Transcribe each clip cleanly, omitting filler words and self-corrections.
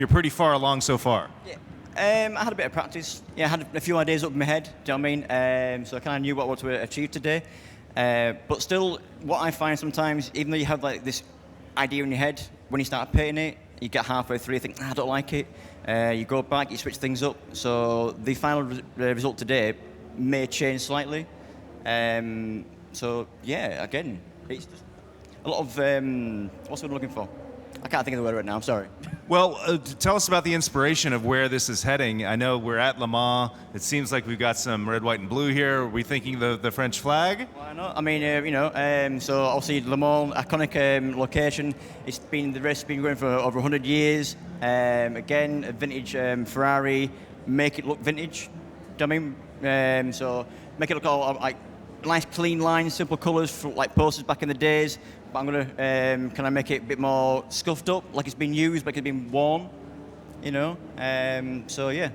You're pretty far along so far. Yeah. I had a bit of practice. Yeah, I had a few ideas up in my head, do you know what I mean? So I kind of knew what I wanted to achieve today. But still, what I find sometimes, even though you have like this idea in your head, when you start painting it, you get halfway through, you think, I don't like it. You go back, you switch things up. So the final result today may change slightly. So yeah, again, it's just a lot of, what's what I'm looking for? I can't think of the word right now, I'm sorry. Well, tell us about the inspiration of where this is heading. I know we're at Le Mans. It seems like we've got some red, white, and blue here. Are we thinking the French flag? Why not? I mean, so obviously Le Mans, iconic location. The race has been going for over 100 years. Again, a vintage Ferrari, make it look vintage. Do you know what I mean? So make it look all like nice, clean lines, simple colours, for, like posters back in the days. But I'm going to kind of make it a bit more scuffed up, like it's been used, like it's been worn, you know? So yeah,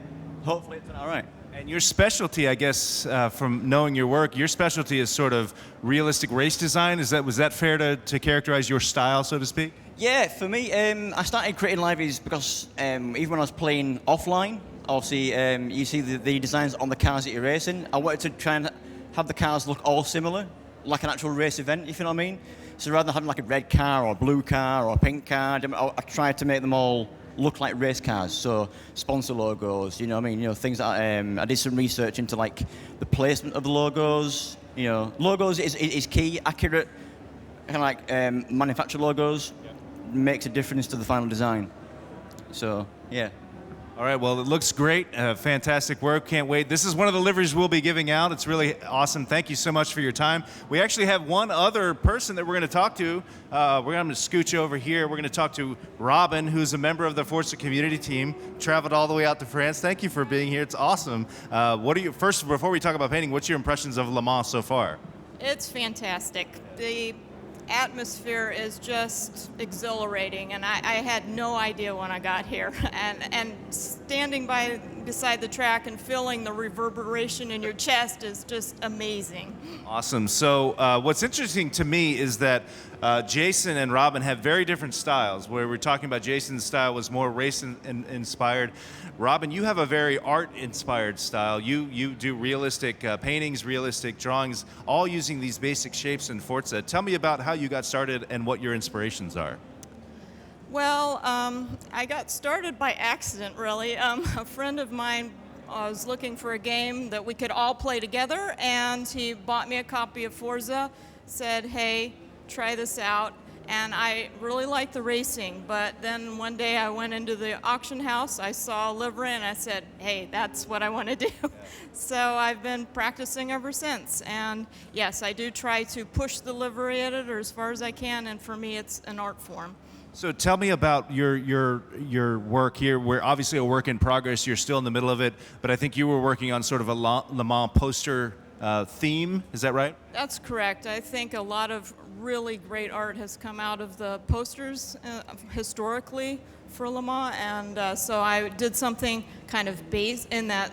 hopefully it's all right. And your specialty, I guess, from knowing your work, your specialty is sort of realistic race design. Was that fair to characterize your style, so to speak? Yeah, for me, I started creating libraries because even when I was playing offline, obviously you see the designs on the cars that you're racing. I wanted to try and have the cars look all similar, like an actual race event, if you know what I mean. So rather than having like a red car or a blue car or a pink car, I tried to make them all look like race cars. So sponsor logos, you know what I mean? You know, things that I did some research into, like the placement of the logos. You know, logos is key. Accurate, kind of like manufacturer logos makes a difference to the final design. So yeah. All right, well, it looks great. Fantastic work. Can't wait. This is one of the liveries we'll be giving out. It's really awesome. Thank you so much for your time. We actually have one other person that we're going to talk to. We're going to scooch over here. We're going to talk to Robin, who's a member of the Forza community team, traveled all the way out to France. Thank you for being here. It's awesome. First, before we talk about painting, what's your impressions of Le Mans so far? It's fantastic. The atmosphere is just exhilarating, and I had no idea when I got here. And standing beside the track and feeling the reverberation in your chest is just amazing. Awesome. So what's interesting to me is that Jason and Robin have very different styles. Where we're talking about Jason's style was more race inspired. Robin, you have a very art-inspired style. You do realistic paintings, realistic drawings, all using these basic shapes in Forza. Tell me about how you got started and what your inspirations are. Well, I got started by accident, really. A friend of mine was looking for a game that we could all play together, and he bought me a copy of Forza, said, hey, try this out. And I really liked the racing, but then one day I went into the auction house, I saw a livery, and I said, hey, that's what I want to do. So I've been practicing ever since. And yes, I do try to push the livery editor as far as I can, and for me it's an art form. So tell me about your work here. We're obviously a work in progress. You're still in the middle of it, but I think you were working on sort of a Le Mans poster theme. Is that right? That's correct. I think a lot of really great art has come out of the posters historically for Le Mans, and so I did something kind of based in that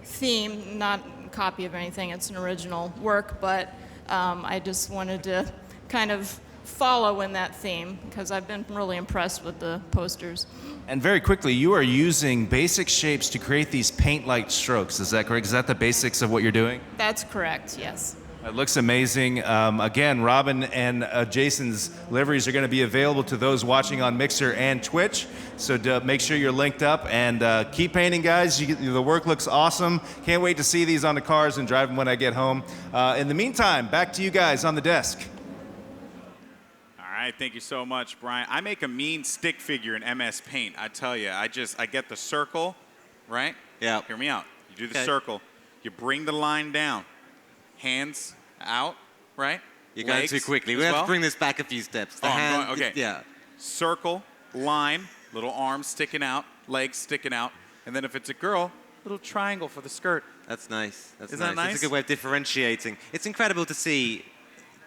theme, not a copy of anything, it's an original work, but I just wanted to kind of follow in that theme because I've been really impressed with the posters. And very quickly, you are using basic shapes to create these paint-like strokes. Is that correct? Is that the basics of what you're doing? That's correct, yes. It looks amazing. Again, Robin and Jason's liveries are going to be available to those watching on Mixer and Twitch. So make sure you're linked up and keep painting, guys. The work looks awesome. Can't wait to see these on the cars and drive them when I get home. In the meantime, back to you guys on the desk. All right, thank you so much, Brian. I make a mean stick figure in MS Paint. I tell you, I get the circle, right? Yeah. Hear me out. You do the circle. You bring the line down. Hands out, right? You're going too quickly. We have to bring this back a few steps. The hand, okay. Yeah. Circle, line, little arms sticking out, legs sticking out, and then if it's a girl, little triangle for the skirt. That's nice. Isn't that nice? It's a good way of differentiating. It's incredible to see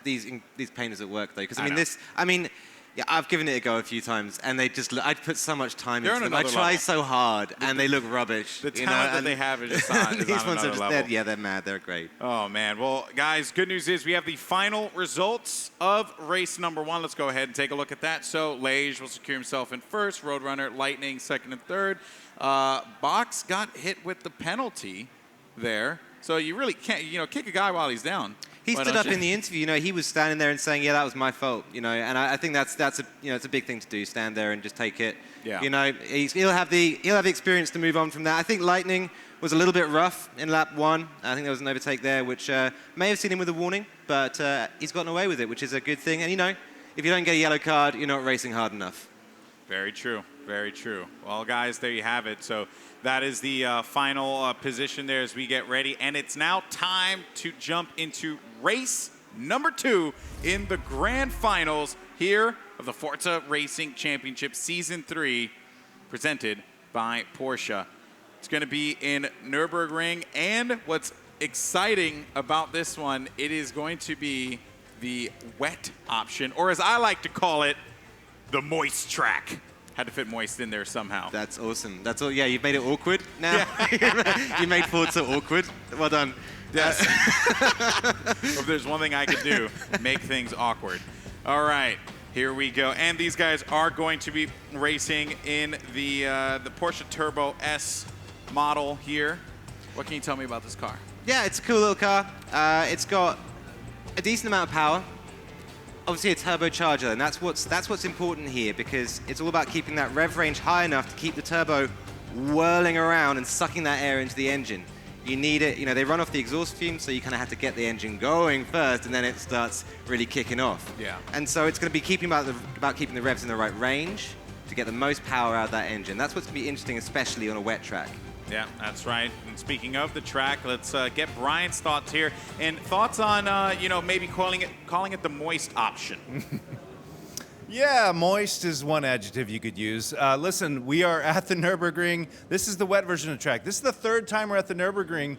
these painters at work, though, because I mean, Yeah, I've given it a go a few times, and they just look, I'd put so much time They're into on them. I another try level. so hard, and they look rubbish. The you talent know, that they have is just on, is these on ones are another just, level. they're mad. They're great. Oh, man. Well, guys, good news is we have the final results of race number 1. Let's go ahead and take a look at that. So, Lage will secure himself in first. Roadrunner, Lightning, second and third. Box got hit with the penalty there. So you really can't, kick a guy while he's down. He stood up in the interview. He was standing there and saying, "Yeah, that was my fault." And I think that's a it's a big thing to do. Stand there and just take it. Yeah. He'll have the experience to move on from that. I think Lightning was a little bit rough in lap 1. I think there was an overtake there, which may have seen him with a warning, but he's gotten away with it, which is a good thing. And if you don't get a yellow card, you're not racing hard enough. Very true. Very true. Well, guys, there you have it. So that is the final position there as we get ready. And it's now time to jump into race number 2 in the grand finals here of the Forza Racing Championship Season 3, presented by Porsche. It's going to be in Nürburgring. And what's exciting about this one, it is going to be the wet option, or as I like to call it, the moist track. Had to fit moist in there somehow. That's awesome. That's all. Yeah, you've made it awkward now. Yeah. You made Forza awkward. Well done. Yes. If there's one thing I could do, make things awkward. All right, here we go. And these guys are going to be racing in the Porsche Turbo S model here. What can you tell me about this car? Yeah, it's a cool little car. It's got a decent amount of power. Obviously a turbocharger, and that's what's important here, because it's all about keeping that rev range high enough to keep the turbo whirling around and sucking that air into the engine. You need it, they run off the exhaust fumes, so you kind of have to get the engine going first, and then it starts really kicking off. Yeah. And so it's going to be about keeping the revs in the right range to get the most power out of that engine. That's what's going to be interesting, especially on a wet track. Yeah, that's right. And speaking of the track, let's get Brian's thoughts here. And thoughts on, maybe calling it the moist option. Yeah, moist is one adjective you could use. Listen, we are at the Nürburgring. This is the wet version of the track. This is the 3rd time we're at the Nürburgring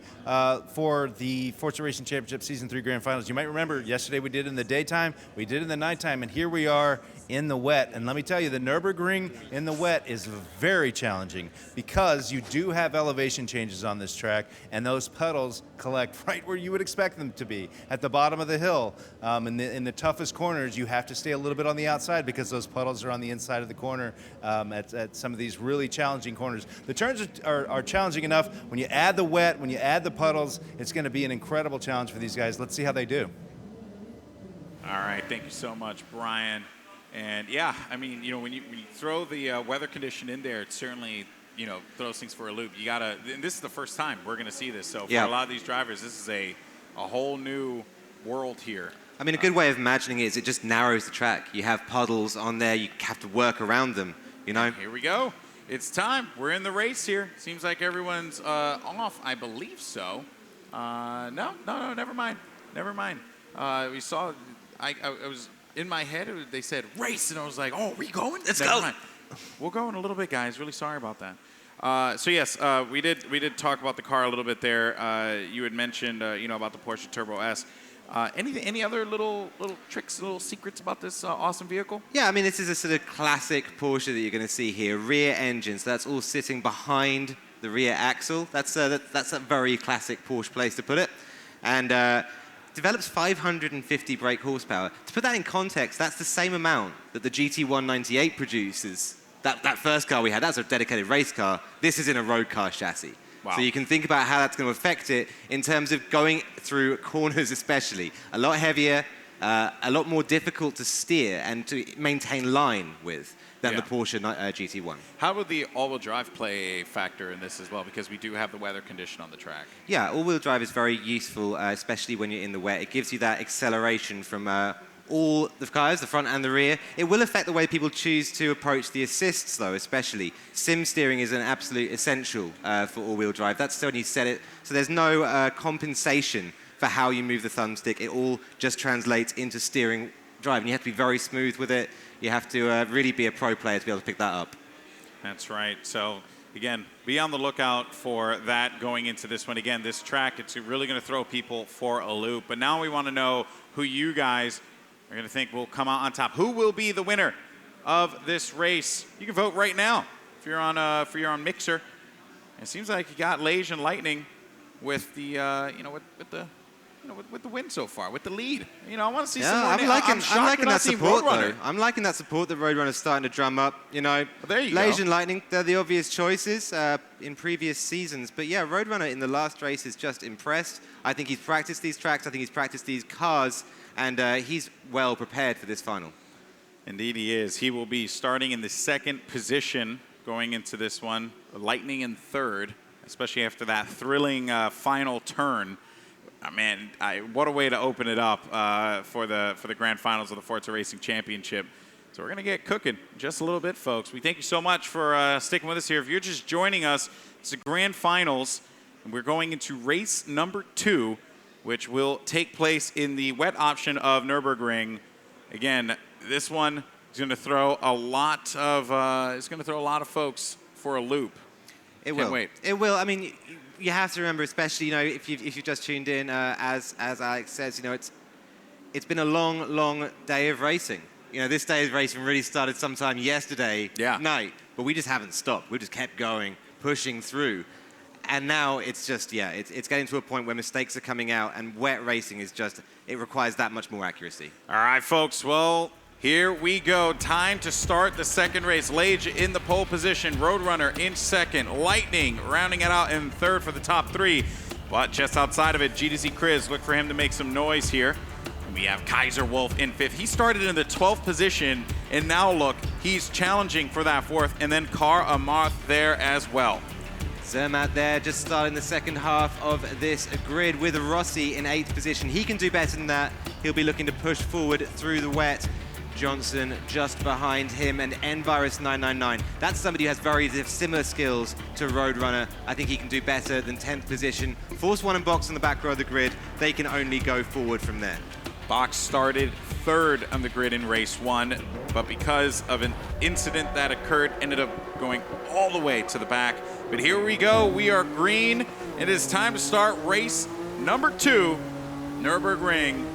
for the Forza Racing Championship Season 3 Grand Finals. You might remember yesterday we did it in the daytime, we did it in the nighttime, and here we are in the wet. And let me tell you, the Nürburgring in the wet is very challenging because you do have elevation changes on this track, and those puddles collect right where you would expect them to be, at the bottom of the hill. In the toughest corners, you have to stay a little bit on the outside because those puddles are on the inside of the corner at some of these really challenging corners. The turns are challenging enough. When you add the wet, when you add the puddles, it's going to be an incredible challenge for these guys. Let's see how they do. All right, thank you so much, Brian. And yeah, I mean, when you throw the weather condition in there, it certainly, throws things for a loop. You gotta, and this is the first time we're gonna see this. So for a lot of these drivers, this is a whole new world here. I mean, a good way of imagining it is it just narrows the track. You have puddles on there, you have to work around them, Here we go. It's time. We're in the race here. Seems like everyone's off. I believe so. No, never mind. We saw, I was, in my head, they said race, and I was like, oh, are we going? Let's go. Mind. We'll go in a little bit, guys. Really sorry about that. So yes, we did talk about the car a little bit there. You had mentioned, about the Porsche Turbo S. Any other little tricks, little secrets about this awesome vehicle? Yeah, I mean, this is a sort of classic Porsche that you're going to see here. Rear engine, so that's all sitting behind the rear axle. That's a very classic Porsche place to put it. And develops 550 brake horsepower. To put that in context, that's the same amount that the GT198 produces. That first car we had, that's a dedicated race car. This is in a road car chassis. Wow. So you can think about how that's going to affect it in terms of going through corners especially. A lot heavier, a lot more difficult to steer and to maintain line with than the Porsche GT1. How would the all-wheel drive play a factor in this as well? Because we do have the weather condition on the track. Yeah, all-wheel drive is very useful, especially when you're in the wet. It gives you that acceleration from all the cars, the front and the rear. It will affect the way people choose to approach the assists, though, especially. Sim steering is an absolute essential for all-wheel drive. That's when you set it. So there's no compensation for how you move the thumbstick. It all just translates into steering drive, and you have to be very smooth with it. You have to really be a pro player to be able to pick that up. That's right. So, again, be on the lookout for that going into this one. Again, this track, it's really going to throw people for a loop. But now we want to know who you guys are going to think will come out on top. Who will be the winner of this race. You can vote right now if you're on Mixer. It seems like you got Lage and Lightning with the with the win so far, with the lead. I want to see some more. I'm liking that support though. Roadrunner. I'm liking that support that Roadrunner's starting to drum up. Well, there you Lage go. and Lightning, they're the obvious choices in previous seasons. But yeah, Roadrunner in the last race is just impressed. I think he's practiced these tracks. I think he's practiced these cars, and he's well prepared for this final. Indeed he is. He will be starting in the second position going into this one. Lightning in third, especially after that thrilling final turn. Man, what a way to open it up for the grand finals of the Forza Racing Championship. So we're going to get cooking just a little bit, folks. We thank you so much for sticking with us here. If you're just joining us, it's the grand finals, and we're going into race number 2, which will take place in the wet option of Nürburgring. Again, this one is going to throw a lot of folks for a loop. It Can't will. wait. It will. I mean, you have to remember, especially if you've just tuned in, as Alex says, it's been a long day of racing. This day of racing really started sometime yesterday night, but we just haven't stopped. We just kept going, pushing through, and now it's just it's getting to a point where mistakes are coming out, and wet racing is it requires that much more accuracy. All right, folks. Well, here we go. Time to start the second race. Lage in the pole position. Roadrunner in second. Lightning rounding it out in third for the top 3. But just outside of it, GDZ Chris, look for him to make some noise here. We have Kaiser Wolf in 5th. He started in the 12th position, and now look, he's challenging for that 4th. And then Kar Amarth there as well. Zermatt there, just starting the second half of this grid with Rossi in 8th position. He can do better than that. He'll be looking to push forward through the wet. Johnson just behind him, and Envirus 999. That's somebody who has very similar skills to Roadrunner. I think he can do better than 10th position. Force 1 and Box on the back row of the grid. They can only go forward from there. Box started 3rd on the grid in race 1, but because of an incident that occurred, ended up going all the way to the back. But here we go. We are green. It is time to start race number 2, Nürburgring.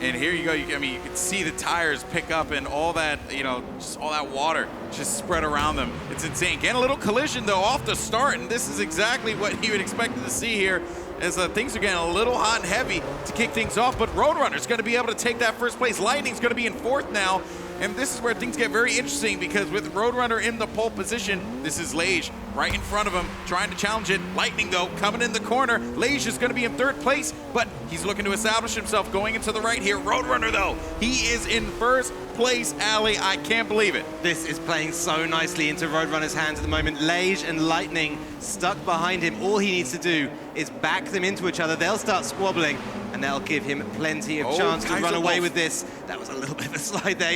And here you go. You can see the tires pick up and all that, just all that water just spread around them. It's insane. Getting a little collision, though, off the start, and this is exactly what you would expect to see here as things are getting a little hot and heavy to kick things off. But Roadrunner's going to be able to take that first place. Lightning's going to be in 4th now. And this is where things get very interesting, because with Roadrunner in the pole position, this is Lage right in front of him, trying to challenge it. Lightning, though, coming in the corner. Lage is going to be in 3rd place, but he's looking to establish himself going into the right here. Roadrunner, though, he is in 1st place, Ali. I can't believe it. This is playing so nicely into Roadrunner's hands at the moment. Lage and Lightning stuck behind him. All he needs to do is back them into each other. They'll start squabbling, and that'll give him plenty of chance to run away with this. That was a little bit of a slide there.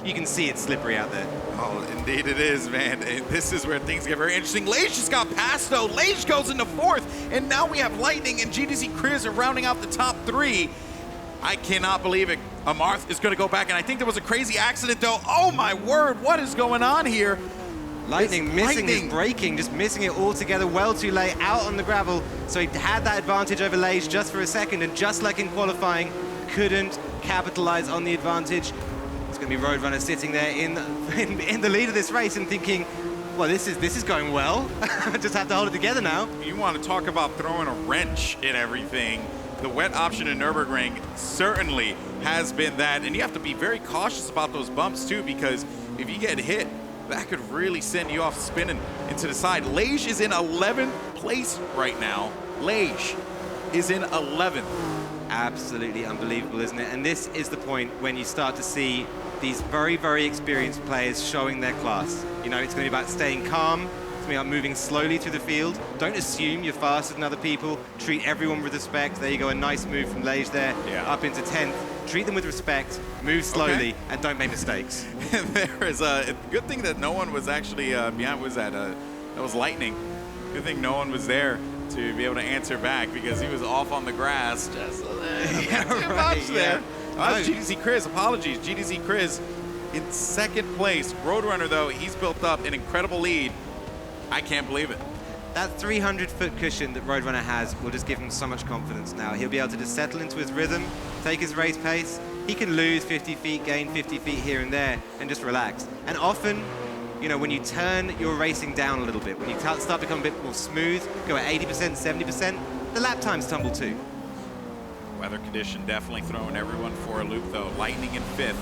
You can see it's slippery out there. Oh, indeed it is, man. And this is where things get very interesting. Lage just got passed, though. Lage goes into 4th, and now we have Lightning and GDZ Chris are rounding out the top 3. I cannot believe it. Amarth is going to go back, and I think there was a crazy accident, though. Oh, my word. What is going on here? Lightning missing his braking, just missing it altogether, well too late, out on the gravel. So he had that advantage over Lage just for a second, and just like in qualifying, couldn't capitalize on the advantage. It's going to be Roadrunner sitting there in the lead of this race and thinking, well, this is going well. Just have to hold it together now. You want to talk about throwing a wrench in everything. The wet option in Nürburgring certainly has been that, and you have to be very cautious about those bumps too, because if you get hit, that could really send you off spinning into the side. Lage is in 11th place right now. Lage is in 11th. Absolutely unbelievable, isn't it? And this is the point when you start to see these very, very experienced players showing their class. It's going to be about staying calm. It's going to be about moving slowly through the field. Don't assume you're faster than other people. Treat everyone with respect. There you go, a nice move from Lage there, up into 10th. Treat them with respect, move slowly, and don't make mistakes. There is a good thing that no one was actually behind. That was Lightning. Good thing no one was there to be able to answer back, because he was off on the grass just a little too much there. GDZ Chris, apologies. GDZ Chris in 2nd place. Roadrunner, though, he's built up an incredible lead. I can't believe it. That 300-foot cushion that Roadrunner has will just give him so much confidence now. He'll be able to just settle into his rhythm, take his race pace, he can lose 50 feet, gain 50 feet here and there, and just relax. And often, you know, when you turn your racing down a little bit, when you start becoming a bit more smooth, go at 80%, 70%, the lap times tumble too. Weather condition definitely throwing everyone for a loop, though. Lightning in 5th,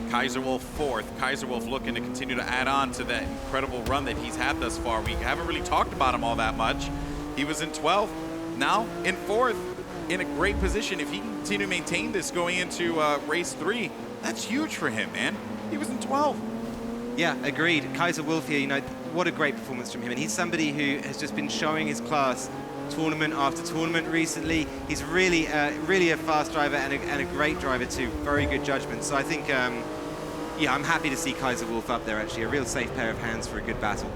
Kaiserwolf 4th. Kaiserwolf looking to continue to add on to that incredible run that he's had thus far. We haven't really talked about him all that much. He was in 12th, now in 4th, in a great position. If he can continue to maintain this going into race 3, that's huge for him, man. He was in 12th. Yeah, agreed. Kaiserwolf here, you know, what a great performance from him. And he's somebody who has just been showing his class tournament after tournament recently. He's really a fast driver and a great driver too. Very good judgment. So I think, yeah, I'm happy to see Kaiserwolf up there, actually. A real safe pair of hands for a good battle.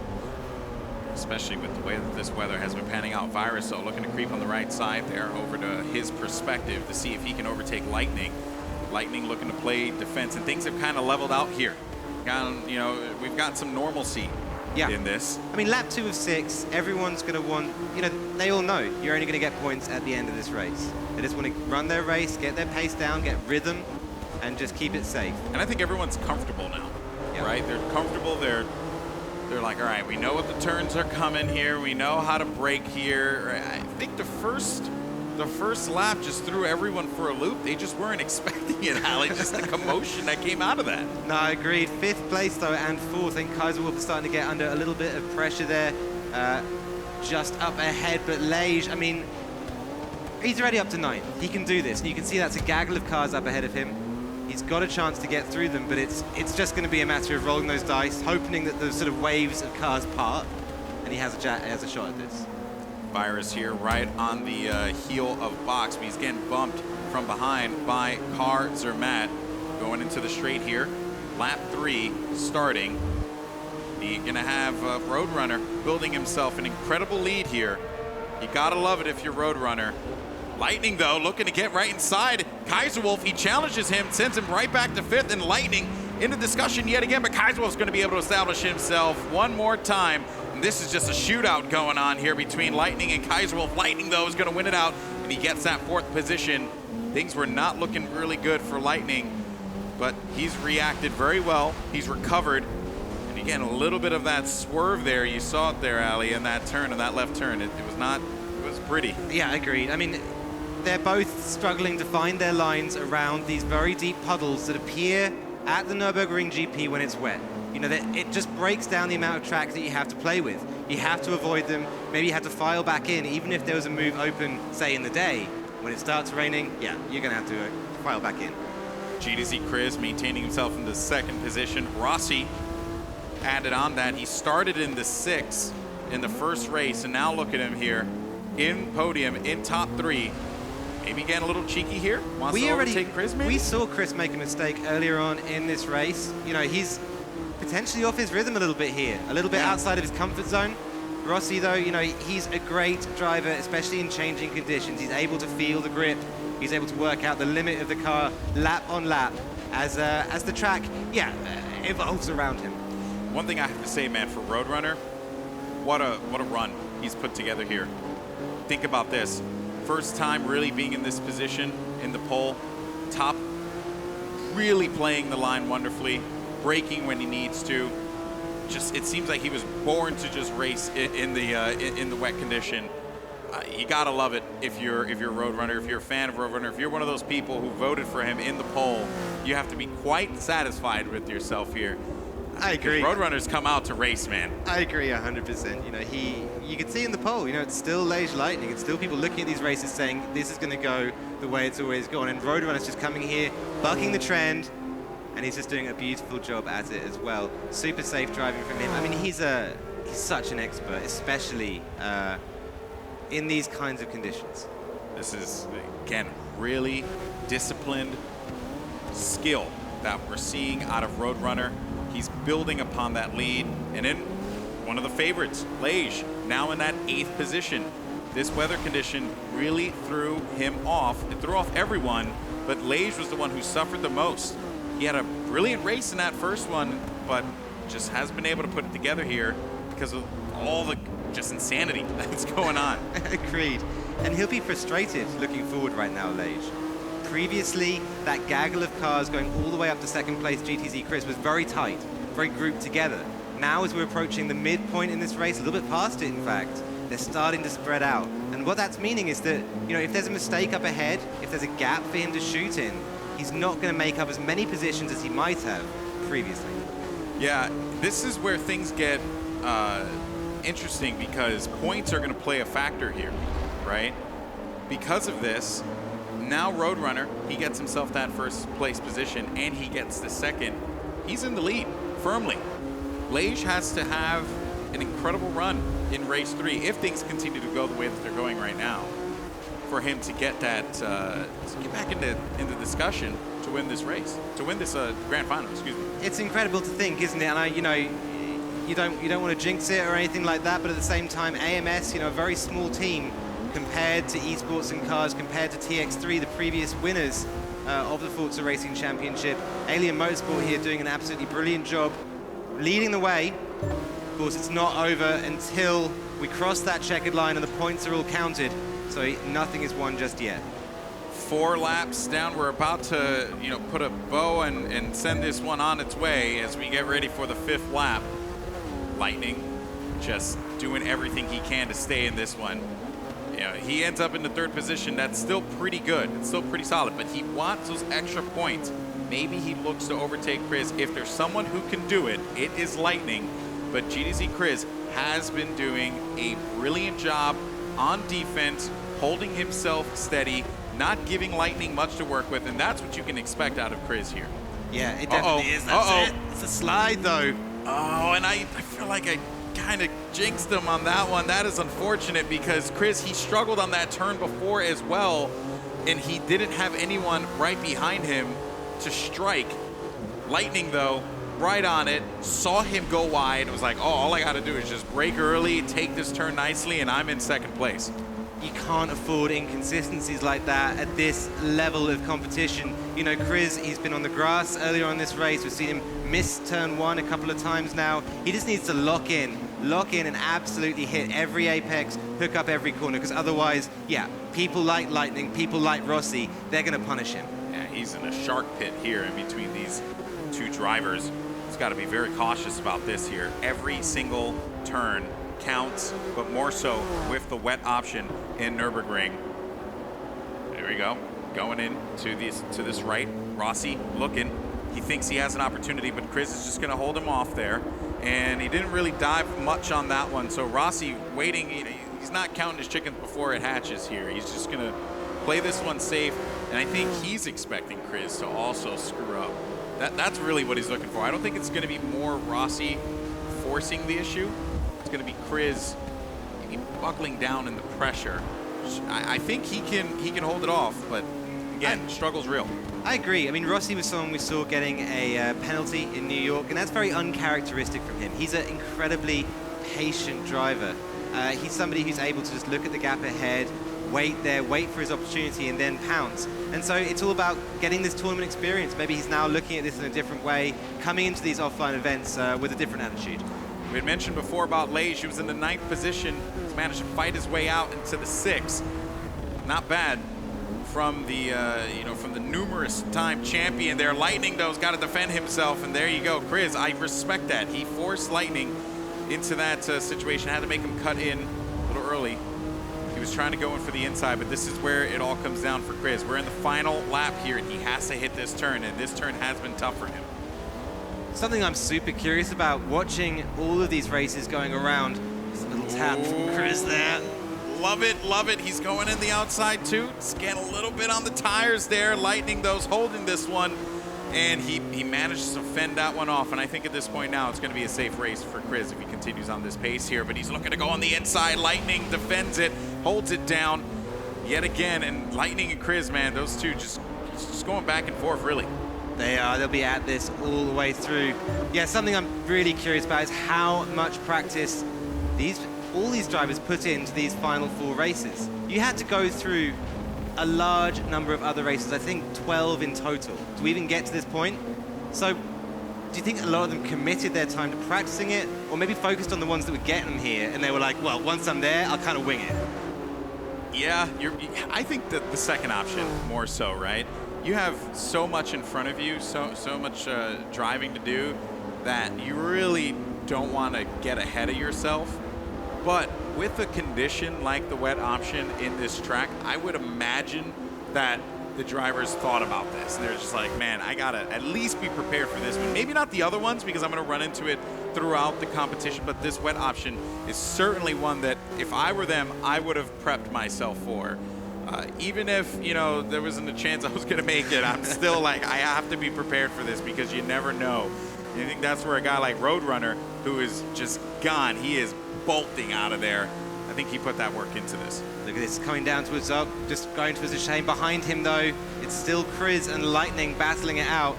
Especially with the way that this weather has been panning out. Virus, though, looking to creep on the right side there over to his perspective to see if he can overtake Lightning. Lightning looking to play defense, and things have kind of leveled out here. You know, we've got some normalcy in this. I mean, lap 2 of 6, everyone's going to want, you know, they all know you're only going to get points at the end of this race. They just want to run their race, get their pace down, get rhythm, and just keep it safe. And I think everyone's comfortable now, right? They're comfortable. They're like, all right, we know what the turns are coming here. We know how to brake here. I think the first lap just threw everyone for a loop. They just weren't expecting it, Ali, just the commotion that came out of that. No, I agreed. 5th place, though, and 4th. I think Kaiserwolf is starting to get under a little bit of pressure there. Just up ahead, but Lage, I mean, he's already up to 9th. He can do this. And you can see that's a gaggle of cars up ahead of him. He's got a chance to get through them, but it's just going to be a matter of rolling those dice, hoping that those sort of waves of cars part, and he has a shot at this. Virus here right on the heel of Box, but he's getting bumped from behind by Car Zermatt. Going into the straight here. Lap 3 starting. You're going to have Roadrunner building himself an incredible lead here. You got to love it if you're Roadrunner. Lightning, though, looking to get right inside. Kaiserwolf, he challenges him, sends him right back to 5th, and Lightning in the discussion yet again, but Kaiserwolf's going to be able to establish himself one more time. And this is just a shootout going on here between Lightning and Kaiserwolf. Lightning, though, is going to win it out, and he gets that 4th position. Things were not looking really good for Lightning, but he's reacted very well. He's recovered. And again, a little bit of that swerve there. You saw it there, Ali, in that turn, in that left turn. It was pretty. Yeah, agreed. I mean, they're both struggling to find their lines around these very deep puddles that appear at the Nürburgring GP when it's wet. You know, it just breaks down the amount of track that you have to play with. You have to avoid them. Maybe you have to file back in, even if there was a move open, say, in the day. When it starts raining, yeah, you're going to have to file back in. GDZ Chris maintaining himself in the 2nd position. Rossi added on that. He started in the 6th in the first race, and now look at him here in podium, in top 3. Maybe getting a little cheeky here. Wants to overtake Chris, maybe? We saw Chris make a mistake earlier on in this race. You know, he's potentially off his rhythm a little bit here, a little bit outside of his comfort zone. Rossi, though, you know, he's a great driver, especially in changing conditions. He's able to feel the grip. He's able to work out the limit of the car lap on lap as the track, evolves around him. One thing I have to say, man, for Roadrunner, what a run he's put together here. Think about this. First time really being in this position in the pole, top, really playing the line wonderfully, braking when he needs to. Just, it seems like he was born to just race in the wet condition. You gotta love it if you're a Roadrunner, if you're a fan of Roadrunner, if you're one of those people who voted for him in the poll, you have to be quite satisfied with yourself here. I agree. Roadrunners come out to race, man. I agree 100%. You know, you can see in the poll, you know, it's still Lage Lightning. It's still people looking at these races saying this is going to go the way it's always gone. And Roadrunner's just coming here, bucking the trend, and he's just doing a beautiful job at it as well. Super safe driving from him. I mean, he's such an expert, especially in these kinds of conditions. This is, again, really disciplined skill that we're seeing out of Roadrunner. He's building upon that lead, and then one of the favorites, Lage, now in that 8th position. This weather condition really threw him off. It threw off everyone, but Lage was the one who suffered the most. He had a brilliant race in that first one, but just hasn't been able to put it together here because of all the just insanity that's going on. Agreed. And he'll be frustrated looking forward right now, Lage. Previously, that gaggle of cars going all the way up to second place GTZ Chris was very tight, very grouped together. Now, as we're approaching the midpoint in this race, a little bit past it, in fact, they're starting to spread out. And what that's meaning is that, you know, if there's a mistake up ahead, if there's a gap for him to shoot in, he's not going to make up as many positions as he might have previously. Yeah, this is where things get interesting because points are going to play a factor here, right? Because of this, now Roadrunner, he gets himself that first place position and he gets the second. He's in the lead firmly. Lage has to have an incredible run in race 3 if things continue to go the way that they're going right now for him to get that, to get back into discussion to win this race, to win this grand final, excuse me. It's incredible to think, isn't it? And you know, you don't want to jinx it or anything like that, but at the same time, AMS, you know, a very small team compared to Esports and Cars, compared to TX3, the previous winners of the Forza Racing Championship. Alien Motorsport here doing an absolutely brilliant job, leading the way. Of course, it's not over until we cross that checkered line and the points are all counted, so nothing is won just yet. 4 laps down. We're about to, you know, put a bow and send this one on its way as we get ready for the 5th lap. Lightning just doing everything he can to stay in this one. You know, he ends up in the 3rd position. That's still pretty good. It's still pretty solid, but he wants those extra points. Maybe he looks to overtake Chris. If there's someone who can do it, it is Lightning. But GTZ Chris has been doing a brilliant job on defense, holding himself steady, not giving Lightning much to work with, and that's what you can expect out of Chris here. Yeah, it definitely is. That's it. It's a slide, though. Oh, and I feel like I kind of jinxed him on that one. That is unfortunate because Chris, he struggled on that turn before as well, and he didn't have anyone right behind him to strike. Lightning, though, right on it, saw him go wide, was like, oh, all I got to do is just brake early, take this turn nicely, and I'm in 2nd place. You can't afford inconsistencies like that at this level of competition. You know, Chris, he's been on the grass earlier on this race. We've seen him miss turn 1 a couple of times now. He just needs to lock in and absolutely hit every apex, hook up every corner, because otherwise, yeah, people like Lightning, people like Rossi, they're going to punish him. Yeah, he's in a shark pit here in between these 2 drivers. He's got to be very cautious about this here. Every single turn counts, but more so with the wet option in Nürburgring. There we go. Going in to this right. Rossi looking. He thinks he has an opportunity, but Chris is just going to hold him off there. And he didn't really dive much on that one. So Rossi waiting. He's not counting his chickens before it hatches here. He's just going to play this one safe. And I think he's expecting Chris to also screw up. That's really what he's looking for. I don't think it's going to be more Rossi forcing the issue. It's going to be Chris maybe buckling down in the pressure. I think he can hold it off, but again, struggle's real. I agree. I mean, Rossi was someone we saw getting a penalty in New York, and that's very uncharacteristic from him. He's an incredibly patient driver. He's somebody who's able to just look at the gap ahead, wait there, wait for his opportunity, and then pounce. And so it's all about getting this tournament experience. Maybe he's now looking at this in a different way, coming into these offline events with a different attitude. We had mentioned before about Lage. He was in the 9th position. He's managed to fight his way out into the 6th. Not bad from the from the numerous time champion there. Lightning, though, has got to defend himself, and there you go. Chris, I respect that. He forced Lightning into that situation. Had to make him cut in a little early. He was trying to go in for the inside, but this is where it all comes down for Chris. We're in the final lap here, and he has to hit this turn, and this turn has been tough for him. Something I'm super curious about, watching all of these races going around. Just a little tap from Chris there. Love it, love it. He's going in the outside too. Scan a little bit on the tires there. Lightning, those holding this one. And he managed to fend that one off. And I think at this point now, it's going to be a safe race for Chris if he continues on this pace here. But he's looking to go on the inside. Lightning defends it, holds it down yet again. And Lightning and Chris, man, those two just going back and forth, really. They are. They'll be at this all the way through. Yeah, something I'm really curious about is how much practice all these drivers put into these final 4 races. You had to go through a large number of other races, I think 12 in total, to even get to this point. So do you think a lot of them committed their time to practicing it, or maybe focused on the ones that would get them here, and they were like, well, once I'm there, I'll kind of wing it? Yeah, I think that the second option more so, right? You have so much in front of you, so much driving to do that you really don't want to get ahead of yourself. But with a condition like the wet option in this track, I would imagine that the drivers thought about this. They're just like, man, I gotta at least be prepared for this one. Maybe not the other ones because I'm gonna run into it throughout the competition, but this wet option is certainly one that if I were them, I would have prepped myself for. Even if, you know, there wasn't a chance I was gonna make it, I'm still like, I have to be prepared for this because you never know. And I think that's where a guy like Roadrunner, who is just gone, he is bolting out of there. I think he put that work into this. Look at this, coming down towards up, just going towards a shame. Behind him, though, it's still Chris and Lightning battling it out.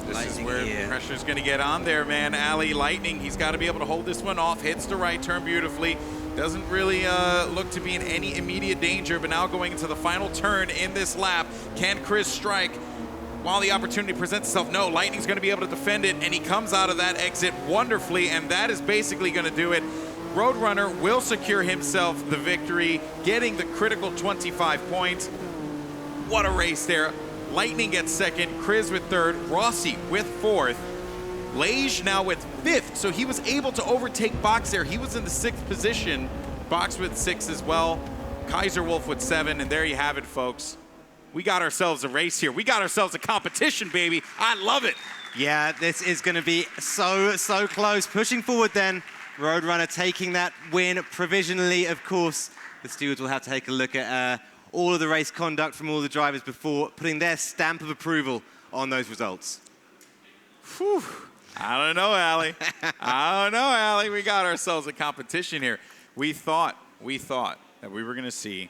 This is where pressure's going to get on there, man. Ali Lightning, he's got to be able to hold this one off. Hits the right turn beautifully. Doesn't really look to be in any immediate danger, but now going into the final turn in this lap, can Chris strike while the opportunity presents itself? No, Lightning's going to be able to defend it, and he comes out of that exit wonderfully, and that is basically going to do it. Roadrunner will secure himself the victory, getting the critical 25 points. What a race there. Lightning gets second, Chris with third, Rossi with fourth, Lage now with fifth, so he was able to overtake Box there. He was in the sixth position, Box with six as well, Kaiser Wolf with seven, and there you have it, folks. We got ourselves a race here. We got ourselves a competition, baby. I love it. Yeah, this is going to be so close. Pushing forward then. Roadrunner taking that win provisionally, of course. The stewards will have to take a look at all of the race conduct from all the drivers before putting their stamp of approval on those results. Whew. I don't know, Ali. I don't know, Ali. We got ourselves a competition here. We thought that we were going to see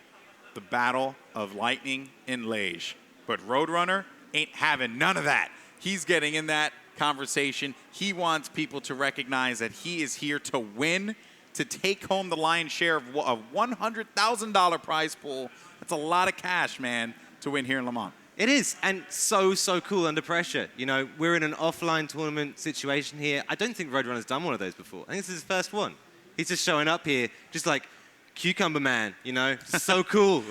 the battle of Lightning and Lage, but Roadrunner ain't having none of that. He's getting in that conversation. He wants people to recognize that he is here to win, to take home the lion's share of a $100,000 prize pool. That's a lot of cash, man, to win here in Le Mans. It is, and so cool under pressure. You know, we're in an offline tournament situation here. I don't think Roadrunner's done one of those before. I think this is his first one. He's just showing up here, just like Cucumber Man, you know, so cool.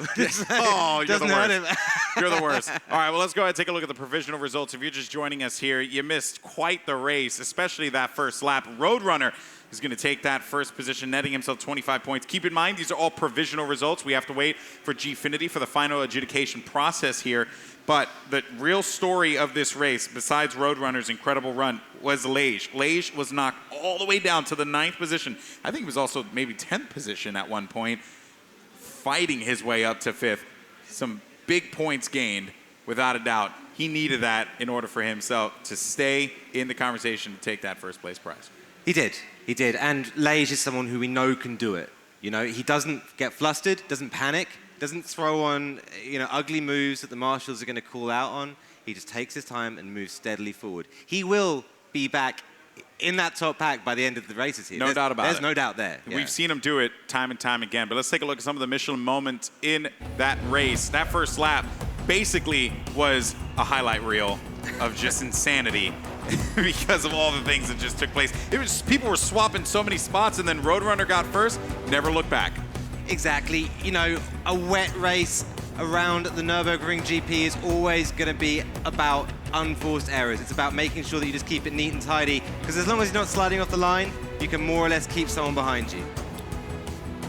Oh, you're the worst. You're the worst. All right, well, let's go ahead and take a look at the provisional results. If you're just joining us here, you missed quite the race, especially that first lap. Roadrunner is going to take that first position, netting himself 25 points. Keep in mind, these are all provisional results. We have to wait for Gfinity for the final adjudication process here. But the real story of this race, besides Roadrunner's incredible run, was Lage. Lage was knocked all the way down to the 9th position. I think he was also maybe 10th position at one point, fighting his way up to 5th. Some big points gained, without a doubt. He needed that in order for himself to stay in the conversation to take that first place prize. He did. And Lage is someone who we know can do it. You know, he doesn't get flustered, doesn't panic, doesn't throw on, you know, ugly moves that the marshals are going to call out on. He just takes his time and moves steadily forward. He will be back in that top pack by the end of the races here. No doubt about it. There's no doubt there. We've seen him do it time and time again. But let's take a look at some of the Michelin moments in that race. That first lap basically was a highlight reel of just insanity because of all the things that just took place. It was people were swapping so many spots, and then Roadrunner got first, never looked back. Exactly. You know, a wet race around the Nürburgring GP is always going to be about unforced errors. It's about making sure that you just keep it neat and tidy, because as long as you're not sliding off the line, you can more or less keep someone behind you.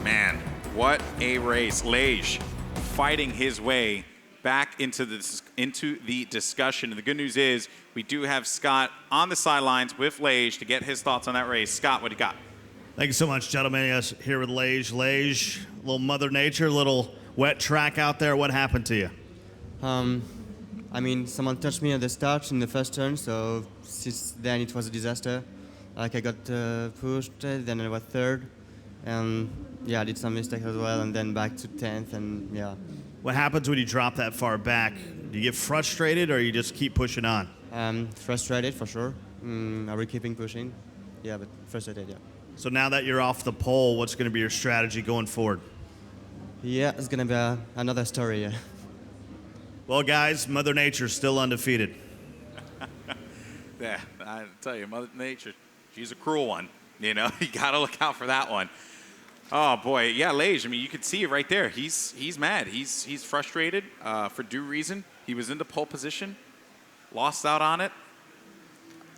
Man, what a race. Lage fighting his way back into the discussion. And the good news is we do have Scott on the sidelines with Lage to get his thoughts on that race. Scott, what do you got? Thank you so much, gentlemen. Yes, here with Lage. Lage, a little Mother Nature, a little wet track out there. What happened to you? I mean, someone touched me at the start in the first turn, so since then it was a disaster. Like I got pushed, then I was third, and yeah, I did some mistakes as well, and then back to 10th, and yeah. What happens when you drop that far back? Do you get frustrated, or you just keep pushing on? Frustrated for sure. I will keeping pushing. Yeah, but frustrated, yeah. So now that you're off the pole, what's going to be your strategy going forward? Yeah, it's going to be another story, yeah. Well, guys, Mother Nature's still undefeated. Yeah, I tell you, Mother Nature, she's a cruel one. You know, you got to look out for that one. Oh boy, yeah, Lage. I mean, you could see it right there. He's mad. He's frustrated for due reason. He was in the pole position, lost out on it.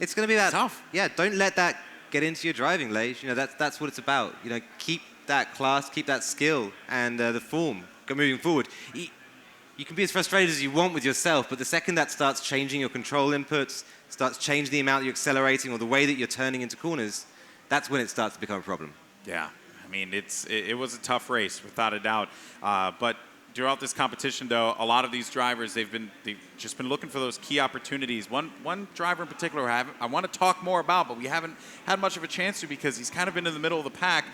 It's going to be that tough. Yeah, don't let that get into your driving, Lage. You know, that's what it's about. You know, keep that class, keep that skill, and the form moving forward. You can be as frustrated as you want with yourself, but the second that starts changing your control inputs, starts changing the amount you're accelerating or the way that you're turning into corners, that's when it starts to become a problem. Yeah, I mean, it was a tough race, without a doubt. But throughout this competition, though, a lot of these drivers, they've just been looking for those key opportunities. One driver in particular I want to talk more about, but we haven't had much of a chance to because he's kind of been in the middle of the pack,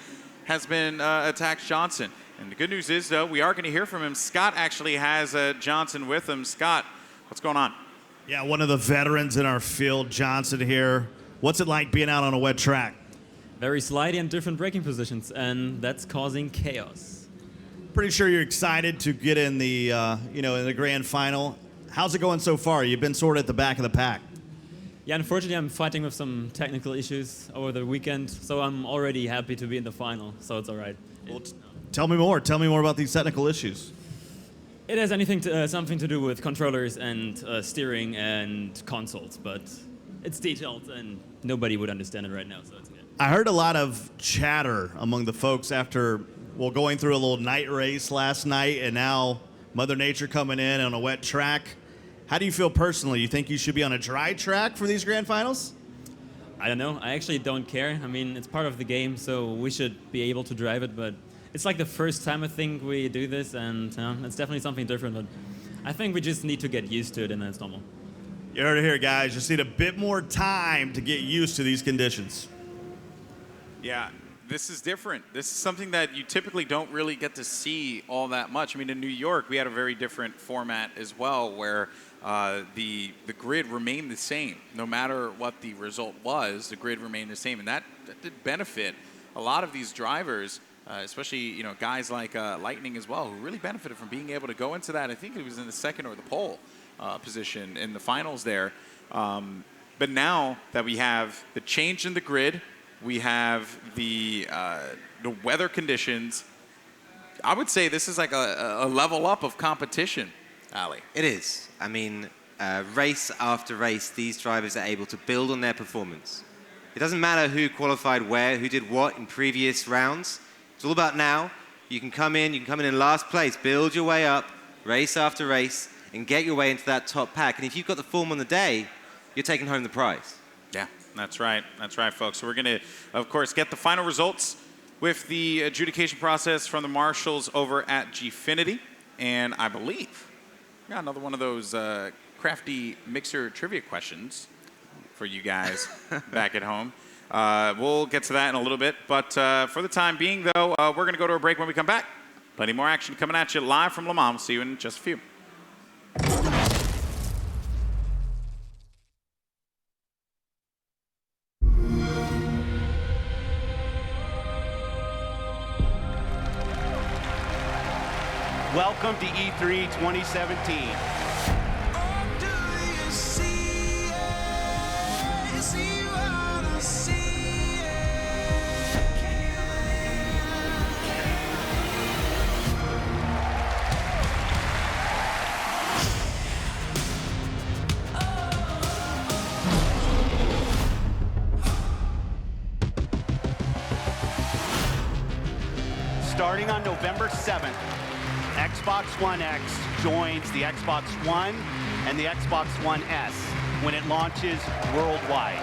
has been Attacks Johnson. And the good news is, though, we are going to hear from him. Scott actually has Johnson with him. Scott, what's going on? Yeah, one of the veterans in our field, Johnson here. What's it like being out on a wet track? Very slidey and different braking positions, and that's causing chaos. Pretty sure you're excited to get in the, in the grand final. How's it going so far? You've been sort of at the back of the pack. Yeah, unfortunately, I'm fighting with some technical issues over the weekend, so I'm already happy to be in the final, so it's all right. Well, tell me more. Tell me more about these technical issues. It has something to do with controllers and steering and consoles, but it's detailed, and nobody would understand it right now, so it's good. I heard a lot of chatter among the folks after, going through a little night race last night, and now Mother Nature coming in on a wet track. How do you feel personally? You think you should be on a dry track for these grand finals? I don't know. I actually don't care. I mean, it's part of the game, so we should be able to drive it, but it's like the first time I think we do this, and it's definitely something different, but I think we just need to get used to it, and then it's normal. You heard it here, guys. Just need a bit more time to get used to these conditions. Yeah, this is different. This is something that you typically don't really get to see all that much. I mean, in New York, we had a very different format as well, where the grid remained the same. No matter what the result was, the grid remained the same, and that did benefit a lot of these drivers, especially guys like Lightning as well, who really benefited from being able to go into that. I think it was in the second or the pole position in the finals there. But now that we have the change in the grid, we have the weather conditions, I would say this is like a level up of competition, Ali. It is. I mean, race after race, these drivers are able to build on their performance. It doesn't matter who qualified where, who did what in previous rounds. It's all about now. You can come in in last place, build your way up, race after race, and get your way into that top pack. And if you've got the form on the day, you're taking home the prize. Yeah, that's right. That's right, folks. So we're going to, of course, get the final results with the adjudication process from the marshals over at Gfinity. And I believe we got another one of those crafty mixer trivia questions for you guys back at home. We'll get to that in a little bit. But for the time being, though, we're going to go to a break. When we come back, plenty more action coming at you live from Le Mans. We'll see you in just a few. Welcome to E3 2017. Starting on November 7th, Xbox One X joins the Xbox One and the Xbox One S when it launches worldwide.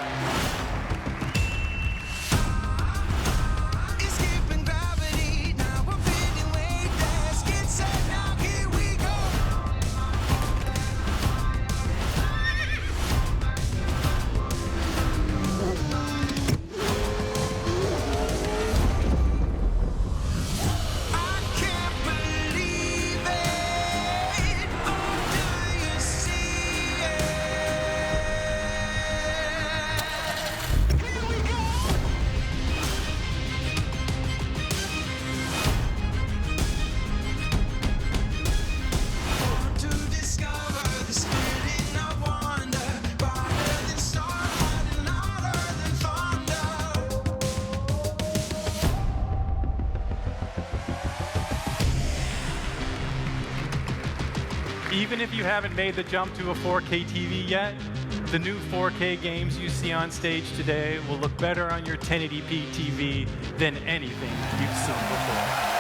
Even if you haven't made the jump to a 4K TV yet, the new 4K games you see on stage today will look better on your 1080p TV than anything you've seen before.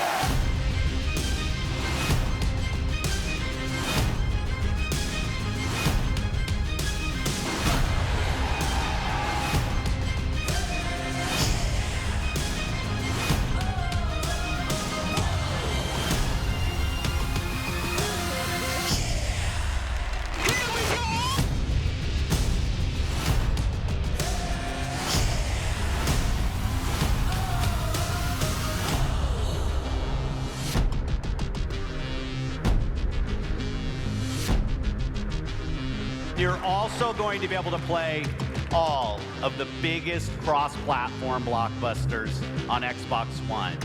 You're also going to be able to play all of the biggest cross-platform blockbusters on Xbox One.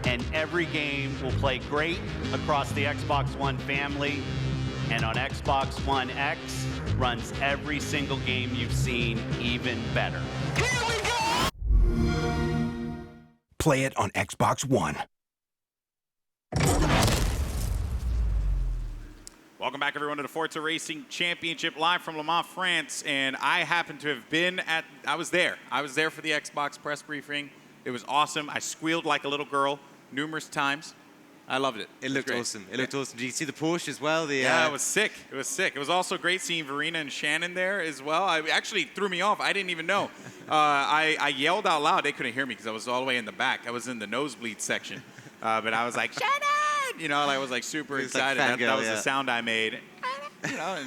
And every game will play great across the Xbox One family. And on Xbox One X, runs every single game you've seen even better. Here we go! Play it on Xbox One. Welcome back, everyone, to the Forza Racing Championship live from Le Mans, France. And I happen to have been I was there for the Xbox press briefing. It was awesome. I squealed like a little girl numerous times. I loved it. It looked awesome. It looked awesome. Did you see the Porsche as well? Yeah, it was sick. It was sick. It was also great seeing Verena and Shannon there as well. It actually threw me off. I didn't even know. I yelled out loud. They couldn't hear me because I was all the way in the back. I was in the nosebleed section. But I was like, Shannon! You know, I was like super excited. Like that was the sound I made. You know,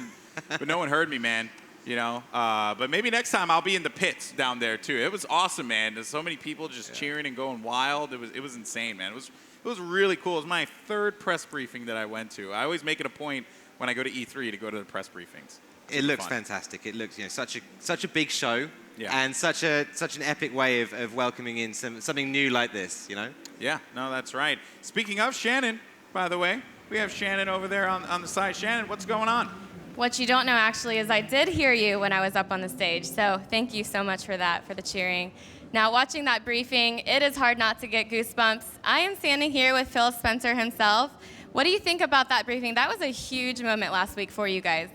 but no one heard me, man. You know, but maybe next time I'll be in the pits down there too. It was awesome, man. There's so many people just cheering and going wild. It was insane, man. It was really cool. It was my third press briefing that I went to. I always make it a point when I go to E3 to go to the press briefings. It looks fantastic. It looks, such a big show, and such an epic way of welcoming in something new like this, you know? Yeah, no, that's right. Speaking of Shannon, by the way, we have Shannon over there on the side. Shannon, what's going on? What you don't know, actually, is I did hear you when I was up on the stage, so thank you so much for that, for the cheering. Now, watching that briefing, it is hard not to get goosebumps. I am standing here with Phil Spencer himself. What do you think about that briefing? That was a huge moment last week for you guys.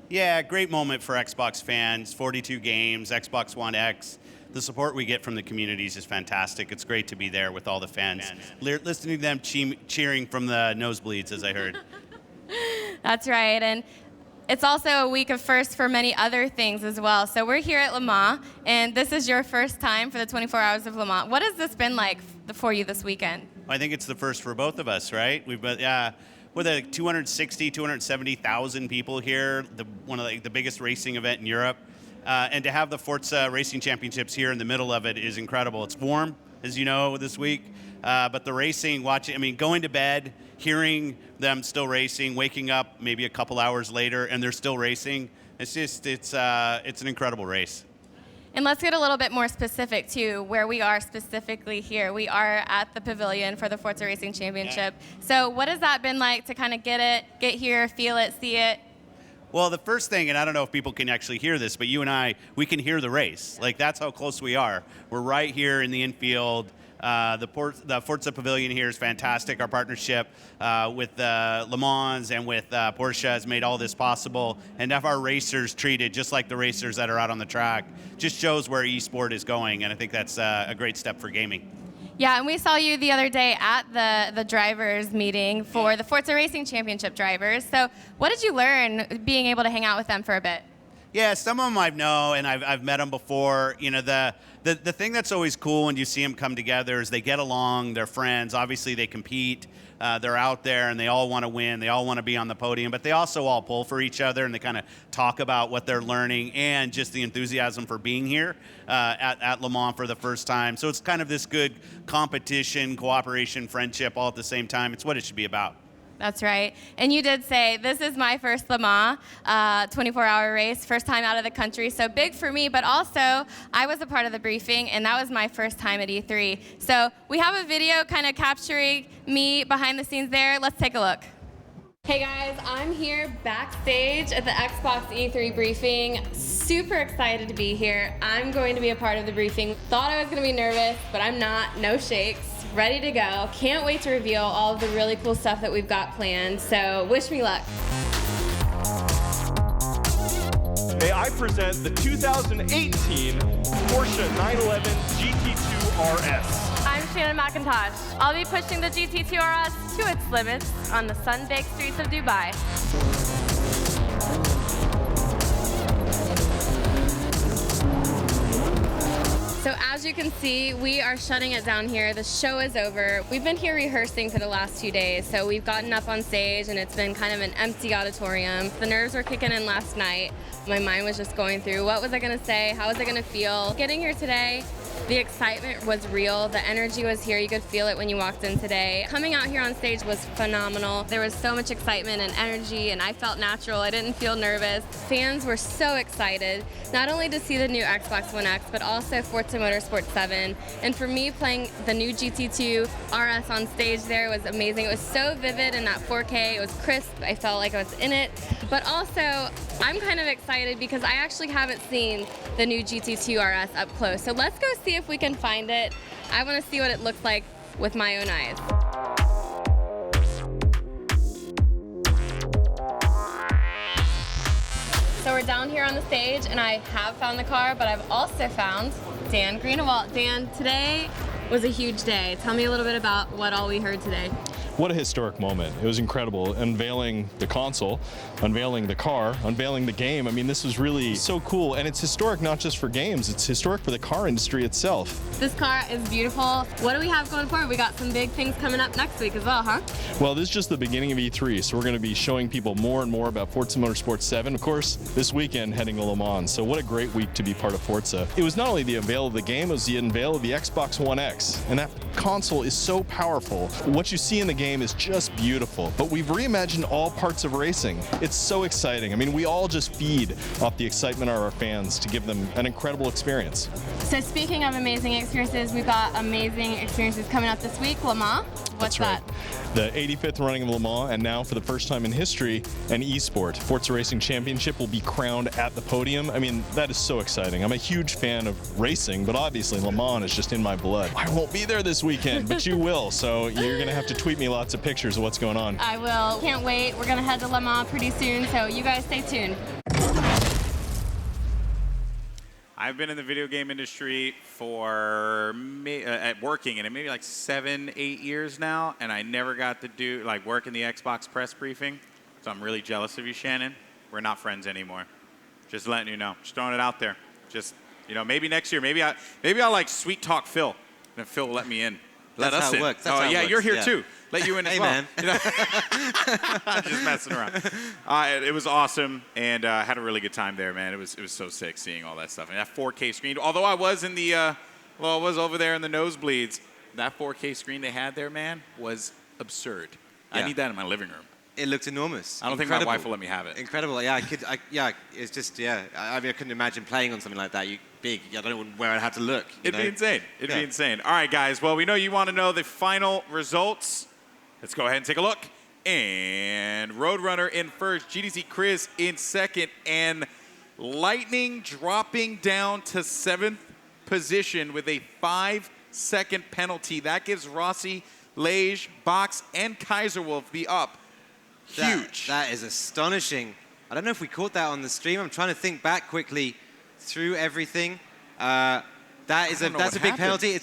Yeah, great moment for Xbox fans, 42 games, Xbox One X. The support we get from the communities is fantastic. It's great to be there with all the fans. Listening to them cheering from the nosebleeds, as I heard. That's right, and it's also a week of firsts for many other things as well. So we're here at Le Mans, and this is your first time for the 24 Hours of Le Mans. What has this been like for you this weekend? I think it's the first for both of us, right? We've been, with 270,000 people here, one of the biggest racing event in Europe. And to have the Forza Racing Championships here in the middle of it is incredible. It's warm, as you know, this week. But the racing, going to bed, hearing them still racing, waking up maybe a couple hours later, and they're still racing. It's an incredible race. And let's get a little bit more specific, too, where we are specifically here. We are at the pavilion for the Forza Racing Championship. So what has that been like to kind of get here, feel it, see it? Well, the first thing, and I don't know if people can actually hear this, but you and I, we can hear the race. Like, that's how close we are. We're right here in the infield. The Forza Pavilion here is fantastic. Our partnership with Le Mans and with Porsche has made all this possible. And to have our racers treated just like the racers that are out on the track just shows where esport is going, and I think that's a great step for gaming. Yeah, and we saw you the other day at the drivers meeting for the Forza Racing Championship drivers. So what did you learn being able to hang out with them for a bit? Yeah, some of them I know, and I've met them before. You know, the thing that's always cool when you see them come together is they get along, they're friends. Obviously, they compete. They're out there, and they all want to win. They all want to be on the podium, but they also all pull for each other, and they kind of talk about what they're learning and just the enthusiasm for being here at Le Mans for the first time. So it's kind of this good competition, cooperation, friendship all at the same time. It's what it should be about. That's right. And you did say, this is my first Le Mans 24-hour race, first time out of the country. So big for me, but also I was a part of the briefing, and that was my first time at E3. So we have a video kind of capturing me behind the scenes there. Let's take a look. Hey guys, I'm here backstage at the Xbox E3 briefing. Super excited to be here. I'm going to be a part of the briefing. Thought I was going to be nervous, but I'm not. No shakes. Ready to go. Can't wait to reveal all of the really cool stuff that we've got planned. So wish me luck. may I present the 2018 Porsche 911 GT2 RS. I'm Shannon McIntosh. I'll be pushing the GT2 RS to its limits on the sun-baked streets of Dubai. So as you can see, we are shutting it down here. The show is over. We've been here rehearsing for the last 2 days, so we've gotten up on stage and it's been kind of an empty auditorium. The nerves were kicking in last night. My mind was just going through, what was I gonna say? How was I gonna feel? Getting here today, the excitement was real. The energy was here. You could feel it when you walked in today. Coming out here on stage was phenomenal. There was so much excitement and energy, and I felt natural. I didn't feel nervous. Fans were so excited, not only to see the new Xbox One X, but also Forza Motorsport 7. And for me, playing the new GT2 RS on stage there was amazing. It was so vivid in that 4K. It was crisp. I felt like I was in it. But also, I'm kind of excited because I actually haven't seen the new GT2 RS up close. So let's go see if we can find it. I want to see what it looks like with my own eyes. So we're down here on the stage and I have found the car, but I've also found Dan Greenewalt. Dan, today was a huge day. Tell me a little bit about what all we heard today. What a historic moment. It was incredible. Unveiling the console, unveiling the car, unveiling the game. I mean, this was really so cool. And it's historic not just for games, it's historic for the car industry itself. This car is beautiful. What do we have going forward? We got some big things coming up next week as well, huh? Well, this is just the beginning of E3, so we're going to be showing people more and more about Forza Motorsport 7. Of course, this weekend heading to Le Mans. So what a great week to be part of Forza. It was not only the unveil of the game, it was the unveil of the Xbox One X. And that console is so powerful. What you see in the game is just beautiful, but we've reimagined all parts of racing. It's so exciting. I mean, we all just feed off the excitement of our fans to give them an incredible experience. So speaking of amazing experiences, we've got amazing experiences coming up this week. Le Mans, what's that? The 85th running of Le Mans, and now for the first time in history, an esport. Forza Racing Championship will be crowned at the podium. I mean, that is so exciting. I'm a huge fan of racing, but obviously Le Mans is just in my blood. I won't be there this weekend, but you will, so you're going to have to tweet me lots of pictures of what's going on. I will. Can't wait. We're going to head to Le Mans pretty soon, so you guys stay tuned. I've been in the video game industry for working in it maybe like 7, 8 years now, and I never got to do work in the Xbox press briefing. So I'm really jealous of you, Shannon. We're not friends anymore. Just letting you know. Just throwing it out there. Just maybe next year. Maybe I'll like sweet talk Phil, and Phil will let me in. Let us in. Works. That's how it works. You're here too. Let you in as well. Man. I'm just messing around. It was awesome, and had a really good time there, man. It was so sick seeing all that stuff. And that 4K screen, although I was in the, I was over there in the nosebleeds, that 4K screen they had there, man, was absurd. Yeah. I need that in my living room. It looked enormous. I don't think my wife will let me have it. Incredible. Yeah, it's just, yeah. I mean, I couldn't imagine playing on something like that. Big. I don't know where I'd have to look. It'd be insane. It'd be insane. All right, guys. Well, we know you want to know the final results. Let's go ahead and take a look. And Roadrunner in first, GDC Chris in second, and Lightning dropping down to 7th position with a 5-second penalty. That gives Rossi, Lage, Box, and Kaiserwolf the up. Huge. That is astonishing. I don't know if we caught that on the stream. I'm trying to think back quickly through everything. That's a big penalty.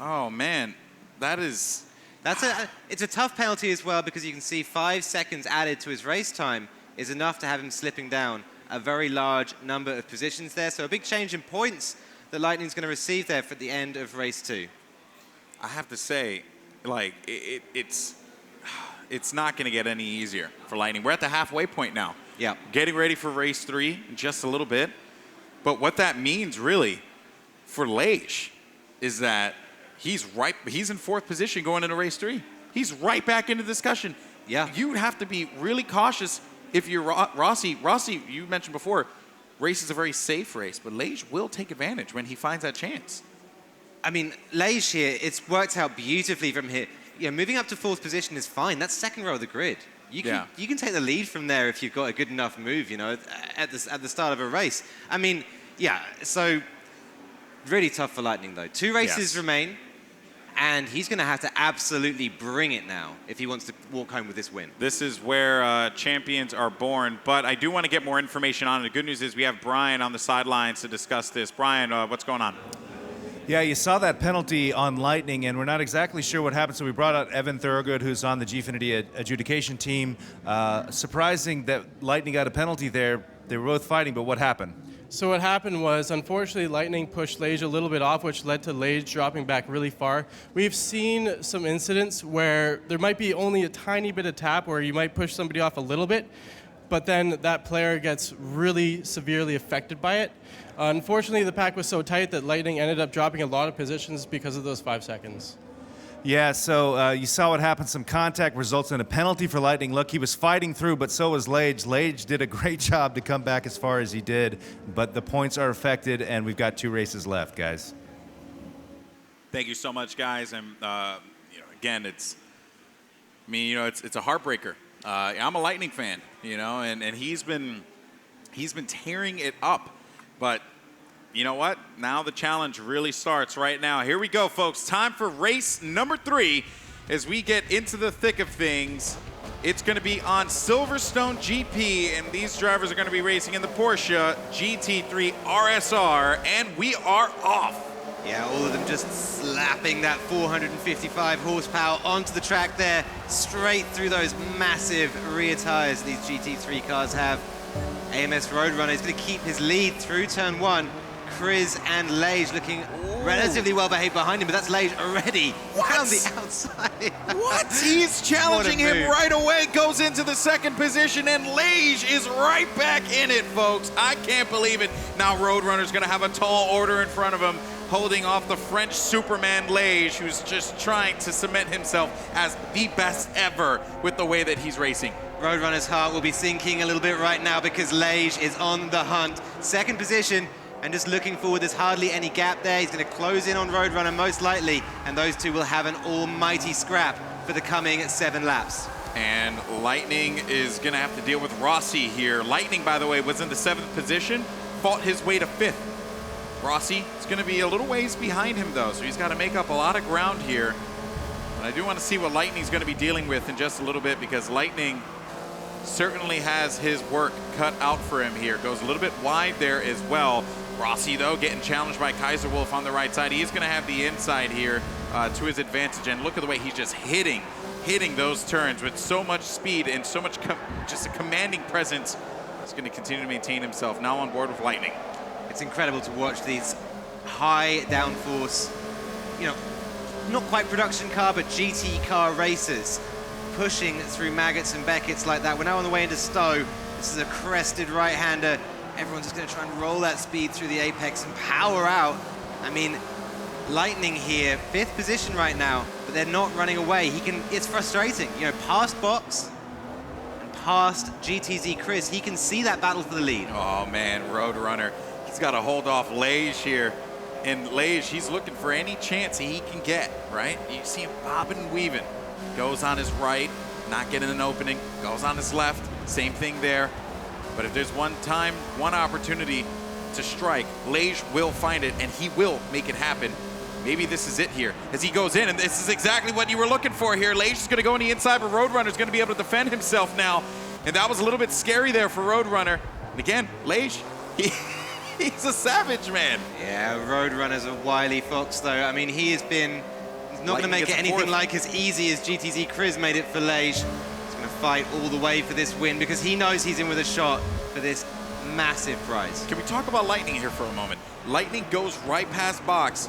Oh man, it's a tough penalty as well, because you can see 5 seconds added to his race time is enough to have him slipping down a very large number of positions there. So a big change in points that Lightning's going to receive there for the end of race 2. I have to say, it's not going to get any easier for Lightning. We're at the halfway point now. Yeah. Getting ready for race 3 in just a little bit. But what that means really for Lage is that he's in 4th position going into race 3. He's right back into discussion. Yeah. You have to be really cautious if you're Rossi. Rossi, you mentioned before, race is a very safe race, but Lage will take advantage when he finds that chance. I mean, Lage here, it's worked out beautifully from here. Moving up to 4th position is fine. That's 2nd row of the grid. You can take the lead from there if you've got a good enough move, at the start of a race. I mean, yeah, so really tough for Lightning, though. 2 races remain, and he's going to have to absolutely bring it now if he wants to walk home with this win. This is where champions are born, but I do want to get more information on it. The good news is we have Brian on the sidelines to discuss this. Brian, what's going on? Yeah, you saw that penalty on Lightning, and we're not exactly sure what happened, so we brought out Evan Thorogood, who's on the Gfinity adjudication team. Surprising that Lightning got a penalty there. They were both fighting, but what happened? So what happened was, unfortunately, Lightning pushed Lage a little bit off, which led to Lage dropping back really far. We've seen some incidents where there might be only a tiny bit of tap where you might push somebody off a little bit, but then that player gets really severely affected by it. Unfortunately, the pack was so tight that Lightning ended up dropping a lot of positions because of those 5 seconds. Yeah, so you saw what happened. Some contact results in a penalty for Lightning. Look, he was fighting through, but so was Lage. Lage did a great job to come back as far as he did, but the points are affected, and we've got 2 races left, guys. Thank you so much, guys. And again, it's a heartbreaker. I'm a Lightning fan, and he's been tearing it up, but. You know what? Now the challenge really starts right now. Here we go, folks. Time for race number 3 as we get into the thick of things. It's going to be on Silverstone GP, and these drivers are going to be racing in the Porsche GT3 RSR, and we are off. Yeah, all of them just slapping that 455 horsepower onto the track there, straight through those massive rear tires these GT3 cars have. AMS Roadrunner is going to keep his lead through turn 1. Chris and Lage looking relatively well behaved behind him, but that's Lage already on the outside. What? He's challenging him right away, goes into the 2nd position, and Lage is right back in it, folks. I can't believe it. Now Roadrunner's going to have a tall order in front of him, holding off the French Superman Lage, who's just trying to cement himself as the best ever with the way that he's racing. Roadrunner's heart will be sinking a little bit right now because Lage is on the hunt. 2nd position. And just looking forward, there's hardly any gap there. He's going to close in on Roadrunner most likely, and those two will have an almighty scrap for the coming 7 laps. And Lightning is going to have to deal with Rossi here. Lightning, by the way, was in the 7th position, fought his way to 5th. Rossi is going to be a little ways behind him, though, so he's got to make up a lot of ground here. But I do want to see what Lightning's going to be dealing with in just a little bit, because Lightning certainly has his work cut out for him here. Goes a little bit wide there as well. Rossi, though, getting challenged by Kaiser Wolf on the right side. He is going to have the inside here to his advantage. And look at the way he's just hitting those turns with so much speed and so much just a commanding presence. He's going to continue to maintain himself. Now on board with Lightning. It's incredible to watch these high downforce, not quite production car, but GT car racers pushing through Maggots and Beckett's like that. We're now on the way into Stowe. This is a crested right-hander. Everyone's just going to try and roll that speed through the apex and power out. I mean, Lightning here, 5th position right now, but they're not running away. It's frustrating. Past Box and past GTZ Chris, he can see that battle for the lead. Oh man, Roadrunner. He's got to hold off Lage here. And Lage, he's looking for any chance he can get, right? You see him bobbing and weaving. Goes on his right, not getting an opening. Goes on his left, same thing there. But if there's one opportunity to strike, Lage will find it, and he will make it happen. Maybe this is it here as he goes in, and this is exactly what you were looking for here. Lage is going to go on the inside, but Roadrunner's going to be able to defend himself now. And that was a little bit scary there for Roadrunner. And again, Lage, he's a savage, man. Yeah, Roadrunner's a wily fox, though. I mean, he's not going to make it anything like as easy as GTZ Chris made it for Lage. Fight all the way for this win because he knows he's in with a shot for this massive prize. Can we talk about Lightning here for a moment? Lightning goes right past Box,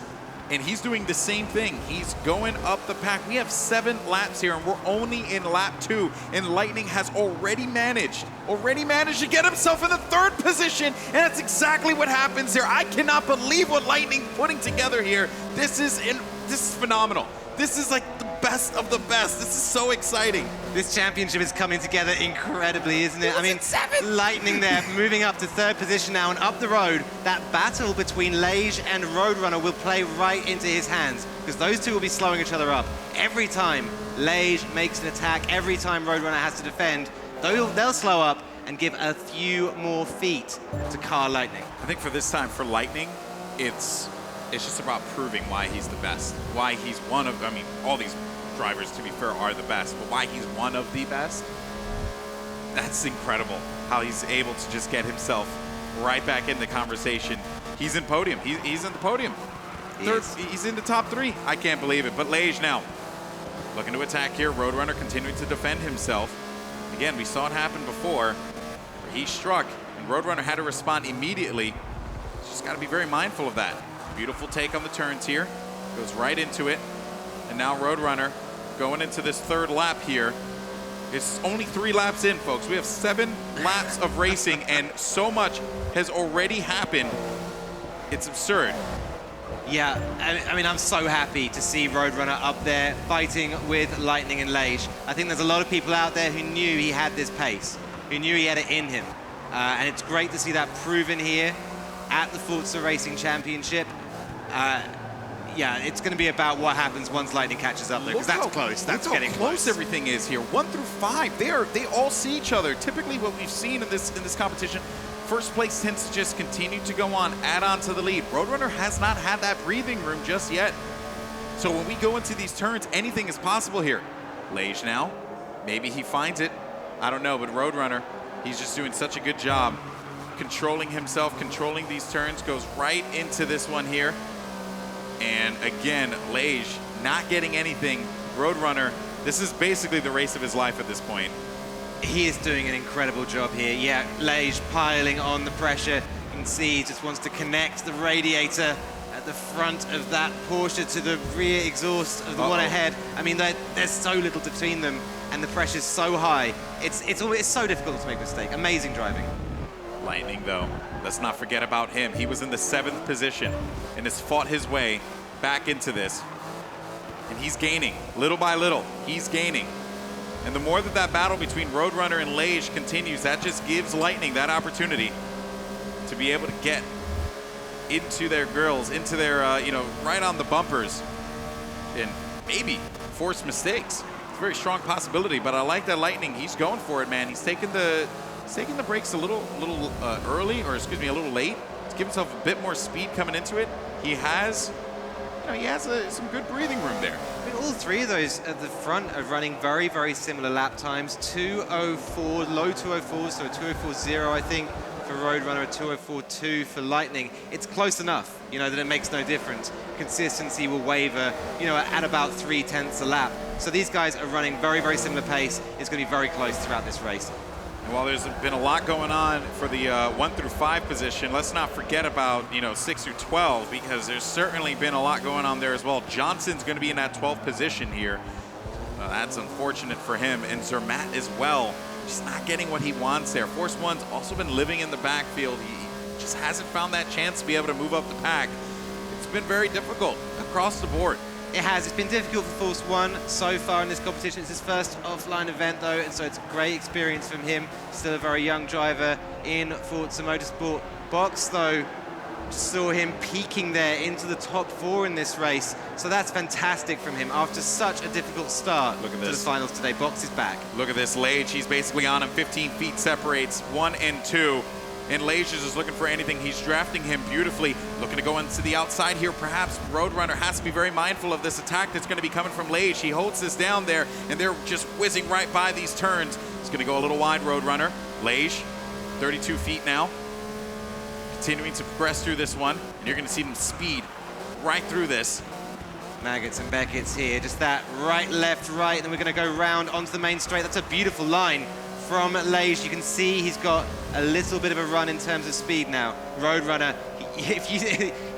and he's doing the same thing. He's going up the pack. We have 7 laps here, and we're only in lap 2, and Lightning has already managed to get himself in the 3rd position, and that's exactly what happens here. I cannot believe what Lightning putting together here. This is phenomenal. This is like the best of the best. This is so exciting. This championship is coming together incredibly, isn't it? I mean, Lightning there, moving up to 3rd position now and up the road. That battle between Lage and Roadrunner will play right into his hands because those two will be slowing each other up. Every time Lage makes an attack, every time Roadrunner has to defend, they'll slow up and give a few more feet to Car Lightning. I think for this time for Lightning, it's it's just about proving why he's the best. Why he's one of, I mean, all these drivers, to be fair, are the best, but why he's one of the best, that's incredible. How he's able to just get himself right back in the conversation. He's in podium. He's in the podium. He's in the top 3. I can't believe it. But Lage now looking to attack here. Roadrunner continuing to defend himself. Again, we saw it happen before where he struck and Roadrunner had to respond immediately. Just got to be very mindful of that. Beautiful take on the turns here. Goes right into it. And now Roadrunner going into this 3rd lap here. It's only 3 laps in, folks. We have 7 laps of racing, and so much has already happened. It's absurd. Yeah, I mean, I'm so happy to see Roadrunner up there fighting with Lightning and Lage. I think there's a lot of people out there who knew he had this pace, who knew he had it in him. And it's great to see that proven here at the Forza Racing Championship. Yeah, it's going to be about what happens once Lightning catches up there, because that's close. That's getting close. Look how close everything is here. 1 through 5, they all see each other. Typically, what we've seen in this competition, first place tends to just continue to go on, add on to the lead. Roadrunner has not had that breathing room just yet. So when we go into these turns, anything is possible here. Lage now, maybe he finds it. I don't know, but Roadrunner, he's just doing such a good job controlling himself, controlling these turns, goes right into this one here. And again, Lage not getting anything. Roadrunner, this is basically the race of his life at this point. He is doing an incredible job here. Yeah, Lage piling on the pressure. You can see he just wants to connect the radiator at the front of that Porsche to the rear exhaust of the one ahead. I mean, there's so little between them, and the pressure's so high. It's so difficult to make a mistake. Amazing driving. Lightning, though, let's not forget about him. He was in the 7th position and has fought his way back into this. And he's gaining, little by little, he's gaining. And the more that battle between Roadrunner and Lage continues, that just gives Lightning that opportunity to be able to get into their grills, into their, right on the bumpers, and maybe force mistakes. It's a very strong possibility, but I like that Lightning, he's going for it, man. He's taking the brakes a little early, or excuse me, a little late. To give himself a bit more speed coming into it. He has, some good breathing room there. I mean, all 3 of those at the front are running very, very similar lap times. 2:04, low 2:04s, so a 2:04.0, I think, for Roadrunner, a 2:04.2 for Lightning. It's close enough, that it makes no difference. Consistency will waver, at about 0.3 a lap. So these guys are running very, very similar pace. It's going to be very close throughout this race. And while there's been a lot going on for the 1 through 5 position, let's not forget about 6 through 12, because there's certainly been a lot going on there as well. Johnson's going to be in that 12th position here. That's unfortunate for him, and Zermatt as well. Just not getting what he wants there. Force One's also been living in the backfield. He just hasn't found that chance to be able to move up the pack. It's been very difficult across the board. It has. It's been difficult for Force One so far in this competition. It's his first offline event, though, and so it's a great experience from him. Still a very young driver in Forza Motorsport. Box, though, saw him peaking there into the top 4 in this race. So that's fantastic from him after such a difficult start to the finals today. Box is back. Look at this. Lage, he's basically on him. 15 feet separates 1 and 2. And Lage is just looking for anything. He's drafting him beautifully. Looking to go into the outside here. Perhaps Roadrunner has to be very mindful of this attack that's going to be coming from Lage. He holds this down there, and they're just whizzing right by these turns. He's going to go a little wide, Roadrunner. Lage, 32 feet now. Continuing to progress through this one. And you're going to see them speed right through this. Maggots and Beckett's here. Just that right, left, right. Then we're going to go round onto the main straight. That's a beautiful line from Lage. You can see he's got a little bit of a run in terms of speed now. Roadrunner,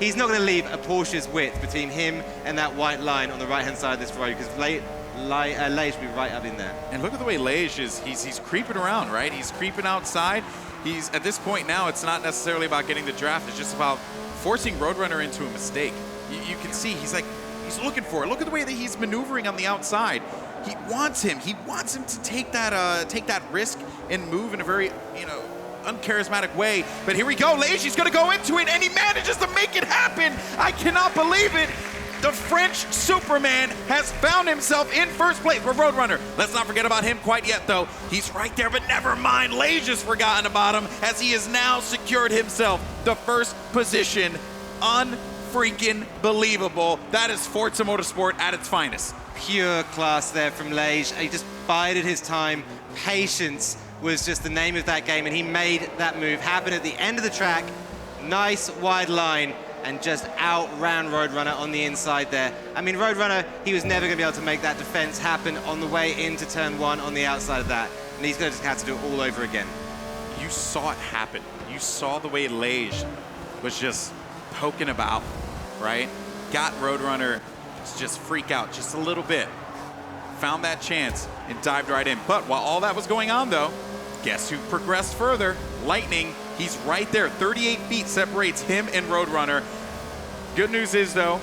he's not going to leave a Porsche's width between him and that white line on the right-hand side of this road, because Lage will be right up in there. And look at the way Lage is, he's creeping around, right? He's creeping outside. He's, at this point now, it's not necessarily about getting the draft. It's just about forcing Roadrunner into a mistake. You can see he's looking for it. Look at the way that he's maneuvering on the outside. He wants him to take that risk and move in a very, uncharismatic way. But here we go. Lage, he's going to go into it, and he manages to make it happen. I cannot believe it. The French Superman has found himself in first place for Roadrunner. Let's not forget about him quite yet, though. He's right there, but never mind. Lage has forgotten about him, as he has now secured himself the first position. freaking believable. That is Forza Motorsport at its finest. Pure class there from Lage. He just bided his time. Patience was just the name of that game, and he made that move happen at the end of the track. Nice wide line, and just outran Roadrunner on the inside there. I mean, Roadrunner, he was never going to be able to make that defense happen on the way into turn 1 on the outside of that. And he's going to just have to do it all over again. You saw it happen. You saw the way Lage was just poking about, right? Got Roadrunner to just freak out just a little bit. Found that chance and dived right in. But while all that was going on, though, guess who progressed further? Lightning. He's right there. 38 feet separates him and Roadrunner. Good news is, though,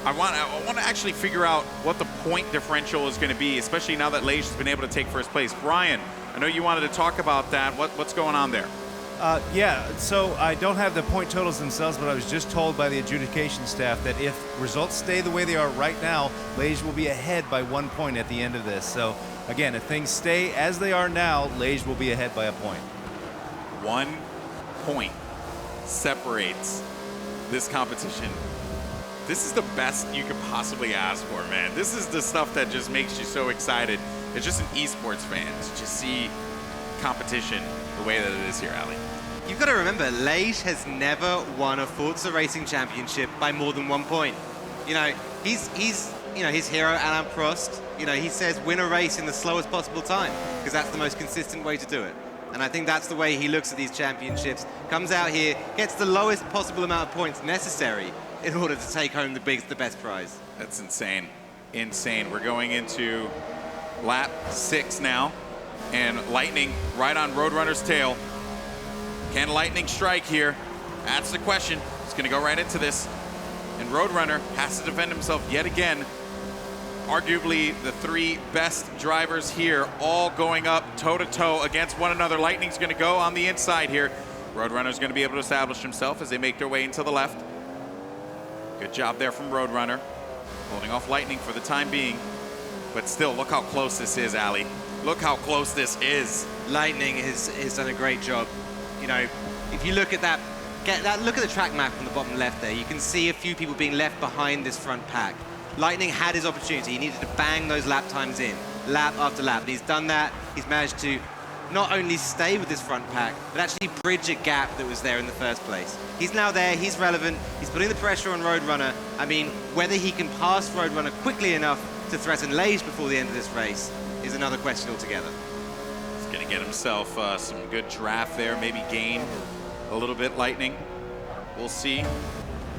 I want to actually figure out what the point differential is going to be, especially now that Lage has been able to take first place. Brian, I know you wanted to talk about that. What's going on there? Yeah, so I don't have the point totals themselves, but I was just told by the adjudication staff that if results stay the way they are right now, Lage will be ahead by 1 point at the end of this. So, again, if things stay as they are now, Lage will be ahead by a point. 1 point separates this competition. This is the best you could possibly ask for, man. This is the stuff that just makes you so excited. It's just an esports fan to just see competition the way that it is here, Ali. You've got to remember, Lage has never won a Forza Racing Championship by more than 1 point. You know, he's his hero, Alain Prost. You know, he says win a race in the slowest possible time because that's the most consistent way to do it. And I think that's the way he looks at these championships. Comes out here, gets the lowest possible amount of points necessary in order to take home the best prize. That's insane. Insane. We're going into lap 6 now, and Lightning right on Roadrunner's tail. Can Lightning strike here? That's the question. He's going to go right into this. And Roadrunner has to defend himself yet again. Arguably the 3 best drivers here, all going up toe-to-toe against one another. Lightning's going to go on the inside here. Roadrunner's going to be able to establish himself as they make their way into the left. Good job there from Roadrunner, holding off Lightning for the time being. But still, look how close this is, Ali. Look how close this is. Lightning has done a great job. You know, if you look at look at the track map on the bottom left there, you can see a few people being left behind this front pack. Lightning had his opportunity. He needed to bang those lap times in, lap after lap. And he's done that. He's managed to not only stay with this front pack, but actually bridge a gap that was there in the first place. He's now there, he's relevant, he's putting the pressure on Roadrunner. I mean, whether he can pass Roadrunner quickly enough to threaten Lage before the end of this race is another question altogether. He's gonna get himself some good draft there, maybe gain a little bit Lightning. We'll see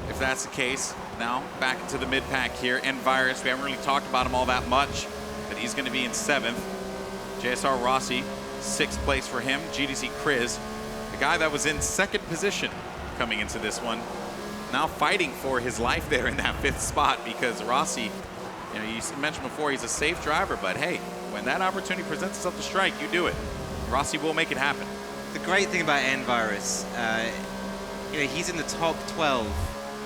if that's the case. Now, back into the mid-pack here, Endurance. We haven't really talked about him all that much, but he's gonna be in 7th. JSR Rossi, 6th place for him. GDC Chris, the guy that was in 2nd position coming into this one, now fighting for his life there in that 5th spot because Rossi, you know, you mentioned before he's a safe driver, but hey, when that opportunity presents itself to strike, you do it. Rossi will make it happen. The great thing about Endurance, you know, he's in the top 12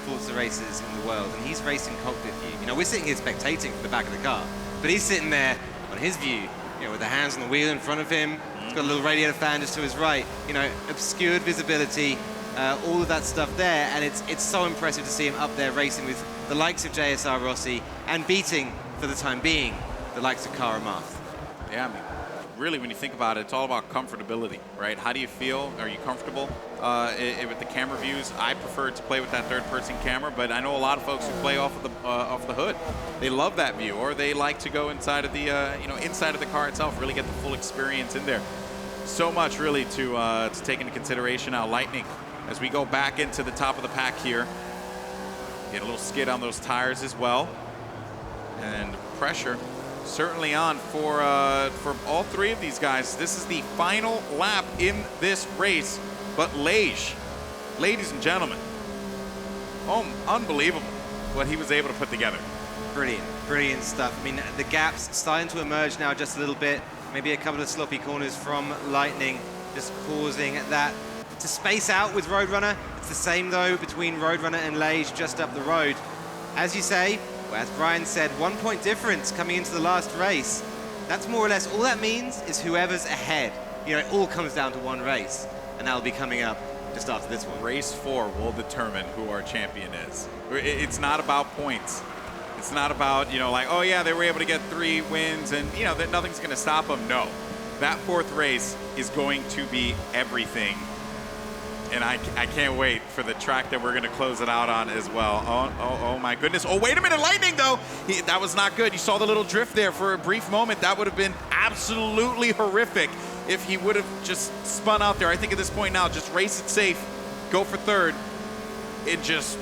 Forza races in the world, and he's racing cockpit view. You know, we're sitting here spectating from the back of the car, but he's sitting there on his view, you know, with the hands on the wheel in front of him. He's got a little radiator fan just to his right. You know, obscured visibility, all of that stuff there, and it's so impressive to see him up there racing with the likes of JSR Rossi and beating, for the time being, the likes of Kara Math. Yeah, I mean, really, when you think about it, it's all about comfortability, right? How do you feel? Are you comfortable with the camera views? I prefer to play with that third-person camera, but I know a lot of folks who play off the hood. They love that view, or they like to go inside of the inside of the car itself, really get the full experience in there. So much really to take into consideration now. Lightning, as we go back into the top of the pack here, get a little skid on those tires as well, and pressure certainly on for all 3 of these guys. This is the final lap in this race, but Lage, ladies and gentlemen, oh, unbelievable what he was able to put together. Brilliant, brilliant stuff. I mean, the gap's starting to emerge now just a little bit. Maybe a couple of sloppy corners from Lightning, just causing that to space out with Roadrunner. It's the same, though, between Roadrunner and Lage just up the road. As you say, as Brian said, 1 point difference coming into the last race. That's more or less all that means is whoever's ahead. You know, it all comes down to one race, and that'll be coming up just after this one. Race 4 will determine who our champion is. It's not about points. It's not about, like, oh yeah, they were able to get 3 wins and, that nothing's going to stop them. No. That 4th race is going to be everything. And I can't wait for the track that we're going to close it out on as well. Oh my goodness. Oh, wait a minute. Lightning, though. That was not good. You saw the little drift there for a brief moment. That would have been absolutely horrific if he would have just spun out there. I think at this point now, just race it safe, go for 3rd, and just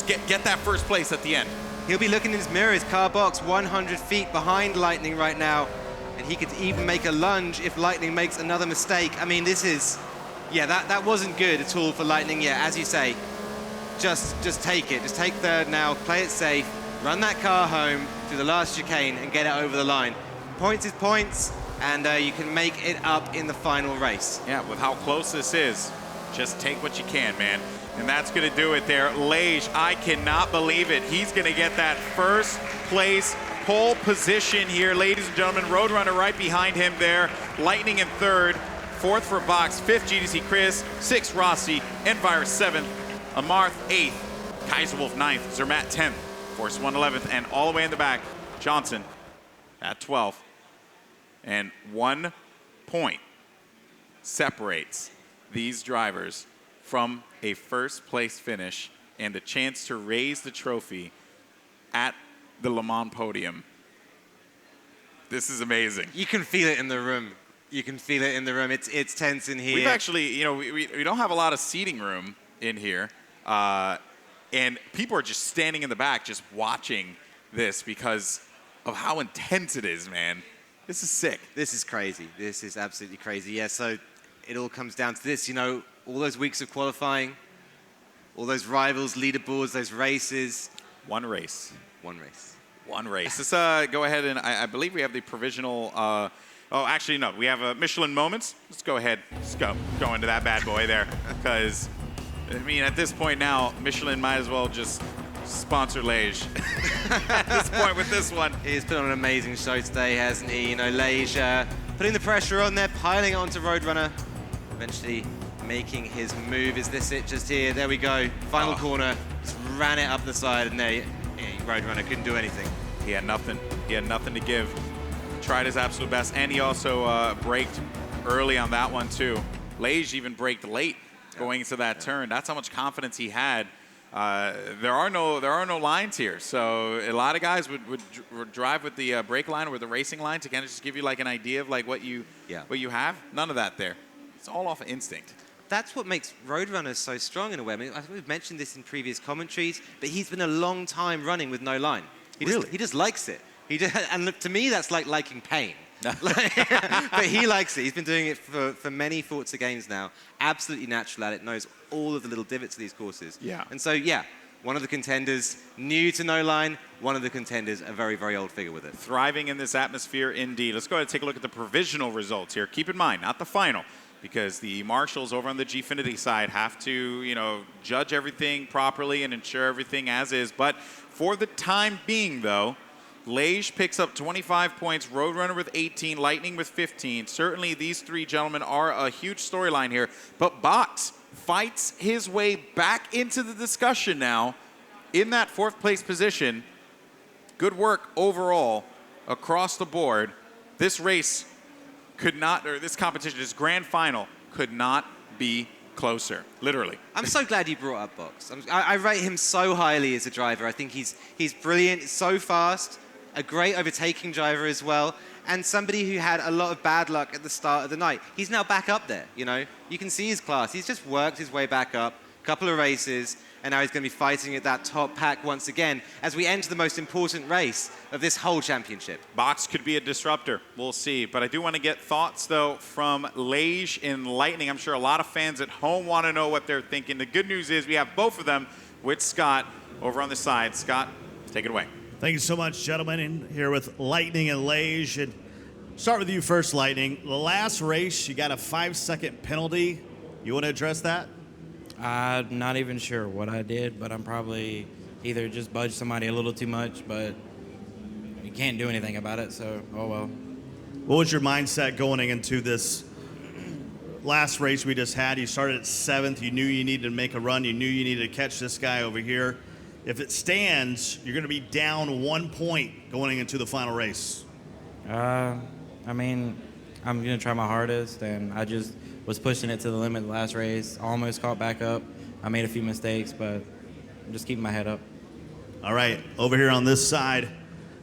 get that 1st place at the end. He'll be looking in his mirror. His car box 100 feet behind Lightning right now. And he could even make a lunge if Lightning makes another mistake. I mean, this is... Yeah, that wasn't good at all for Lightning. Yeah, as you say, just take it. Just take 3rd now, play it safe, run that car home to the last chicane and get it over the line. Points is points, and you can make it up in the final race. Yeah, with how close this is, just take what you can, man. And that's going to do it there. Lage, I cannot believe it. He's going to get that 1st place pole position here, ladies and gentlemen. Roadrunner right behind him there. Lightning in 3rd. 4th for Box, 5th GDC Chris, 6th Rossi, Envire 7th, Amarth 8th, Kaiserwolf 9th, Zermatt 10th, Force 1 11th, and all the way in the back, Johnson at 12th. And 1 point separates these drivers from a 1st place finish and the chance to raise the trophy at the Le Mans podium. This is amazing. You can feel it in the room. You can feel it in the room. It's tense in here. We've actually, we don't have a lot of seating room in here. And people are just standing in the back just watching this because of how intense it is, man. This is sick. This is crazy. This is absolutely crazy. Yeah, so it all comes down to this. All those weeks of qualifying, all those rivals, leaderboards, those races. One race. One race. One race. Let's go ahead and I believe we have the provisional... Oh, actually, no. We have Michelin Moments. Let's go ahead. Let's go into that bad boy there. Because, at this point now, Michelin might as well just sponsor Lage at this point with this one. He's put on an amazing show today, hasn't he? Lage putting the pressure on there, piling it onto Roadrunner, eventually making his move. Is this it just here? There we go. Final corner. Just ran it up the side, and there, Roadrunner couldn't do anything. He had nothing. He had nothing to give. Tried his absolute best, and he also braked early on that one too. Lage even braked late going into that turn. That's how much confidence he had. There are no lines here, so a lot of guys would drive with the brake line or with the racing line to kind of just give you like an idea of like what you have. None of that there. It's all off of instinct. That's what makes Roadrunner so strong in a way. I think we've mentioned this in previous commentaries, but he's been a long time running with no line. He just likes it. And look, to me, that's like liking pain. But he likes it. He's been doing it for many Forza games now. Absolutely natural at it. Knows all of the little divots of these courses. Yeah. And so, one of the contenders, new to no line. One of the contenders, a very, very old figure with it. Thriving in this atmosphere, indeed. Let's go ahead and take a look at the provisional results here. Keep in mind, not the final, because the marshals over on the Gfinity side have to, judge everything properly and ensure everything as is. But for the time being, though, Lage picks up 25 points, Roadrunner with 18, Lightning with 15. Certainly these 3 gentlemen are a huge storyline here, but Box fights his way back into the discussion now in that 4th place position. Good work overall across the board. This race could not, or this competition, this grand final, could not be closer, literally. I'm so glad you brought up Box. I rate him so highly as a driver. I think he's brilliant, so fast. A great overtaking driver as well, and somebody who had a lot of bad luck at the start of the night. He's now back up there, You can see his class. He's just worked his way back up, a couple of races, and now he's going to be fighting at that top pack once again as we enter the most important race of this whole championship. Box could be a disruptor. We'll see. But I do want to get thoughts, though, from Lage and Lightning. I'm sure a lot of fans at home want to know what they're thinking. The good news is we have both of them with Scott over on the side. Scott, take it away. Thank you so much, gentlemen. In here with Lightning and Lage. And start with you first, Lightning. The last race, you got a 5-second penalty. You want to address that? I'm not even sure what I did, but I'm probably either just budged somebody a little too much, but you can't do anything about it, so oh well. What was your mindset going into this last race we just had, you started at 7th. You knew you needed to make a run. You knew you needed to catch this guy over here. If it stands, you're going to be down 1 point going into the final race. I mean, I'm going to try my hardest, and I just was pushing it to the limit the last race. Almost caught back up. I made a few mistakes, but I'm just keeping my head up. All right, over here on this side,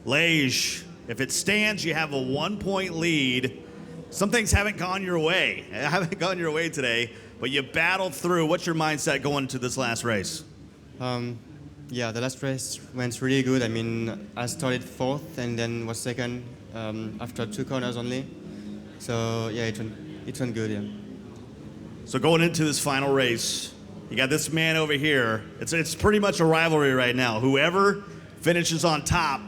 Lage, if it stands, you have a 1 point lead. Some things haven't gone your way. Today, but you battled through. What's your mindset going into this last race? Yeah, the last race went really good. I mean, I started 4th and then was 2nd after 2 corners only. So yeah, it went good, yeah. So going into this final race, you got this man over here. It's pretty much a rivalry right now. Whoever finishes on top,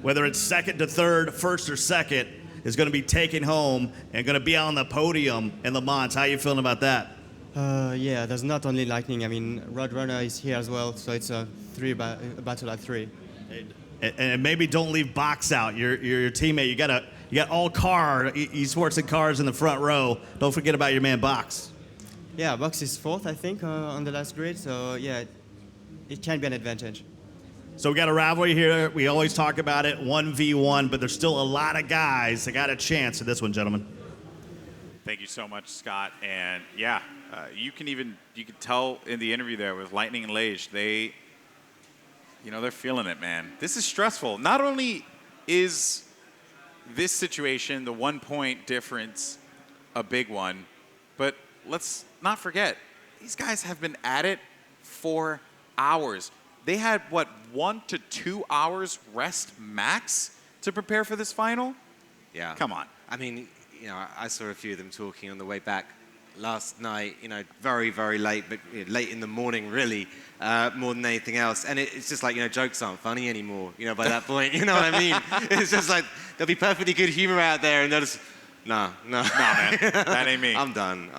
whether it's 2nd to 3rd, 1st or 2nd, is going to be taken home and going to be on the podium in Le Mans. How are you feeling about that? Yeah, there's not only Lightning. I mean, Roadrunner is here as well, so it's a battle at 3. And maybe don't leave Box out. Your teammate. You got all car esports and cars in the front row. Don't forget about your man Box. Yeah, Box is 4th, I think, on the last grid. So yeah, it can be an advantage. So we got a rivalry here. We always talk about it, 1v1, but there's still a lot of guys that got a chance at this one, gentlemen. Thank you so much, Scott. And yeah, you can tell in the interview there with Lightning and Lage, they're feeling it, man. This is stressful. Not only is this situation, the 1 point difference, a big one, but let's not forget, these guys have been at it for hours. They had, 1 to 2 hours rest max to prepare for this final? Yeah. Come on. I mean, I saw a few of them talking on the way back last night, very, very late, but late in the morning, really, more than anything else. And it's just like, jokes aren't funny anymore, by that point. You know what I mean? It's just like, there'll be perfectly good humor out there, and they'll just, no, man, that ain't me. I'm done.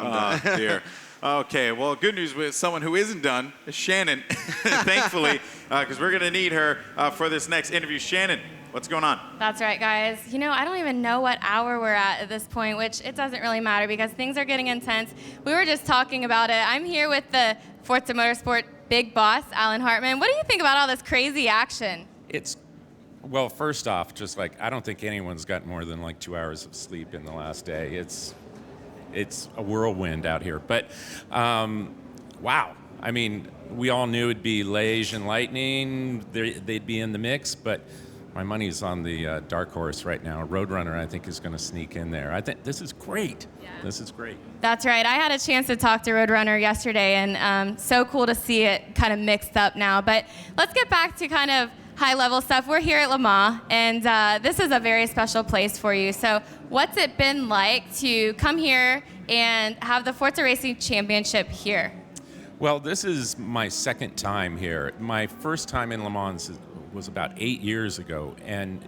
Dear. Okay, well, good news with someone who isn't done is Shannon, thankfully, because we're going to need her for this next interview. Shannon, what's going on? That's right, guys. I don't even know what hour we're at this point, which it doesn't really matter because things are getting intense. We were just talking about it. I'm here with the Forza Motorsport big boss, Alan Hartman. What do you think about all this crazy action? Well, first off, I don't think anyone's got more than 2 hours of sleep in the last day. It's a whirlwind out here. But, wow. I mean, we all knew it'd be Lage and Lightning. They'd be in the mix, but my money's on the dark horse right now. Roadrunner, I think, is going to sneak in there. I think this is great. Yeah. This is great. That's right. I had a chance to talk to Roadrunner yesterday, and so cool to see it kind of mixed up now. But let's get back to kind of high-level stuff. We're here at Le Mans, and this is a very special place for you. So what's it been like to come here and have the Forza Racing Championship here? Well, this is my second time here. My first time in Le Mans was about 8 years ago, and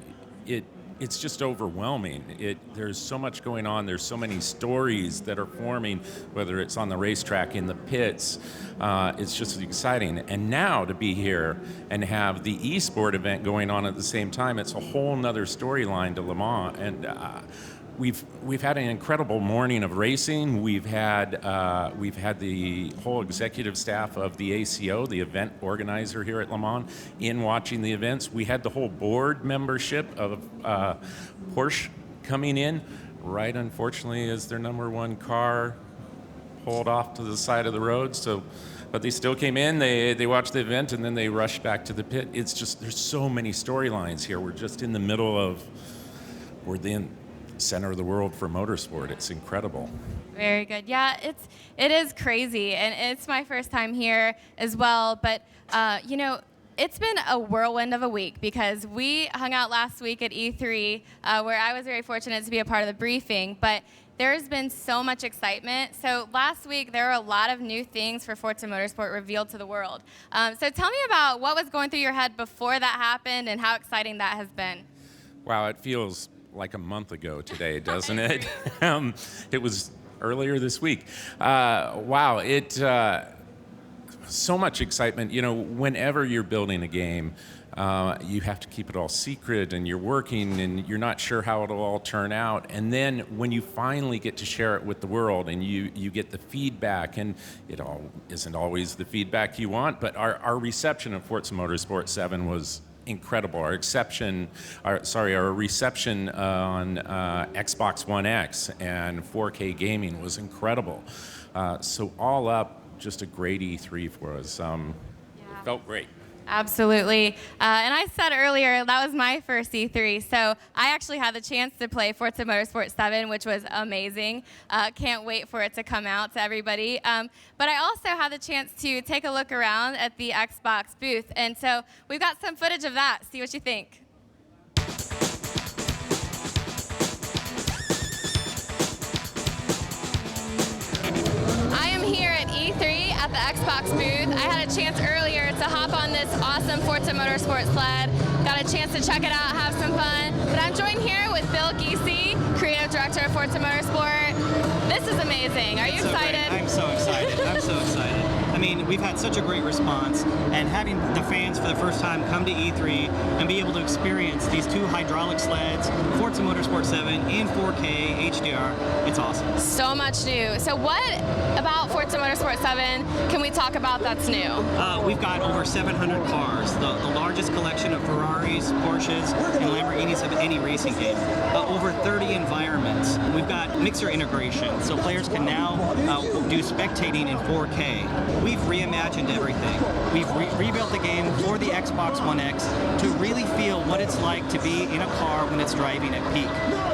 it's just overwhelming. There's so much going on. There's so many stories that are forming, whether it's on the racetrack, in the pits. It's just exciting. And now to be here and have the esport event going on at the same time, it's a whole nother storyline to Le Mans. And we've had an incredible morning of racing. We've had the whole executive staff of the ACO, the event organizer here at Le Mans, in watching the events. We had the whole board membership of Porsche coming in, right, unfortunately, as their number one car pulled off to the side of the road. But they still came in, they watched the event, and then they rushed back to the pit. It's just, there's so many storylines here. We're just in the middle of, we're the center of the world for motorsport. It's incredible. Very good. Yeah, it is crazy, and it's my first time here as well. But it's been a whirlwind of a week because we hung out last week at E3, where I was very fortunate to be a part of the briefing. But there's been so much excitement. So last week there were a lot of new things for Forza Motorsport revealed to the world. So tell me about what was going through your head before that happened and how exciting that has been. Wow, it feels like a month ago today, doesn't it? It was earlier this week. Wow, so much excitement. Whenever you're building a game, You have to keep it all secret, and you're working, and you're not sure how it'll all turn out. And then when you finally get to share it with the world, and you get the feedback, and it all isn't always the feedback you want, but our reception of Forza Motorsport 7 was incredible. Our reception on Xbox One X and 4K gaming was incredible. So all up, just a great E3 for us. It felt great. Absolutely. And I said earlier, that was my first E3. So I actually had the chance to play Forza Motorsport 7, which was amazing. Can't wait for it to come out to everybody. But I also had the chance to take a look around at the Xbox booth. And so we've got some footage of that. See what you think. I am here at E3 at the Xbox booth. I had a chance earlier to hop on this awesome Forza Motorsport sled. Got a chance to check it out, have some fun. But I'm joined here with Bill Giese, creative director of Forza Motorsport. This is amazing. Are you excited? I'm so excited. I'm so excited. I mean, we've had such a great response, and having the fans for the first time come to E3 and be able to experience these two hydraulic sleds, Forza Motorsport 7 in 4K HDR, it's awesome. So much new. So what about Forza Motorsport 7 can we talk about that's new? We've got over 700 cars, the largest collection of Ferraris, Porsches, and Lamborghinis of any racing game. Over 30 environments. We've got mixer integration, so players can now do spectating in 4K. We've reimagined everything. We've rebuilt the game for the Xbox One X to really feel what it's like to be in a car when it's driving at peak.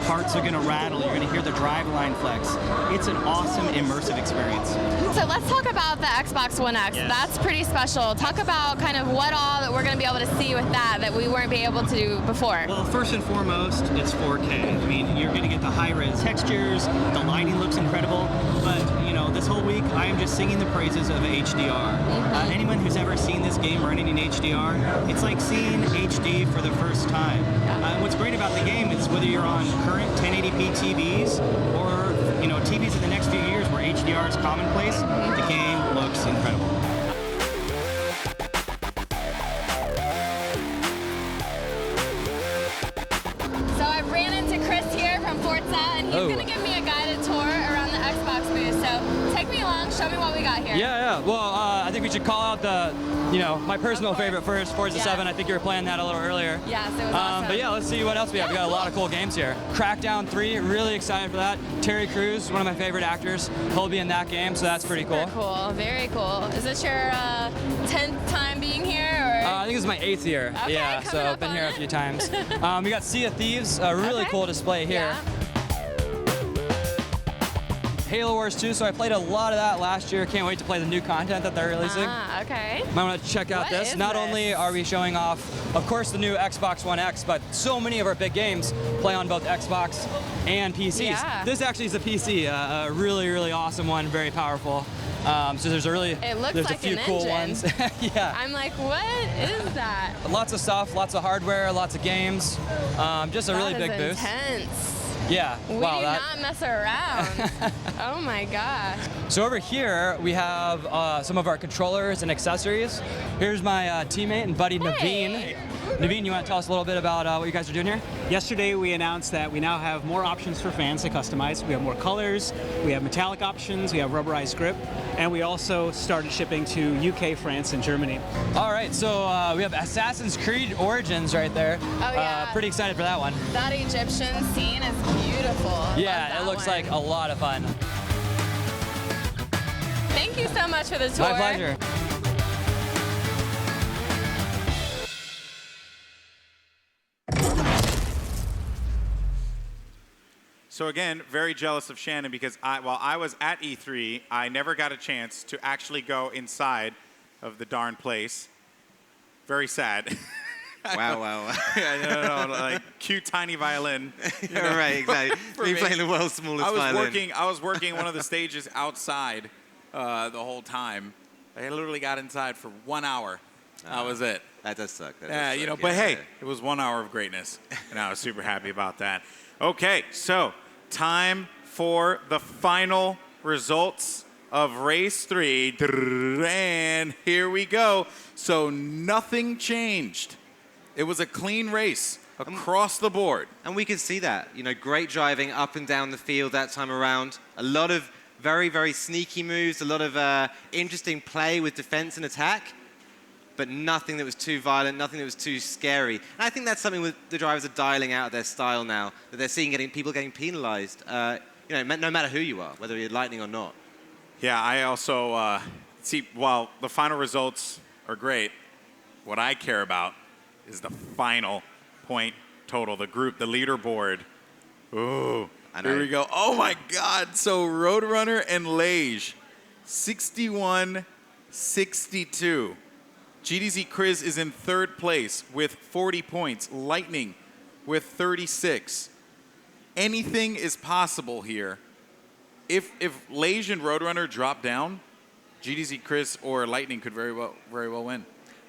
Parts are going to rattle. You're going to hear the driveline flex. It's an awesome, immersive experience. So let's talk about the Xbox One X. Yes. That's pretty special. Talk about kind of what all that we're going to be able to see with that we weren't be able to do before. Well, first and foremost, it's 4K. I mean, you're going to get the high-res textures. The lighting looks incredible. But, you know, this whole week, I am just singing the praises of HDR. Anyone who's ever seen this game running in HDR, it's like seeing HD for the first time. What's great about the game is whether you're on current 1080p TVs or, you know, TVs in the next few years where HDR is commonplace, the game looks incredible. So I ran into Chris here from Forza, and he's going to give me a guided tour around the Xbox booth. So take me along, show me what we got here. Yeah. Well, I think we should call out my personal favorite first, Forza 7. I think you were playing that a little earlier. Yes, it was awesome. But yeah, let's see what else we have. We got a lot of cool games here. Crackdown 3, really excited for that. Terry Crews, one of my favorite actors. He'll be in that game, so that's pretty cool. Super cool, very cool. Is this your 10th time being here? Or? I think this is my 8th year. Okay, yeah, so I've been here a few times. We got Sea of Thieves, a really cool display here. Yeah. Halo Wars 2, so I played a lot of that last year. Can't wait to play the new content that they're releasing. Okay. Might want to check out this. Not only are we showing off, of course, the new Xbox One X, but so many of our big games play on both Xbox and PCs. Yeah. This actually is a PC, a really, really awesome one, very powerful. So there's a few cool ones. Yeah. I'm like, what is that? Lots of stuff, lots of hardware, lots of games. Just a really big booth. Intense. Yeah. We do not mess around. Oh my gosh. So over here we have some of our controllers and accessories. Here's my teammate and buddy Naveen. Naveen, you want to tell us a little bit about what you guys are doing here? Yesterday we announced that we now have more options for fans to customize. We have more colors, we have metallic options, we have rubberized grip, and we also started shipping to UK, France, and Germany. All right, so we have Assassin's Creed Origins right there. Oh yeah. Pretty excited for that one. That Egyptian scene is beautiful. Yeah, it looks like a lot of fun. Thank you so much for the tour. My pleasure. So again, very jealous of Shannon because while I was at E3, I never got a chance to actually go inside of the darn place. Very sad. Wow. I know, like cute tiny violin. Right, exactly. You're playing the world's smallest violin. I was working one of the stages outside the whole time. I literally got inside for 1 hour. That was it. That does suck. But hey, it was 1 hour of greatness, and I was super happy about that. Okay, so time for the final results of race 3, and here we go. So nothing changed It was a clean race across the board. And we could see that. You know, great driving up and down the field that time around. A lot of very, very sneaky moves, a lot of interesting play with defense and attack, but nothing that was too violent, nothing that was too scary. And I think that's something the drivers are dialing out of their style now, that they're seeing people getting penalized, you know, no matter who you are, whether you're Lightning or not. Yeah, I also see, while the final results are great, what I care about is the final point total, the leaderboard. Ooh, here we go. Oh my God, so Roadrunner and Lage, 61-62. GDZ Chris is in third place with 40 points. Lightning with 36. Anything is possible here. If Lage and Roadrunner drop down, GDZ Chris or Lightning could very well win.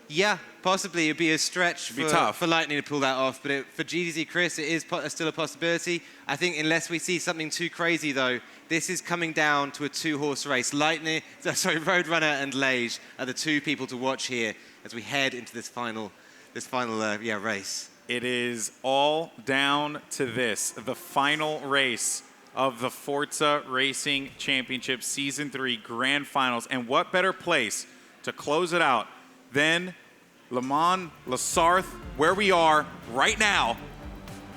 Yeah, possibly. It'd be a stretch for Lightning to pull that off, but for GDZ Chris, it is still a possibility. I think unless we see something too crazy, though, this is coming down to a two-horse race. Roadrunner and Lage are the two people to watch here as we head into this final race. It is all down to this, the final race of the Forza Racing Championship Season 3 Grand Finals. And what better place to close it out than Le Mans, La Sarthe, where we are right now.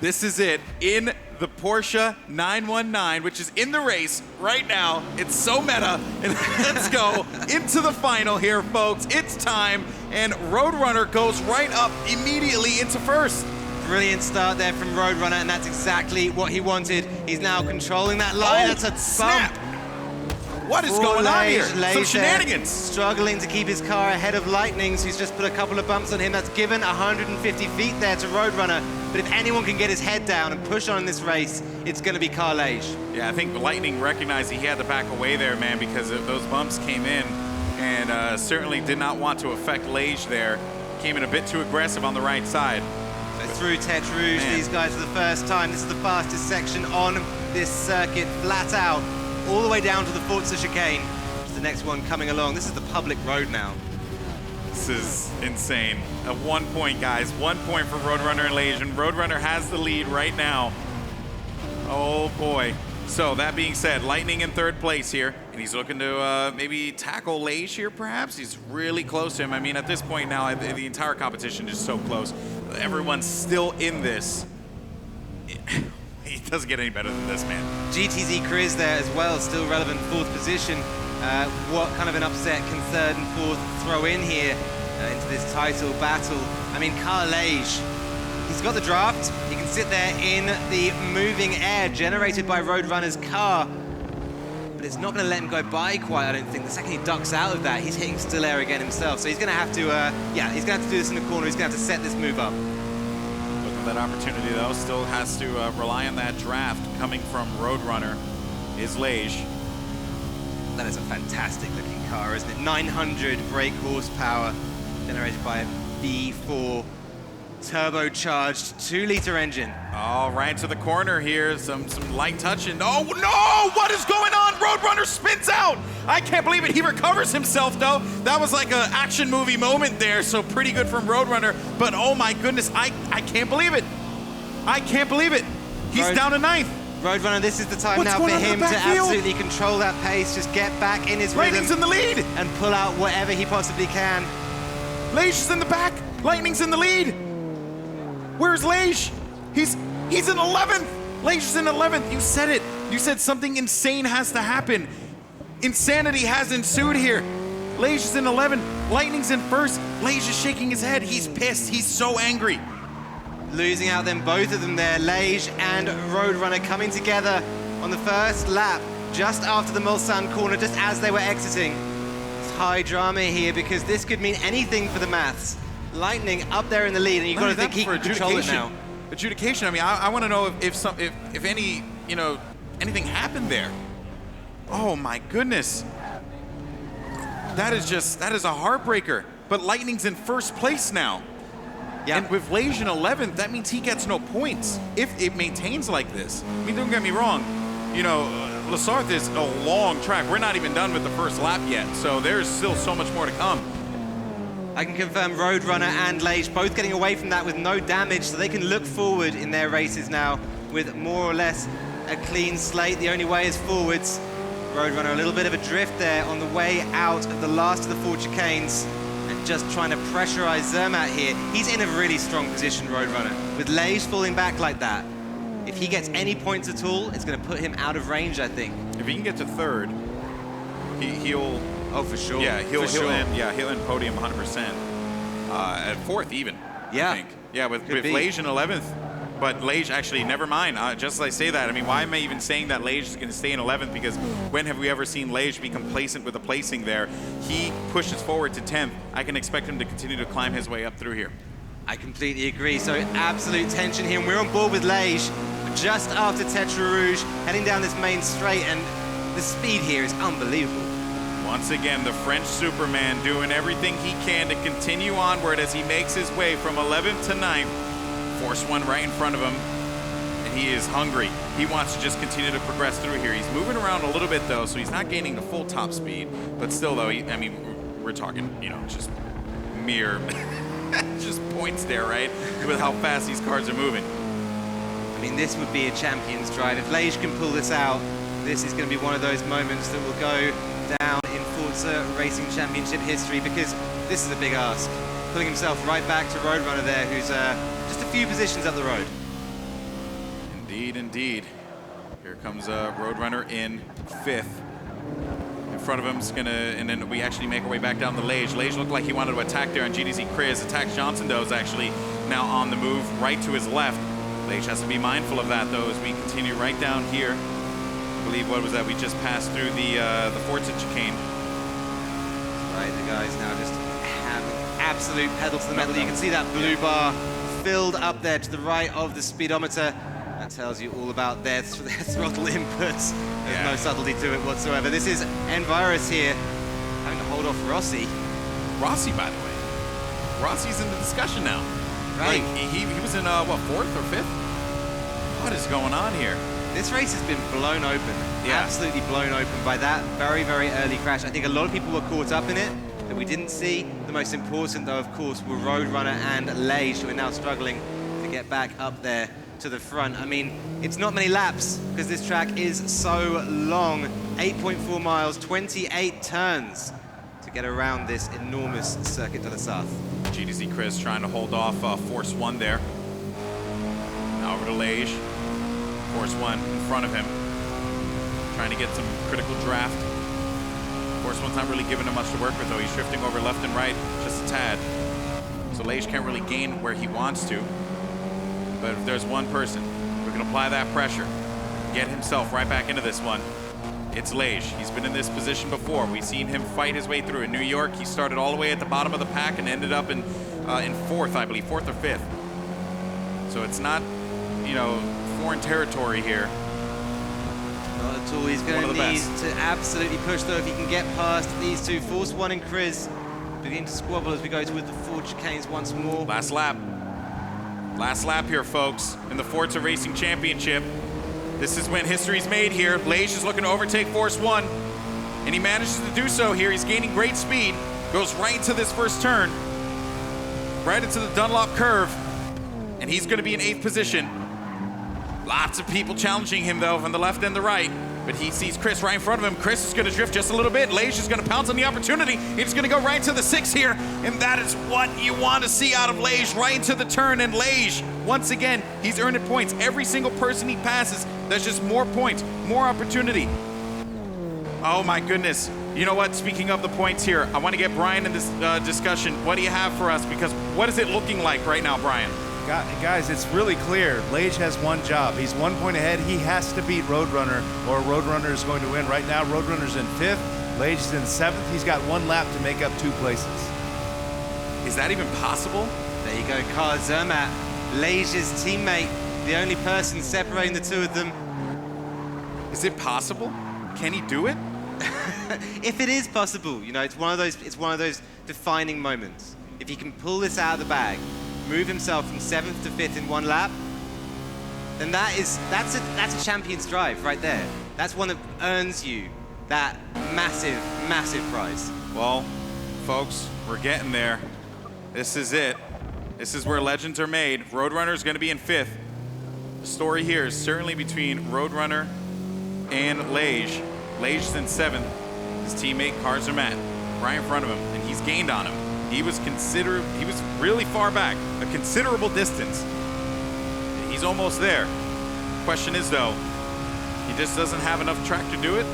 This is it, in the Porsche 919, which is in the race right now. It's so meta. And let's go into the final here, folks. It's time, and Roadrunner goes right up immediately into first. Brilliant start there from Roadrunner, and that's exactly what he wanted. He's now controlling that line. That's a snap. bump. What is going on here? Some shenanigans. Struggling to keep his car ahead of Lightning's, who's just put a couple of bumps on him. That's given 150 feet there to Roadrunner. But if anyone can get his head down and push on in this race, it's going to be Lage. Yeah, I think Lightning recognized he had to back away there, man, because those bumps came in and certainly did not want to affect Lage there. Came in a bit too aggressive on the right side. So through Tete Rouge, these guys for the first time. This is the fastest section on this circuit, flat out, all the way down to the Forza chicane. Which is the next one coming along. This is the public road now. This is insane. 1 point, guys. 1 point for Roadrunner and Lage, and Roadrunner has the lead right now. Oh boy. So that being said, Lightning in third place here, and he's looking to maybe tackle Lage here, perhaps. He's really close to him. I mean, at this point now, the entire competition is so close. Everyone's still in this. It doesn't get any better than this, man. GTZ Chris there as well, still relevant, fourth position. What kind of an upset can third and fourth throw in here into this title battle? I mean, Lage, he's got the draft. He can sit there in the moving air generated by Roadrunner's car, but it's not going to let him go by quite, I don't think. The second he ducks out of that, he's hitting still air again himself. So he's going to have to, he's going to have to do this in the corner. He's going to have to set this move up. Looking for that opportunity, though. Still has to rely on that draft coming from Roadrunner is Lage. That is a fantastic looking car, isn't it? 900 brake horsepower generated by a V4 turbocharged 2-liter engine. All right, to the corner here. Some light touching. Oh no! What is going on? Roadrunner spins out. I can't believe it. He recovers himself though. That was like an action movie moment there. So pretty good from Roadrunner. But oh my goodness, I can't believe it. I can't believe it. He's down to ninth. Roadrunner, this is the time now for him to absolutely control that pace, just get back in his rhythm. Lightning's in the lead! And pull out whatever he possibly can. Lage is in the back. Lightning's in the lead. Where's Lage? He's in 11th. Lage is in 11th. You said it. You said something insane has to happen. Insanity has ensued here. Lage is in 11th. Lightning's in first. Lage is shaking his head. He's pissed. He's so angry. Losing out then, both of them there. Lage and Roadrunner coming together on the first lap, just after the Mulsanne corner, just as they were exiting. It's high drama here because this could mean anything for the maths. Lightning up there in the lead, and you've got to think he can control it now. Adjudication. I mean, I want to know if any, anything happened there. Oh my goodness. That is a heartbreaker. But Lightning's in first place now. Yeah. And with Lage in 11th, that means he gets no points if it maintains like this. I mean, don't get me wrong. La Sarthe is a long track. We're not even done with the first lap yet, so there's still so much more to come. I can confirm Roadrunner and Lage both getting away from that with no damage, so they can look forward in their races now with more or less a clean slate. The only way is forwards. Roadrunner a little bit of a drift there on the way out of the last of the 4 chicanes and just trying to pressurize Zermatt here. He's in a really strong position, Roadrunner. With Lage falling back like that, if he gets any points at all, it's going to put him out of range, I think. If he can get to third, he'll... Oh, for sure. Yeah, he'll end podium 100%. At fourth even, yeah. I think. Yeah, with Lage in 11th. But Lage, actually, never mind. Just as I say that, I mean, why am I even saying that Lage is going to stay in 11th? Because when have we ever seen Lage be complacent with a placing there? He pushes forward to 10th. I can expect him to continue to climb his way up through here. I completely agree. So absolute tension here. And we're on board with Lage just after Tetra Rouge, heading down this main straight. And the speed here is unbelievable. Once again, the French Superman doing everything he can to continue onward as he makes his way from 11th to 9th. Force 1 right in front of him, and he is hungry. He wants to just continue to progress through here. He's moving around a little bit, though, so he's not gaining the full top speed. But still, though, I mean, we're talking, you know, just mere just points there, right? With how fast these cars are moving. I mean, this would be a champion's drive. If Lage can pull this out, this is going to be one of those moments that will go down in Forza Racing Championship history, because this is a big ask. Putting himself right back to Roadrunner there, who's just a few positions up the road. Indeed, indeed. Here comes Roadrunner in 5th. In front of him is gonna, and then we actually make our way back down the Lage. Lage looked like he wanted to attack there on GDZ Chris. Attacks Johnson, though, is actually now on the move right to his left. Lage has to be mindful of that, though, as we continue right down here. I believe, what was that? We just passed through the Forza chicane. Right, the guys now just have absolute pedal to the metal. You can see that blue bar filled up there to the right of the speedometer. That tells you all about their throttle inputs. There's no subtlety to it whatsoever. This is Envirus here, having to hold off Rossi. Rossi, by the way. Rossi's in the discussion now. Right. Like, he was in, what, 4th or 5th? What is going on here? This race has been blown open. Yeah. Absolutely blown open by that very, very early crash. I think a lot of people were caught up in it that we didn't see. The most important, though, of course, were Roadrunner and Lage, who are now struggling to get back up there to the front. I mean, it's not many laps because this track is so long. 8.4 miles, 28 turns to get around this enormous Circuit de la Sarthe. GDZ Chris trying to hold off Force 1 there. Now over to Lage. Force 1 in front of him. Trying to get some critical draft. Force 1's not really giving him much to work with, though. He's drifting over left and right just a tad. So Lage can't really gain where he wants to. But if there's one person who can apply that pressure, get himself right back into this one, it's Lage. He's been in this position before. We've seen him fight his way through. In New York, he started all the way at the bottom of the pack and ended up in 4th, I believe, 4th or 5th. So it's not, you know, foreign territory here. Not at all. He's going to need to absolutely push, though, if he can get past these two. Force 1 and Chris begin to squabble as we go towards the 4 chicanes once more. Last lap. Last lap here, folks, in the Forza Racing Championship. This is when history's made here. Lage is looking to overtake Force 1, and he manages to do so here. He's gaining great speed. Goes right into this first turn, right into the Dunlop curve, and he's going to be in 8th position. Lots of people challenging him, though, from the left and the right. But he sees Chris right in front of him. Chris is going to drift just a little bit. Lage is going to pounce on the opportunity. He's going to go right to the 6 here. And that is what you want to see out of Lage, right into the turn. And Lage, once again, he's earning points. Every single person he passes, there's just more points, more opportunity. Oh, my goodness. You know what? Speaking of the points here, I want to get Brian in this discussion. What do you have for us? Because what is it looking like right now, Brian? Guys, it's really clear. Lage has one job. He's 1 point ahead. He has to beat Roadrunner, or Roadrunner is going to win. Right now, Roadrunner's in 5th. Lage is in 7th. He's got 1 lap to make up 2 places. Is that even possible? There you go, Carl Zermatt, Lage's teammate, the only person separating the two of them. Is it possible? Can he do it? If it is possible, you know, it's one of those defining moments. If he can pull this out of the bag, move himself from 7th to 5th in 1 lap, then that's a champion's drive right there. That's one that earns you that massive, massive prize. Well, folks, we're getting there. This is it. This is where legends are made. Roadrunner is going to be in 5th. The story here is certainly between Roadrunner and Lage. Lage is in 7th. His teammate, Karzermat, right in front of him, and he's gained on him. He was really far back, a considerable distance. He's almost there. Question is, though, he just doesn't have enough track to do it.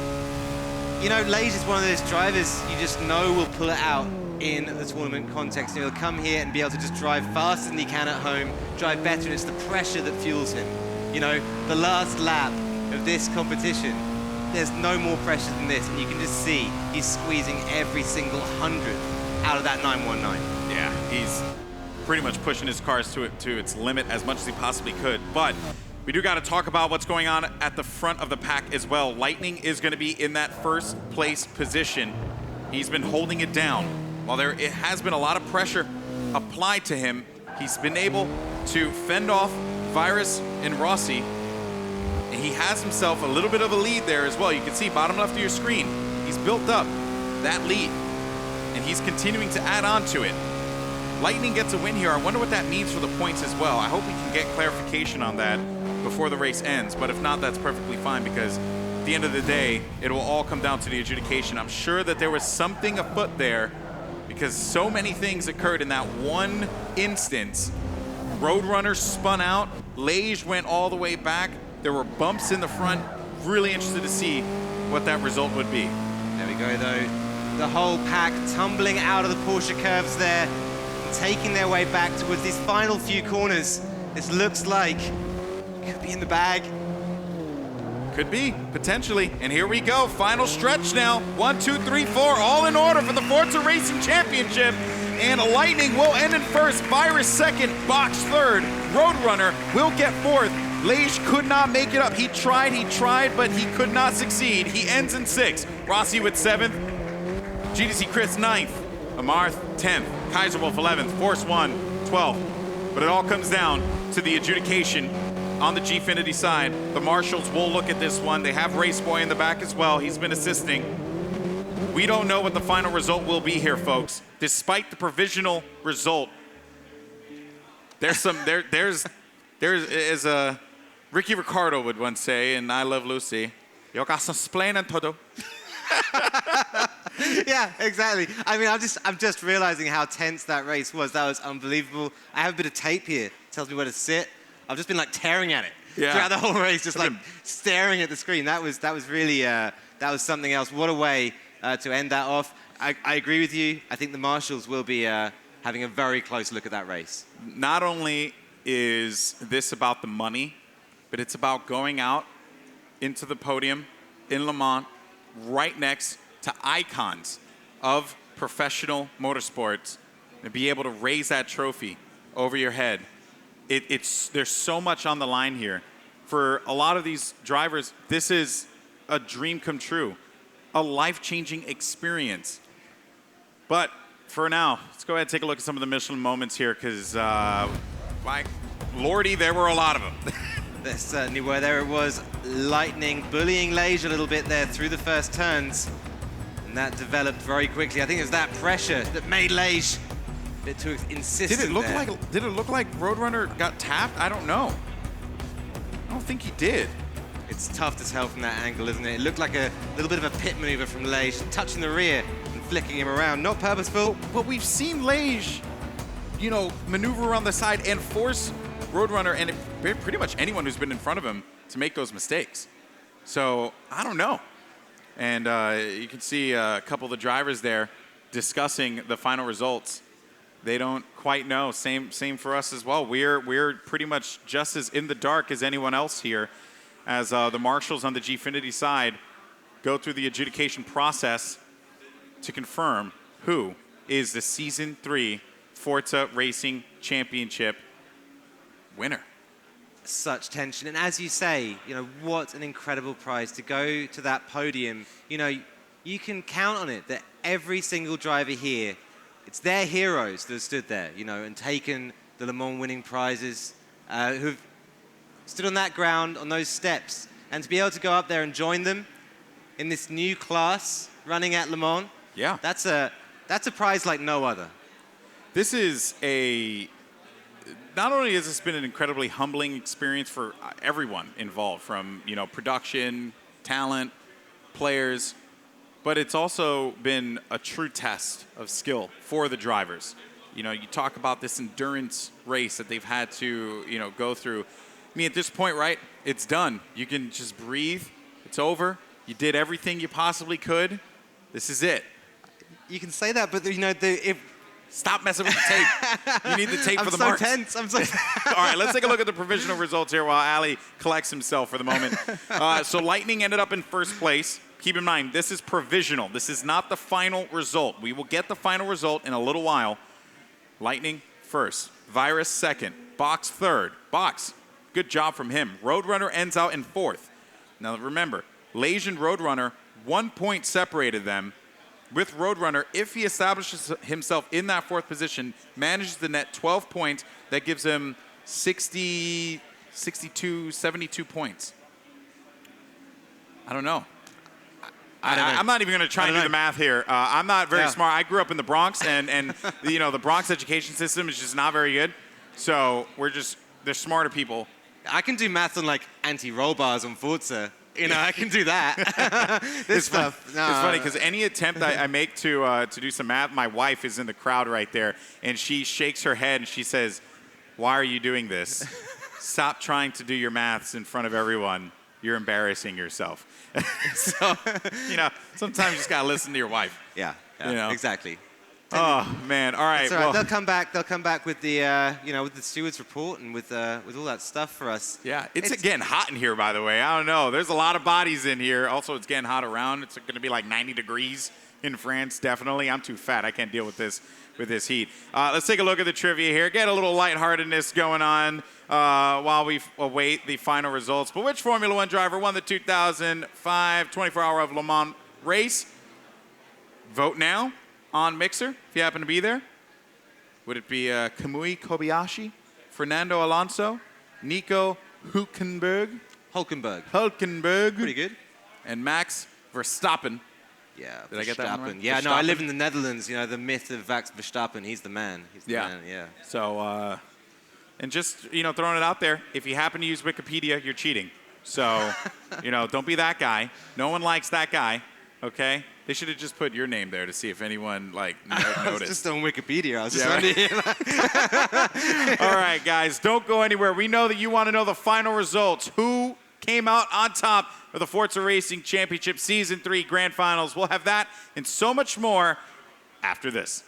You know, Lage is one of those drivers you just know will pull it out in the tournament context. He'll come here and be able to just drive faster than he can at home, drive better, and it's the pressure that fuels him. You know, the last lap of this competition, there's no more pressure than this, and you can just see he's squeezing every single 100 out of that 919. Yeah, he's pretty much pushing his cars to its limit as much as he possibly could. But we do got to talk about what's going on at the front of the pack as well. Lightning is going to be in that 1st place position. He's been holding it down. While it has been a lot of pressure applied to him, he's been able to fend off Virus and Rossi. And he has himself a little bit of a lead there as well. You can see bottom left of your screen. He's built up that lead, and he's continuing to add on to it. Lightning gets a win here. I wonder what that means for the points as well. I hope we can get clarification on that before the race ends. But if not, that's perfectly fine, because at the end of the day, it will all come down to the adjudication. I'm sure that there was something afoot there, because so many things occurred in that one instance. Roadrunner spun out. Lage went all the way back. There were bumps in the front. Really interested to see what that result would be. There we go, though. The whole pack tumbling out of the Porsche curves there, taking their way back towards these final few corners. This looks like it could be in the bag. Could be, potentially. And here we go, final stretch now. 1, 2, 3, 4, all in order for the Forza Racing Championship. And Lightning will end in 1st, Virus 2nd, Box 3rd. Roadrunner will get 4th. Lage could not make it up. He tried, but he could not succeed. He ends in 6th. Rossi with 7th. GDC Chris 9th. Amarth 10th. Kaiserwolf 11th. Force 1 12th. But it all comes down to the adjudication on the Gfinity side. The marshals will look at this one. They have Raceboy in the back as well. He's been assisting. We don't know what the final result will be here, folks. Despite the provisional result, there's a Ricky Ricardo would once say, and I Love Lucy, "Yo got some splaining to do." Yeah, exactly. I mean, I'm just realizing how tense that race was. That was unbelievable. I have a bit of tape here. It tells me where to sit. I've just been like tearing at it throughout the whole race, just like staring at the screen. That was really that was something else. What a way to end that off. I agree with you. I think the marshals will be having a very close look at that race. Not only is this about the money, but it's about going out into the podium in Le Mans right next to icons of professional motorsports and be able to raise that trophy over your head. There's so much on the line here. For a lot of these drivers, this is a dream come true, a life-changing experience. But for now, let's go ahead and take a look at some of the Michelin moments here, because, my lordy, there were a lot of them. There certainly were. There it was, Lightning bullying Lage a little bit there through the first turns. And that developed very quickly. I think it was that pressure that made Lage a bit too insistent. Did it look like Roadrunner got tapped? I don't know. I don't think he did. It's tough to tell from that angle, isn't it? It looked like a little bit of a pit maneuver from Lage, touching the rear and flicking him around. Not purposeful. But we've seen Lage, maneuver around the side and force Roadrunner and pretty much anyone who's been in front of him to make those mistakes. So I don't know. And you can see a couple of the drivers there discussing the final results. They don't quite know. Same for us as well. We're pretty much just as in the dark as anyone else here, as the marshals on the Gfinity side go through the adjudication process to confirm who is the Season 3 Forza Racing Championship winner. Such tension. And as you say, what an incredible prize to go to that podium. You can count on it that every single driver here, it's their heroes that have stood there, and taken the Le Mans winning prizes, who've stood on that ground, on those steps, and to be able to go up there and join them in this new class running at Le Mans, yeah, that's a prize like no other. This is not only has this been an incredibly humbling experience for everyone involved, from production, talent, players, but it's also been a true test of skill for the drivers. You talk about this endurance race that they've had to go through. I mean, at this point, right, it's done. You can just breathe. It's over. You did everything you possibly could. This is it. You can say that, but Stop messing with the tape. You need the tape for the marks. I'm so tense. All right, let's take a look at the provisional results here while Ali collects himself for the moment. So Lightning ended up in first place. Keep in mind, this is provisional. This is not the final result. We will get the final result in a little while. Lightning first. Virus second. Box third. Box, good job from him. Roadrunner ends out in fourth. Now remember, Lage and Roadrunner, 1 point separated them. With Roadrunner, if he establishes himself in that fourth position, manages to net 12 points, that gives him 72 points. I don't know. I'm not even going to try and do the math here. I'm not very smart. I grew up in the Bronx, and the Bronx education system is just not very good. So they're smarter people. I can do math on like anti-roll bars on Forza. I can do that. This stuff. It's funny because any attempt I make to do some math, my wife is in the crowd right there, and she shakes her head and she says, "Why are you doing this? Stop trying to do your maths in front of everyone. You're embarrassing yourself." So, sometimes you just gotta listen to your wife. Yeah, exactly. Oh man! All right. It's all right. They'll come back. They'll come back with the with the stewards report and with all that stuff for us. Yeah, it's getting hot in here, by the way. I don't know. There's a lot of bodies in here. Also, it's getting hot around. It's going to be like 90 degrees in France. Definitely. I'm too fat. I can't deal with this heat. Let's take a look at the trivia here. Get a little lightheartedness going on while we await the final results. But which Formula One driver won the 2005 24-hour of Le Mans race? Vote now on Mixer, if you happen to be there. Would it be Kamui Kobayashi, Fernando Alonso, Nico Hülkenberg? Hülkenberg. Pretty good. And Max Verstappen. Yeah, Did I get that one right? Yeah, no, I live in the Netherlands. The myth of Max Verstappen. He's the man. He's the man, yeah. So, and just, throwing it out there, if you happen to use Wikipedia, you're cheating. So, don't be that guy. No one likes that guy, okay? They should have just put your name there to see if anyone noticed. I was just on Wikipedia. I was just All right, guys, don't go anywhere. We know that you want to know the final results. Who came out on top of the Forza Racing Championship Season 3 Grand Finals? We'll have that and so much more after this.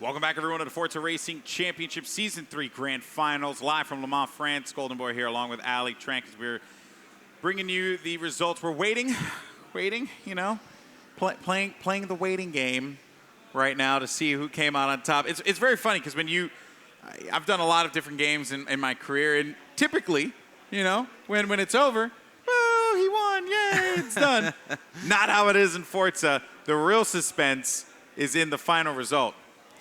Welcome back, everyone, to the Forza Racing Championship Season 3 Grand Finals, live from Le Mans, France. Golden Boy here, along with Ali Trank, as we're bringing you the results. We're waiting, playing the waiting game right now to see who came out on top. It's very funny because I've done a lot of different games in my career, and typically, when it's over, oh, he won, yay, it's done. Not how it is in Forza. The real suspense is in the final result.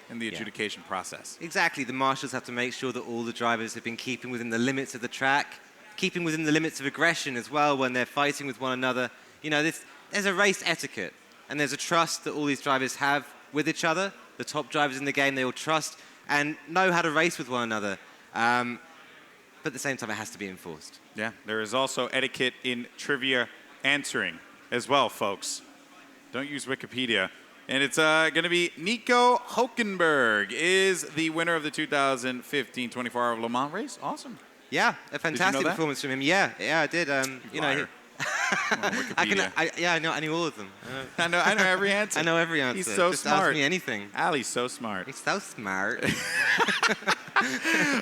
In the adjudication process. Exactly. The marshals have to make sure that all the drivers have been keeping within the limits of the track, keeping within the limits of aggression as well when they're fighting with one another. There's a race etiquette, and there's a trust that all these drivers have with each other. The top drivers in the game, they all trust and know how to race with one another. But at the same time, it has to be enforced. Yeah, there is also etiquette in trivia answering as well, folks. Don't use Wikipedia. And it's going to be Nico Hülkenberg is the winner of the 2015 24-hour Le Mans race. Awesome. Yeah, a fantastic performance from him. Yeah, I did. I know all of them. I know every answer. I know every answer. He's so Just smart. ask me anything. Ali's so smart. He's so smart.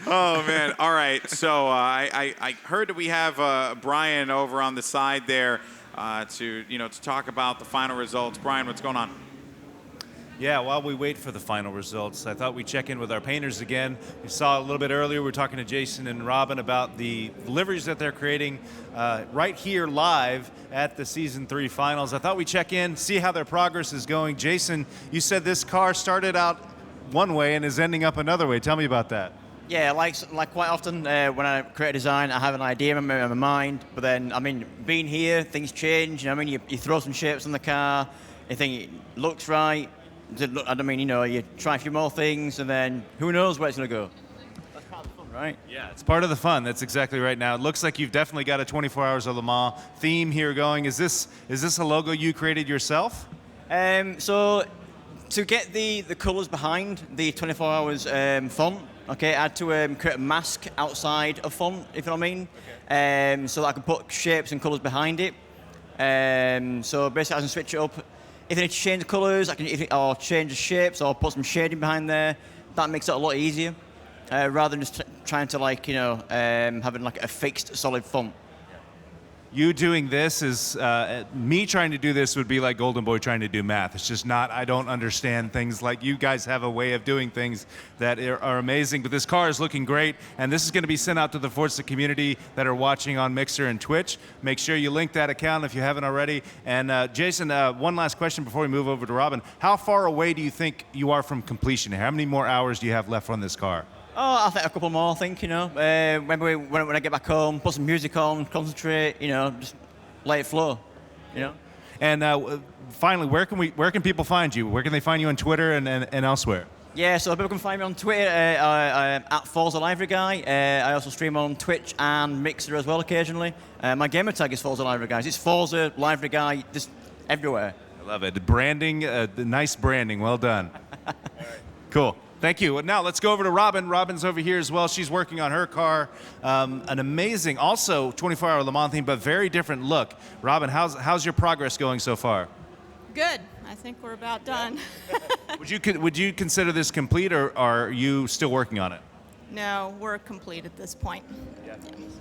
Oh man! All right. So I heard that we have Brian over on the side there to talk about the final results. Brian, what's going on? Yeah, while we wait for the final results, I thought we'd check in with our painters again. We saw a little bit earlier, we were talking to Jason and Robin about the liveries that they're creating right here live at the Season 3 finals. I thought we'd check in, see how their progress is going. Jason, you said this car started out one way and is ending up another way. Tell me about that. Yeah, like quite often when I create a design, I have an idea in my mind, but then, I mean, being here, things change. I mean, you throw some shapes on the car, you think it looks right. I mean, you try a few more things, and then who knows where it's going to go. That's part of the fun, right? Yeah, it's part of the fun. That's exactly right. Now, it looks like you've definitely got a 24 Hours of Le Mans theme here going. Is this a logo you created yourself? So, to get the colours behind the 24 Hours font, okay, I had to create a mask outside of font, if you know what I mean, so that I can put shapes and colours behind it. So basically, I can switch it up. If I need to change the colours, I can or change the shapes or put some shading behind there. That makes it a lot easier, rather than just trying to having like a fixed solid font. You doing this is, me trying to do this would be like Golden Boy trying to do math. It's just not, I don't understand things like you guys have a way of doing things that are amazing. But this car is looking great, and this is going to be sent out to the Forza community that are watching on Mixer and Twitch. Make sure you link that account if you haven't already. And Jason, one last question before we move over to Robin. How far away do you think you are from completion? How many more hours do you have left on this car? Oh, I think a couple more, maybe when I get back home, put some music on, concentrate, just let it flow, And finally, where can people find you? Where can they find you on Twitter and elsewhere? Yeah, so people can find me on Twitter at Forza Livery Guy. I also stream on Twitch and Mixer as well occasionally. My gamer tag is Forza Livery Guys. It's Forza Livery Guy, just everywhere. I love it. Branding, nice branding. Well done. Cool. Thank you. Now let's go over to Robin. Robin's over here as well. She's working on her car. An amazing, also 24-hour Le Mans theme, but very different look. Robin, how's your progress going so far? Good. I think we're about done. Would you consider this complete, or are you still working on it? No, we're complete at this point.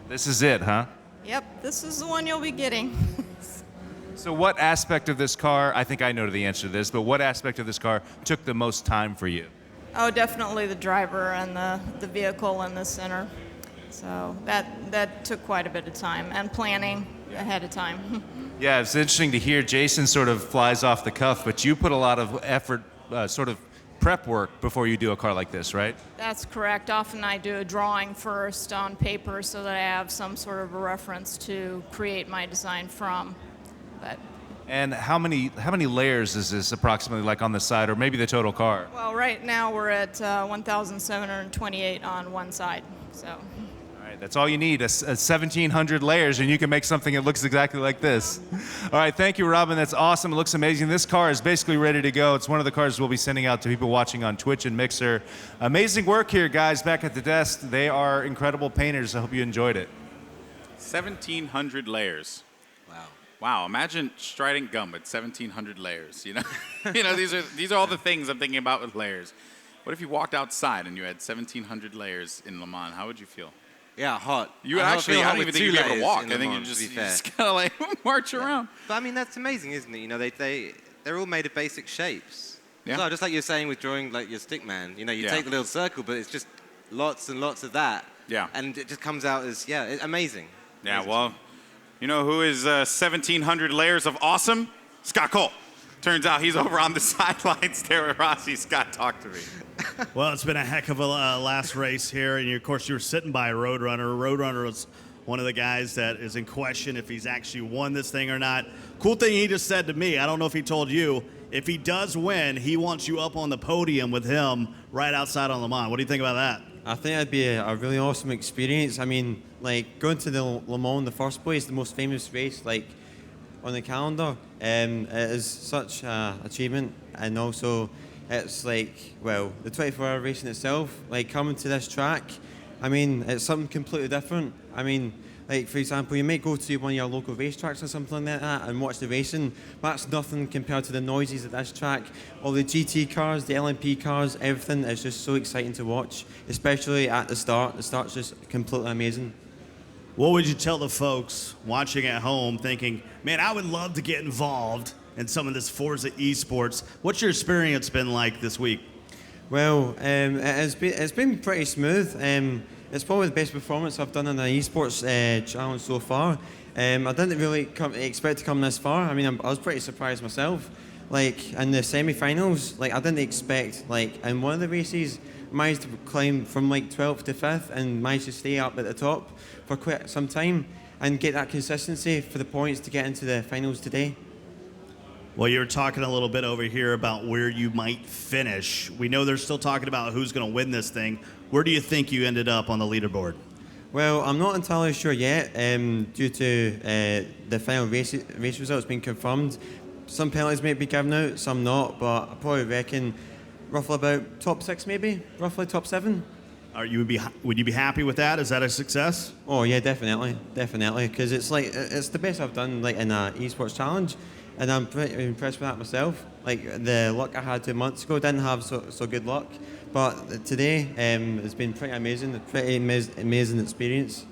This is it, huh? Yep, this is the one you'll be getting. So what aspect of this car, I think I know the answer to this, but what aspect of this car took the most time for you? Oh, definitely the driver and the vehicle in the center. So that took quite a bit of time and planning ahead of time. Yeah, it's interesting to hear Jason sort of flies off the cuff, but you put a lot of effort, sort of prep work before you do a car like this, right? That's correct. Often I do a drawing first on paper so that I have some sort of a reference to create my design from. And how many layers is this approximately, like on the side, or maybe the total car? Well, right now we're at 1,728 on one side. So. All right, that's all you need, 1,700 layers, and you can make something that looks exactly like this. All right, thank you, Robin. That's awesome. It looks amazing. This car is basically ready to go. It's one of the cars we'll be sending out to people watching on Twitch and Mixer. Amazing work here, guys, back at the desk. They are incredible painters. I hope you enjoyed it. 1,700 layers. Wow, imagine striding gum with 1,700 layers, these are all the things I'm thinking about with layers. What if you walked outside and you had 1,700 layers in Le Mans? How would you feel? Yeah, hot. You actually, I don't even think you'd be able to walk. I think you just kind of like march around. But I mean, that's amazing, isn't it? They're all made of basic shapes. Yeah. So just like you're saying with drawing like your stick man, you take the little circle, but it's just lots and lots of that. Yeah. And it just comes out as, amazing. Yeah, amazing. well, you know who is 1,700 layers of awesome? Scott Cole. Turns out he's over on the sidelines there with Rossi. Scott, talk to me. Well, it's been a heck of a last race here, and of course you were sitting by Roadrunner. Roadrunner was one of the guys that is in question if he's actually won this thing or not. Cool thing he just said to me, I don't know if he told you, if he does win, he wants you up on the podium with him right outside on Le Mans. What do you think about that? I think that'd be a really awesome experience. I mean, like going to the Le Mans in the first place, the most famous race, like on the calendar, it is such an achievement, and also it's like, well, the 24-hour race in itself, like coming to this track, I mean, it's something completely different. I mean, Like, for example, you might go to one of your local racetracks or something like that and watch the racing. That's nothing compared to the noises at this track. All the GT cars, the LMP cars, everything is just so exciting to watch, especially at the start. The start's just completely amazing. What would you tell the folks watching at home thinking, man, I would love to get involved in some of this Forza Esports? What's your experience been like this week? Well, it's been pretty smooth. It's probably the best performance I've done in an esports challenge so far. I didn't really expect to come this far. I mean, I was pretty surprised myself. Like, in the semi-finals, like, I didn't expect, like, in one of the races, managed to climb from, like, 12th to 5th and managed to stay up at the top for quite some time and get that consistency for the points to get into the finals today. Well, you were talking a little bit over here about where you might finish. We know they're still talking about who's going to win this thing. Where do you think you ended up on the leaderboard? Well, I'm not entirely sure yet, due to the final race results being confirmed. Some penalties may be given out, some not, but I probably reckon roughly about top 6 maybe, roughly top 7. Would you be happy with that? Is that a success? Oh yeah, definitely, because it's the best I've done like in an esports challenge, and I'm pretty impressed with that myself. Like the luck I had 2 months ago, didn't have so good luck, but today it's been pretty amazing, amazing experience.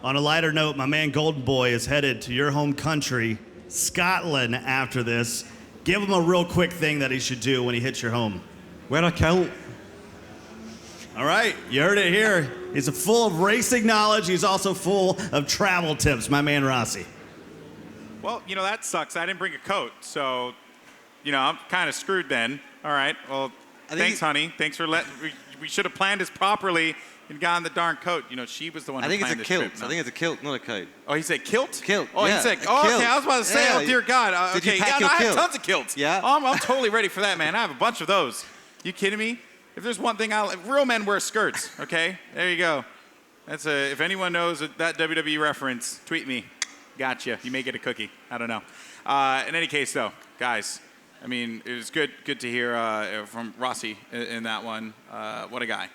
On a lighter note, my man Golden Boy is headed to your home country, Scotland, after this. Give him a real quick thing that he should do when he hits your home. Wear a kilt. All right, you heard it here. He's full of racing knowledge. He's also full of travel tips, my man Rossi. Well, you know, that sucks. I didn't bring a coat, so, you know, I'm kind of screwed then. All right, well, thanks, honey. Thanks for letting... We should have planned this properly and gotten the darn coat. You know, she was the one who planned this trip. I think it's a kilt, not a coat. Oh, he said kilt? Kilt, Oh, yeah, he said... a Oh, kilt. okay, I was about to say, Yeah. oh, dear God. Did you Okay, pack yeah, your no, I have kilt? tons of kilts. Yeah? I'm totally ready for that, man. I have a bunch of those. You kidding me? If there's one thing real men wear skirts, okay? There you go. If anyone knows that WWE reference, tweet me. Gotcha. You may get a cookie. I don't know. In any case, though, guys, I mean, it was good to hear from Rossi in that one. What a guy.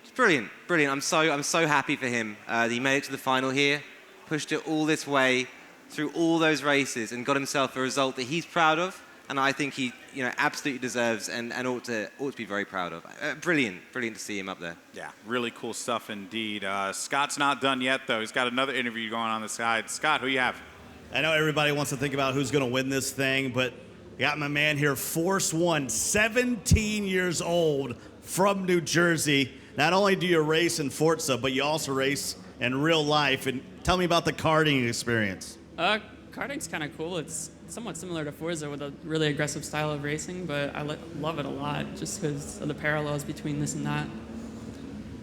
It's brilliant. I'm so happy for him. He made it to the final here, pushed it all this way through all those races, and got himself a result that he's proud of, and I think he, absolutely deserves and ought to be very proud of. Brilliant to see him up there. Yeah, really cool stuff indeed. Scott's not done yet, though. He's got another interview going on the side. Scott, who you have? I know everybody wants to think about who's going to win this thing, but got my man here, Force One, 17 years old, from New Jersey. Not only do you race in Forza, but you also race in real life. And tell me about the karting experience. Karting's kind of cool. It's somewhat similar to Forza with a really aggressive style of racing, but I love it a lot just because of the parallels between this and that.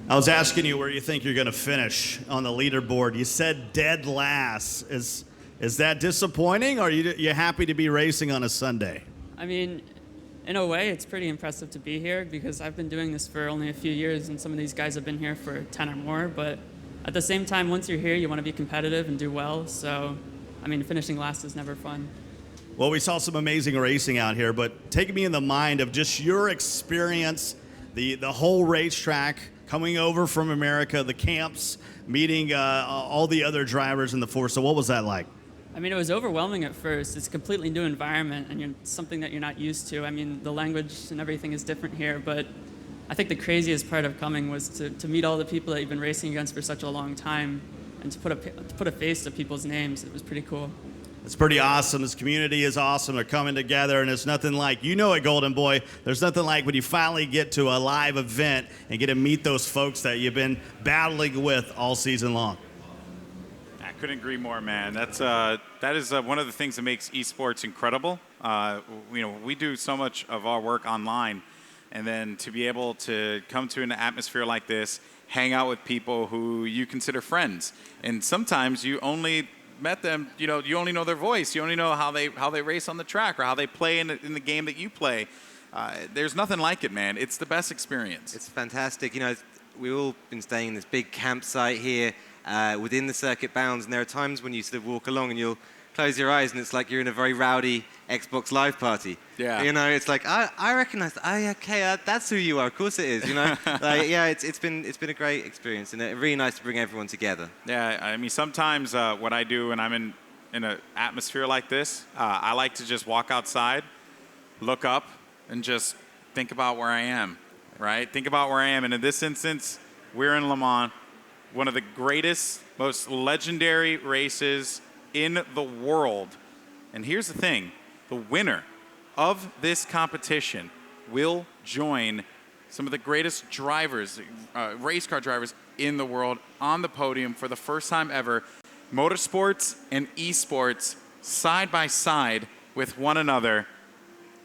I was asking you where you think you're going to finish on the leaderboard. You said dead last. Is that disappointing, or are you happy to be racing on a Sunday? I mean, in a way, it's pretty impressive to be here because I've been doing this for only a few years, and some of these guys have been here for 10 or more. But at the same time, once you're here, you want to be competitive and do well. So, I mean, finishing last is never fun. Well, we saw some amazing racing out here, but take me in the mind of just your experience, the whole racetrack, coming over from America, the camps, meeting all the other drivers in the Force. So what was that like? I mean, it was overwhelming at first. It's a completely new environment, and something that you're not used to. I mean, the language and everything is different here, but I think the craziest part of coming was to meet all the people that you've been racing against for such a long time, and to put a face to people's names. It was pretty cool. It's pretty awesome. This community is awesome. They're coming together, and it's nothing like, you know it, Golden Boy, there's nothing like when you finally get to a live event and get to meet those folks that you've been battling with all season long. I couldn't agree more, man. That is one of the things that makes esports incredible. We do so much of our work online, and then to be able to come to an atmosphere like this, hang out with people who you consider friends, and sometimes you only met them, you only know their voice, you only know how they race on the track or how they play in the game that you play. There's nothing like it, man. It's the best experience. It's fantastic. We've all been staying in this big campsite here within the circuit bounds, and there are times when you sort of walk along and you'll close your eyes and it's like you're in a very rowdy Xbox Live party. Yeah. You know, it's like, I recognize, okay, that's who you are. Of course it is, you know? Like, yeah, it's been a great experience and really nice to bring everyone together. Yeah, I mean, sometimes what I do when I'm in an atmosphere like this, I like to just walk outside, look up, and just think about where I am, right? Think about where I am. And in this instance, we're in Le Mans, one of the greatest, most legendary races in the world. And here's the thing, the winner of this competition will join some of the greatest drivers, race car drivers in the world on the podium for the first time ever. Motorsports and esports side by side with one another.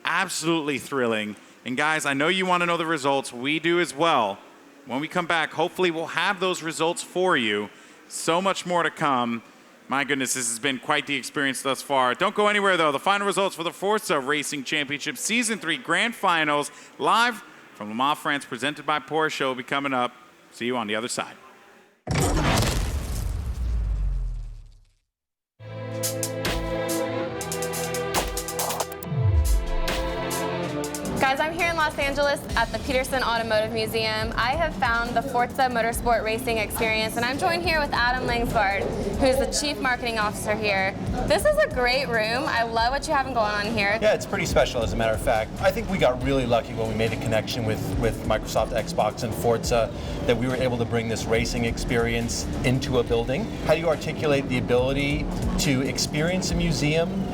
Absolutely thrilling. And guys, I know you want to know the results. We do as well. When we come back, hopefully we'll have those results for you. So much more to come. My goodness, this has been quite the experience thus far. Don't go anywhere, though. The final results for the Forza Racing Championship Season 3 Grand Finals, live from Le Mans, France, presented by Porsche, will be coming up. See you on the other side. Guys, I'm here in Los Angeles at the Peterson Automotive Museum. I have found the Forza Motorsport racing experience, and I'm joined here with Adam Langsgaard, who's the Chief Marketing Officer here. This is a great room. I love what you have going on here. Yeah, it's pretty special, as a matter of fact. I think we got really lucky when we made a connection with Microsoft Xbox and Forza, that we were able to bring this racing experience into a building. How do you articulate the ability to experience a museum,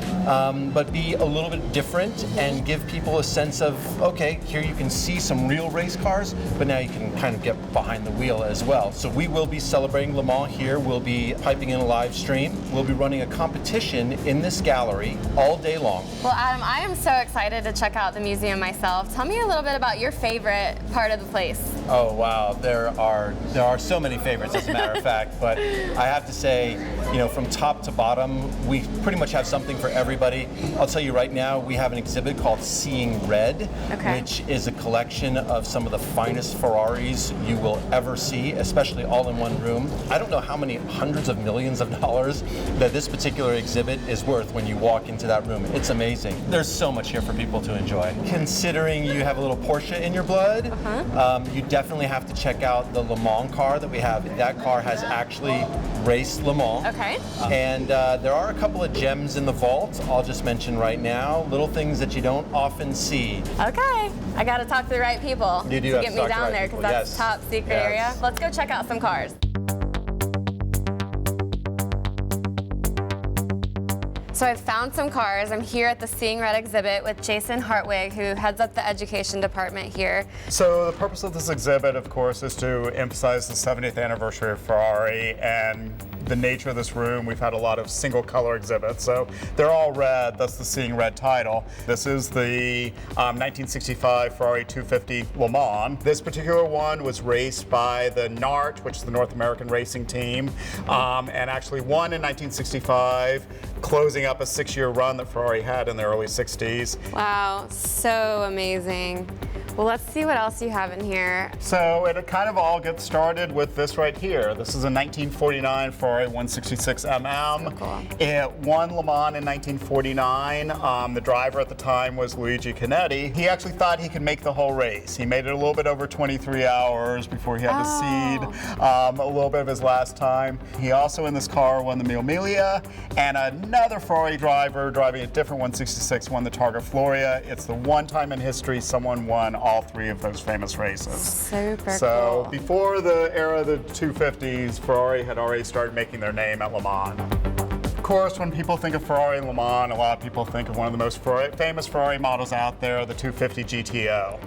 but be a little bit different and give people a sense of, okay, here you can see some real race cars, but now you can kind of get behind the wheel as well. So we will be celebrating Le Mans here. We'll be piping in a live stream. We'll be running a competition in this gallery all day long. Well, Adam, I am so excited to check out the museum myself. Tell me a little bit about your favorite part of the place. Oh wow, there are so many favorites, as a matter of fact, but I have to say, you know, from top to bottom, we pretty much have something for everybody. I'll tell you right now, we have an exhibit called Seeing Red, which is a collection of some of the finest Ferraris you will ever see, especially all in one room. I don't know how many hundreds of millions of dollars that this particular exhibit is worth when you walk into that room. It's amazing. There's so much here for people to enjoy. Considering you have a little Porsche in your blood, you definitely have to check out the Le Mans car that we have. That car has actually raced Le Mans. Okay. And there are a couple of gems in the vault, I'll just mention right now, little things that you don't often see. Okay, I got to talk to the right people You do to have get to me talk to the down right there, people, because that's yes. top secret Yes. area. Let's go check out some cars. So I've found some cars. I'm here at the Seeing Red exhibit with Jason Hartwig, who heads up the education department here. So the purpose of this exhibit, of course, is to emphasize the 70th anniversary of Ferrari and the nature of this room. We've had a lot of single color exhibits, so they're all red. That's the Seeing Red title. This is the 1965 Ferrari 250 Le Mans. This particular one was raced by the NART, which is the North American Racing Team, and actually won in 1965, closing up a 6-year run that Ferrari had in the early 60s. Wow, so amazing. Well, let's see what else you have in here. So it kind of all gets started with this right here. This is a 1949 Ferrari 166 MM. So cool. It won Le Mans in 1949. The driver at the time was Luigi Canetti. He actually thought he could make the whole race. He made it a little bit over 23 hours before he had to cede a little bit of his last time. He also in this car won the Mille Miglia, and another Ferrari driver driving a different 166 won the Targa Floria. It's the one time in history someone won all 3 of those famous races. Super So cool. before the era of the 250s, Ferrari had already started making their name at Le Mans. Of course, when people think of Ferrari and Le Mans, a lot of people think of one of the most famous Ferrari models out there, the 250 GTO.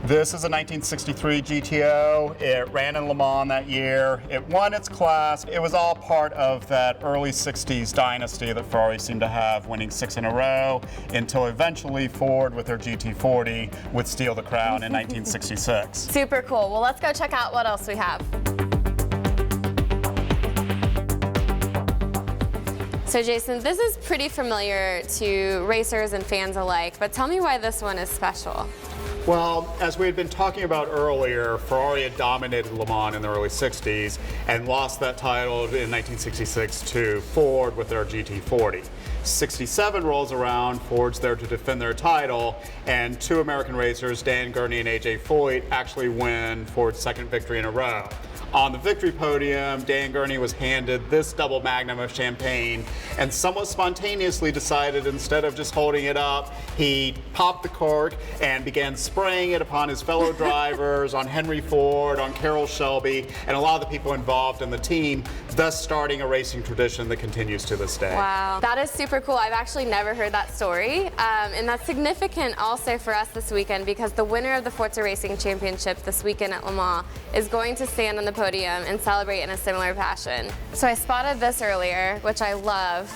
This is a 1963 GTO. It ran in Le Mans that year. It won its class. It was all part of that early 60s dynasty that Ferrari seemed to have, winning 6 in a row, until eventually Ford, with their GT40, would steal the crown in 1966. Super cool. Well, let's go check out what else we have. So Jason, this is pretty familiar to racers and fans alike, but tell me why this one is special. Well, as we had been talking about earlier, Ferrari had dominated Le Mans in the early 60s and lost that title in 1966 to Ford with their GT40. 67 rolls around, Ford's there to defend their title, and two American racers, Dan Gurney and AJ Foyt, actually win Ford's second victory in a row. On the victory podium, Dan Gurney was handed this double magnum of champagne and somewhat spontaneously decided instead of just holding it up, he popped the cork and began spraying it upon his fellow drivers, on Henry Ford, on Carroll Shelby, and a lot of the people involved in the team, thus starting a racing tradition that continues to this day. Wow, that is super cool. I've actually never heard that story. And that's significant also for us this weekend because the winner of the Forza Racing Championship this weekend at Le Mans is going to stand on the podium and celebrate in a similar fashion. So I spotted this earlier, which I love,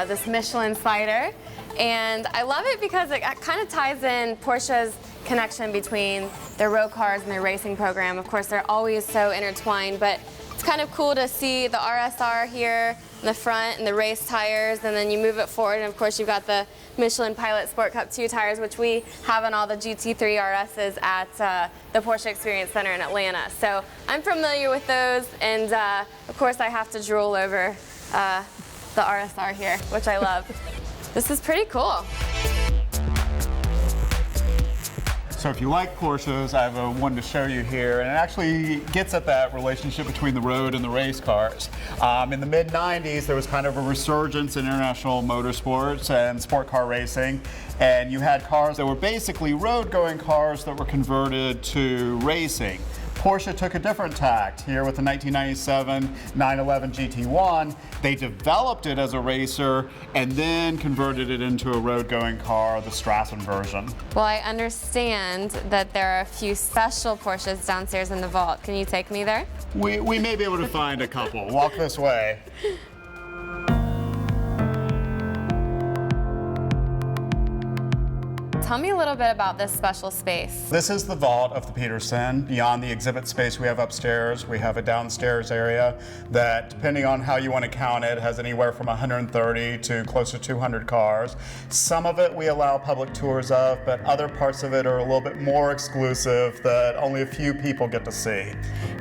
this Michelin slider. And I love it because it kind of ties in Porsche's connection between their road cars and their racing program. Of course, they're always so intertwined, but it's kind of cool to see the RSR here in the front and the race tires, and then you move it forward, and of course you've got the Michelin Pilot Sport Cup 2 tires, which we have on all the GT3 RSs at the Porsche Experience Center in Atlanta. So I'm familiar with those, and of course I have to drool over the RSR here, which I love. This is pretty cool. So if you like Porsches, I have one to show you here, and it actually gets at that relationship between the road and the race cars. In the mid-90s, there was kind of a resurgence in international motorsports and sport car racing, and you had cars that were basically road-going cars that were converted to racing. Porsche took a different tact. Here with the 1997 911 GT1, they developed it as a racer and then converted it into a road-going car, the Strassen version. Well, I understand that there are a few special Porsches downstairs in the vault. Can you take me there? We may be able to find a couple. Walk this way. Tell me a little bit about this special space. This is the vault of the Peterson. Beyond the exhibit space we have upstairs, we have a downstairs area that, depending on how you want to count it, has anywhere from 130 to close to 200 cars. Some of it we allow public tours of, but other parts of it are a little bit more exclusive that only a few people get to see.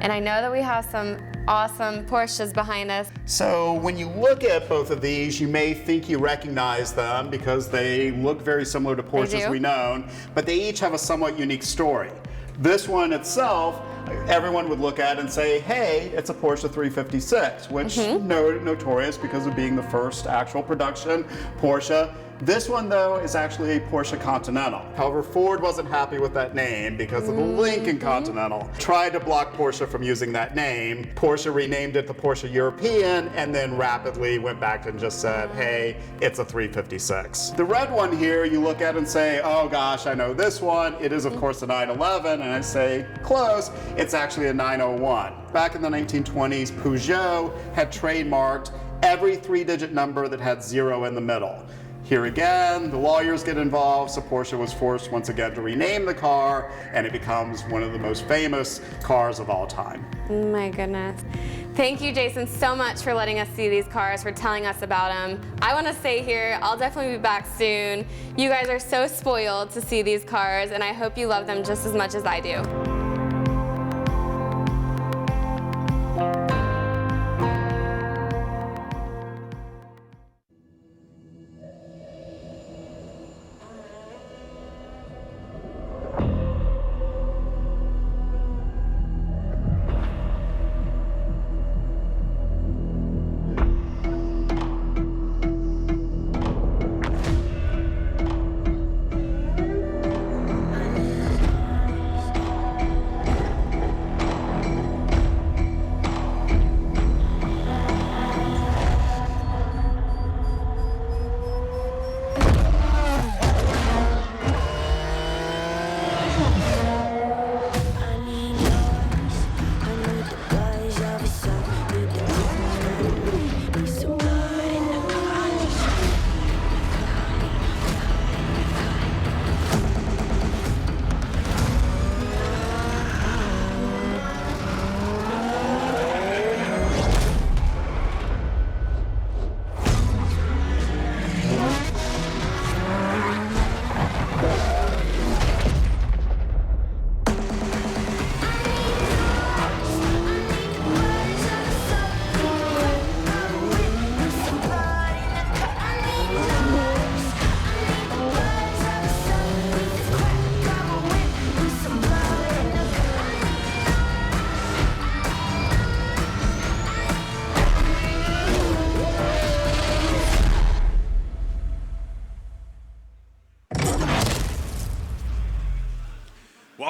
And I know that we have some awesome Porsches behind us. So when you look at both of these, you may think you recognize them because they look very similar to Porsches we know, but they each have a somewhat unique story. This one itself, everyone would look at and say, hey, it's a Porsche 356, which notorious because of being the first actual production Porsche. This one, though, is actually a Porsche Continental. However, Ford wasn't happy with that name because of the Lincoln Continental. Tried to block Porsche from using that name. Porsche renamed it the Porsche European and then rapidly went back and just said, hey, it's a 356. The red one here, you look at and say, oh gosh, I know this one. It is, of course, a 911, and I say, close. It's actually a 901. Back in the 1920s, Peugeot had trademarked every three-digit number that had 0 in the middle. Here again, the lawyers get involved, so Porsche was forced once again to rename the car, and it becomes one of the most famous cars of all time. Oh my goodness. Thank you, Jason, so much for letting us see these cars, for telling us about them. I want to stay here. I'll definitely be back soon. You guys are so spoiled to see these cars, and I hope you love them just as much as I do.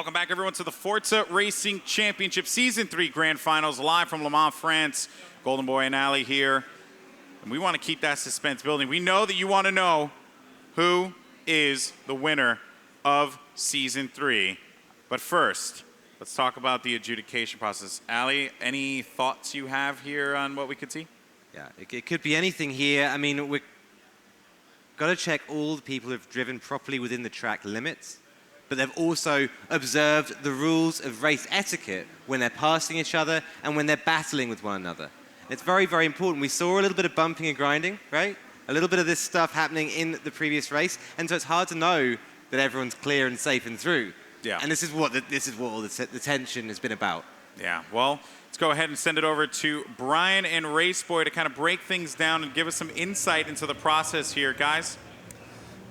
Welcome back, everyone, to the Forza Racing Championship Season 3 Grand Finals, live from Le Mans, France. Golden Boy and Ali here. And we want to keep that suspense building. We know that you want to know who is the winner of Season 3. But first, let's talk about the adjudication process. Ali, any thoughts you have here on what we could see? Yeah, it could be anything here. I mean, we've got to check all the people who've driven properly within the track limits, but they've also observed the rules of race etiquette when they're passing each other and when they're battling with one another. It's very, very important. We saw a little bit of bumping and grinding, right? A little bit of this stuff happening in the previous race, and so it's hard to know that everyone's clear and safe and through. Yeah. And this is what all the tension has been about. Yeah, well, let's go ahead and send it over to Brian and Raceboy to kind of break things down and give us some insight into the process here, guys.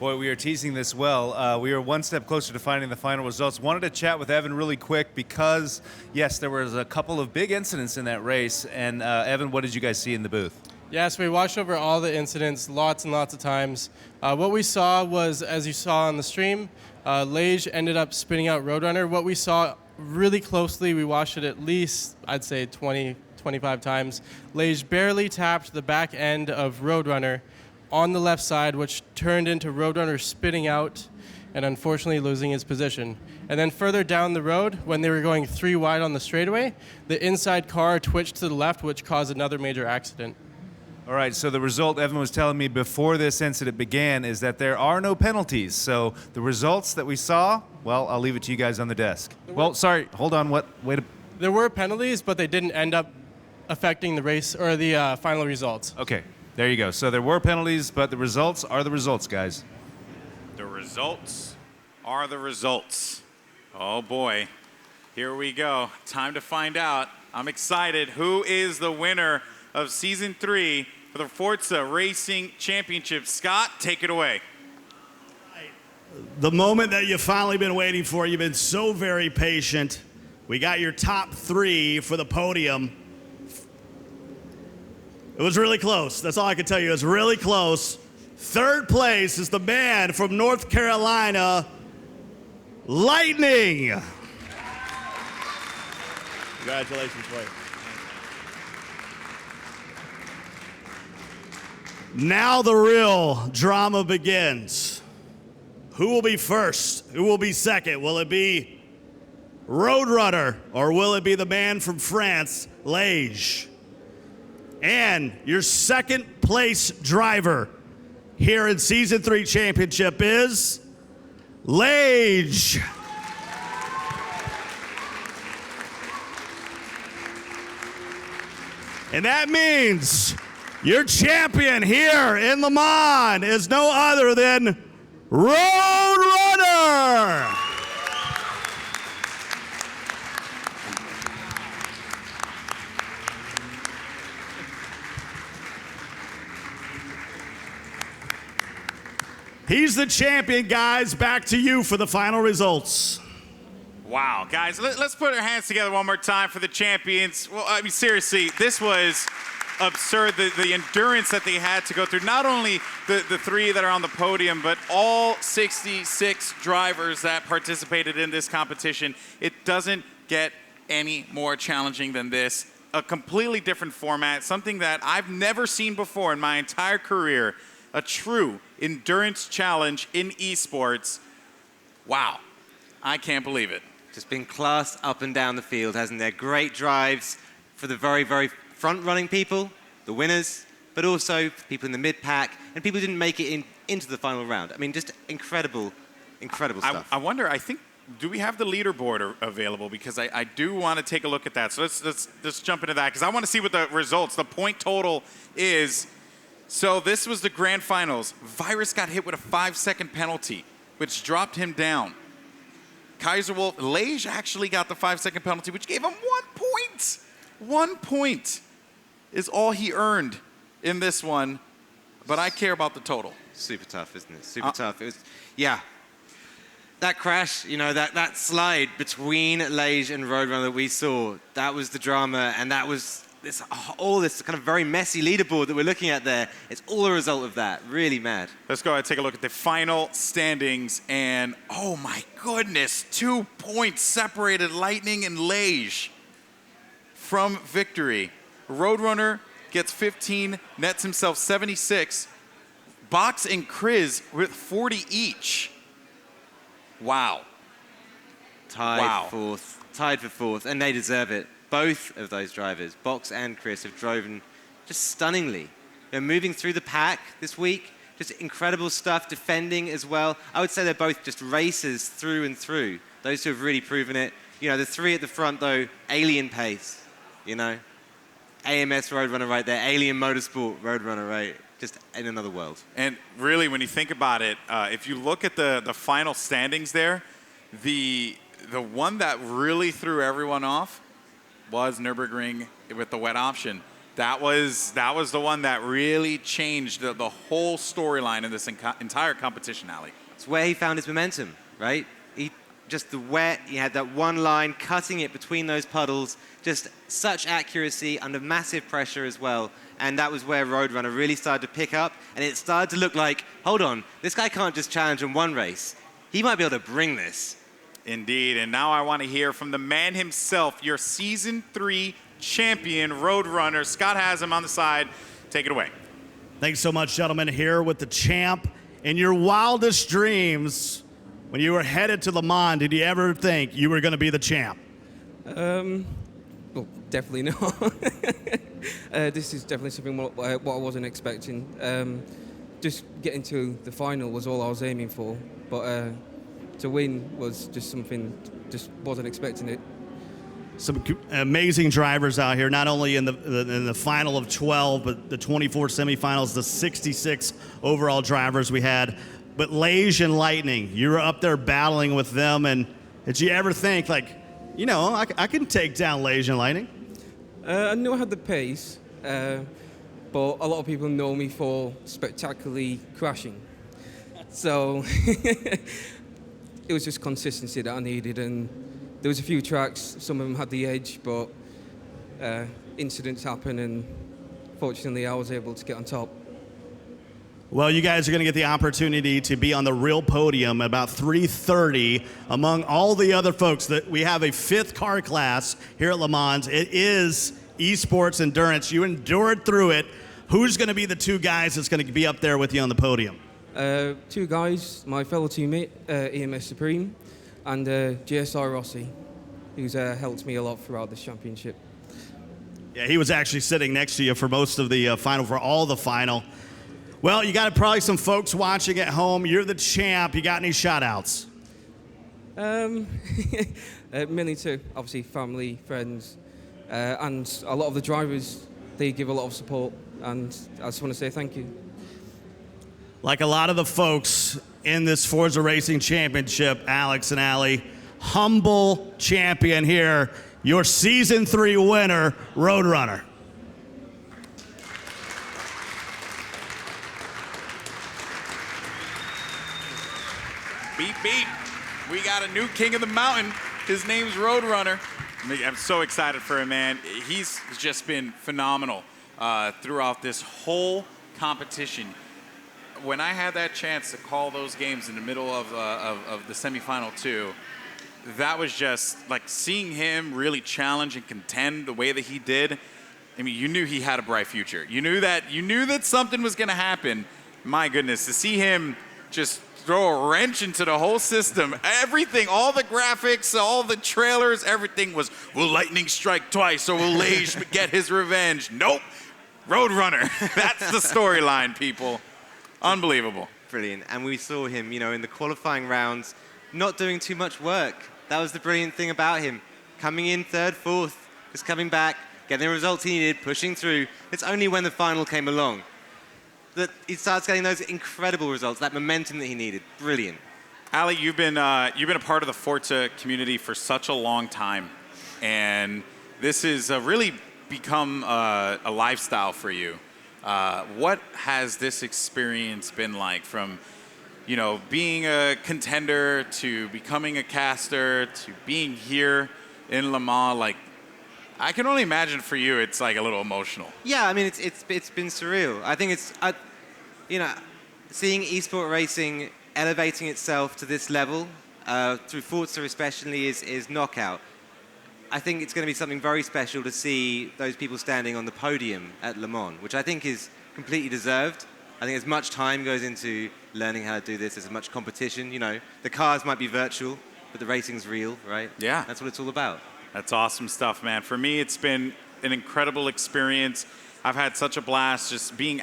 Boy, we are teasing this well. We are one step closer to finding the final results. Wanted to chat with Evan really quick because, yes, there was a couple of big incidents in that race. And Evan, what did you guys see in the booth? Yes, we watched over all the incidents lots and lots of times. What we saw was, as you saw on the stream, Lage ended up spinning out Roadrunner. What we saw really closely, we watched it at least, I'd say 20, 25 times. Lage barely tapped the back end of Roadrunner on the left side, which turned into Roadrunner spinning out and unfortunately losing his position. And then further down the road, when they were going 3 wide on the straightaway, the inside car twitched to the left, which caused another major accident. All right, so the result Evan was telling me before this incident began is that there are no penalties. So the results that we saw, well, I'll leave it to you guys on the desk. Well, sorry, hold on, wait a... There were penalties, but they didn't end up affecting the race or the final results. Okay. There you go. So there were penalties, but the results are the results, guys. The results are the results. Oh, boy. Here we go. Time to find out. I'm excited. Who is the winner of Season 3 for the Forza Racing Championship? Scott, take it away. The moment that you've finally been waiting for. You've been so very patient. We got your top 3 for the podium. It was really close. That's all I can tell you. It was really close. Third place is the man from North Carolina, Lightning. Congratulations, Wade. Now the real drama begins. Who will be first? Who will be second? Will it be Roadrunner or will it be the man from France, Lage? And your second place driver here in Season 3 Championship is Lage. And that means your champion here in Le Mans is no other than Roadrunner. He's the champion, guys. Back to you for the final results. Wow, guys, let's put our hands together one more time for the champions. Well, I mean, seriously, this was absurd, the endurance that they had to go through. Not only the 3 that are on the podium, but all 66 drivers that participated in this competition. It doesn't get any more challenging than this. A completely different format, something that I've never seen before in my entire career. A true endurance challenge in esports. Wow, I can't believe it. Just been class up and down the field, hasn't there? Great drives for the very, very front-running people, the winners, but also people in the mid-pack and people who didn't make it into the final round. I mean, just incredible stuff. I wonder, do we have the leaderboard available? Because I do want to take a look at that. So let's jump into that because I want to see what the results, the point total is. So this was the grand finals. Virus got hit with a 5-second penalty, which dropped him down. Kaiser Wolf, Lage actually got the 5-second penalty, which gave him 1 point. 1 point is all he earned in this one, but I care about the total. Super tough, isn't it? Super tough. It was, yeah. That crash, you know, that slide between Lage and Roadrunner that we saw, that was the drama, and that was all this kind of very messy leaderboard that we're looking at there, it's all a result of that. Really mad. Let's go ahead and take a look at the final standings. And oh my goodness, 2 points separated Lightning and Lage from victory. Roadrunner gets 15, nets himself 76. Box and Chris with 40 each. Wow. Tied for fourth, and they deserve it. Both of those drivers, Box and Chris, have driven just stunningly. They're moving through the pack this week, just incredible stuff, defending as well. I would say they're both just racers through and through, those who have really proven it. You know, the three at the front, though, alien pace, you know. AMS Roadrunner right there, Alien Motorsport Roadrunner right, just in another world. And really, when you think about it, if you look at the final standings there, the one that really threw everyone off was Nürburgring with the wet option. That was the one that really changed the whole storyline in this entire competition, Ali. It's where he found his momentum, right? Just the wet, he had that one line, cutting it between those puddles, just such accuracy under massive pressure as well. And that was where Roadrunner really started to pick up, and it started to look like, hold on, this guy can't just challenge in one race. He might be able to bring this. Indeed, and now I want to hear from the man himself, your Season 3 champion, Roadrunner. Scott has him on the side. Take it away. Thanks so much, gentlemen. Here with the champ. In your wildest dreams, when you were headed to Le Mans, did you ever think you were going to be the champ? Well, definitely not. This is definitely something what I wasn't expecting. Just getting to the final was all I was aiming for, but to win was just something, just wasn't expecting it. Some amazing drivers out here, not only in the final of 12, but the 24 semifinals, the 66 overall drivers we had. But Lage and Lightning, you were up there battling with them, and did you ever think, like, you know, I can take down Lage and Lightning? I knew I had the pace, but a lot of people know me for spectacularly crashing. So it was just consistency that I needed, and there was a few tracks, some of them had the edge, but incidents happen, and fortunately I was able to get on top. Well, you guys are going to get the opportunity to be on the real podium at about 3:30 among all the other folks. That we have a 5th car class here at Le Mans. It is esports endurance. You endured through it. Who's going to be the 2 guys that's going to be up there with you on the podium? 2 guys, my fellow teammate, EMS Supreme, and GSR Rossi, who's helped me a lot throughout this championship. Yeah, he was actually sitting next to you for most of the final, for all the final. Well, you got probably some folks watching at home. You're the champ. You got any shout-outs? Many too. Obviously, family, friends, and a lot of the drivers, they give a lot of support, and I just want to say thank you. Like a lot of the folks in this Forza Racing Championship, Alex and Ali, humble champion here, your Season 3 winner, Roadrunner. Beep, beep. We got a new king of the mountain. His name's Roadrunner. I'm so excited for him, man. He's just been phenomenal throughout this whole competition. When I had that chance to call those games in the middle of the semifinal 2, that was just like seeing him really challenge and contend the way that he did. I mean, you knew he had a bright future. You knew that something was going to happen. My goodness, to see him just throw a wrench into the whole system, everything, all the graphics, all the trailers, everything was, will Lightning strike twice or will Lage get his revenge? Nope, Roadrunner. That's the storyline, people. Unbelievable. Brilliant. And we saw him, you know, in the qualifying rounds, not doing too much work. That was the brilliant thing about him. Coming in 3rd, 4th, just coming back, getting the results he needed, pushing through. It's only when the final came along that he starts getting those incredible results, that momentum that he needed. Brilliant. Ali, you've been a part of the Forza community for such a long time, and this has really become a lifestyle for you. What has this experience been like, from, you know, being a contender to becoming a caster to being here in Le Mans? Like, I can only imagine for you, it's like a little emotional. Yeah, I mean, it's been surreal. I think you know, seeing esport racing elevating itself to this level through Forza especially is knockout. I think it's going to be something very special to see those people standing on the podium at Le Mans, which I think is completely deserved. I think as much time goes into learning how to do this, as much competition. You know, the cars might be virtual, but the racing's real, right? Yeah. That's what it's all about. That's awesome stuff, man. For me, it's been an incredible experience. I've had such a blast just being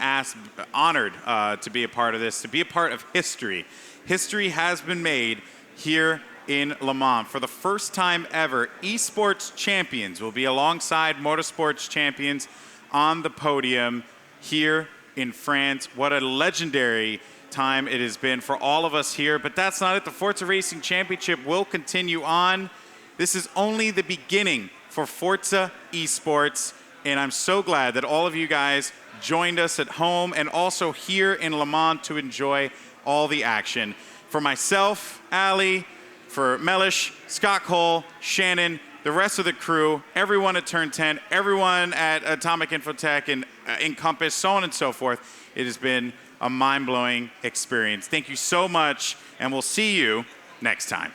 honored to be a part of this, to be a part of history. History has been made here in Le Mans. For the first time ever, esports champions will be alongside motorsports champions on the podium here in France. What a legendary time it has been for all of us here. But that's not it. The Forza Racing Championship will continue on. This is only the beginning for Forza Esports, and I'm so glad that all of you guys joined us at home and also here in Le Mans to enjoy all the action. For myself, Ali, for Melish, Scott Cole, Shannon, the rest of the crew, everyone at Turn 10, everyone at Atomic Infotech and Encompass, so on and so forth, it has been a mind-blowing experience. Thank you so much, and we'll see you next time.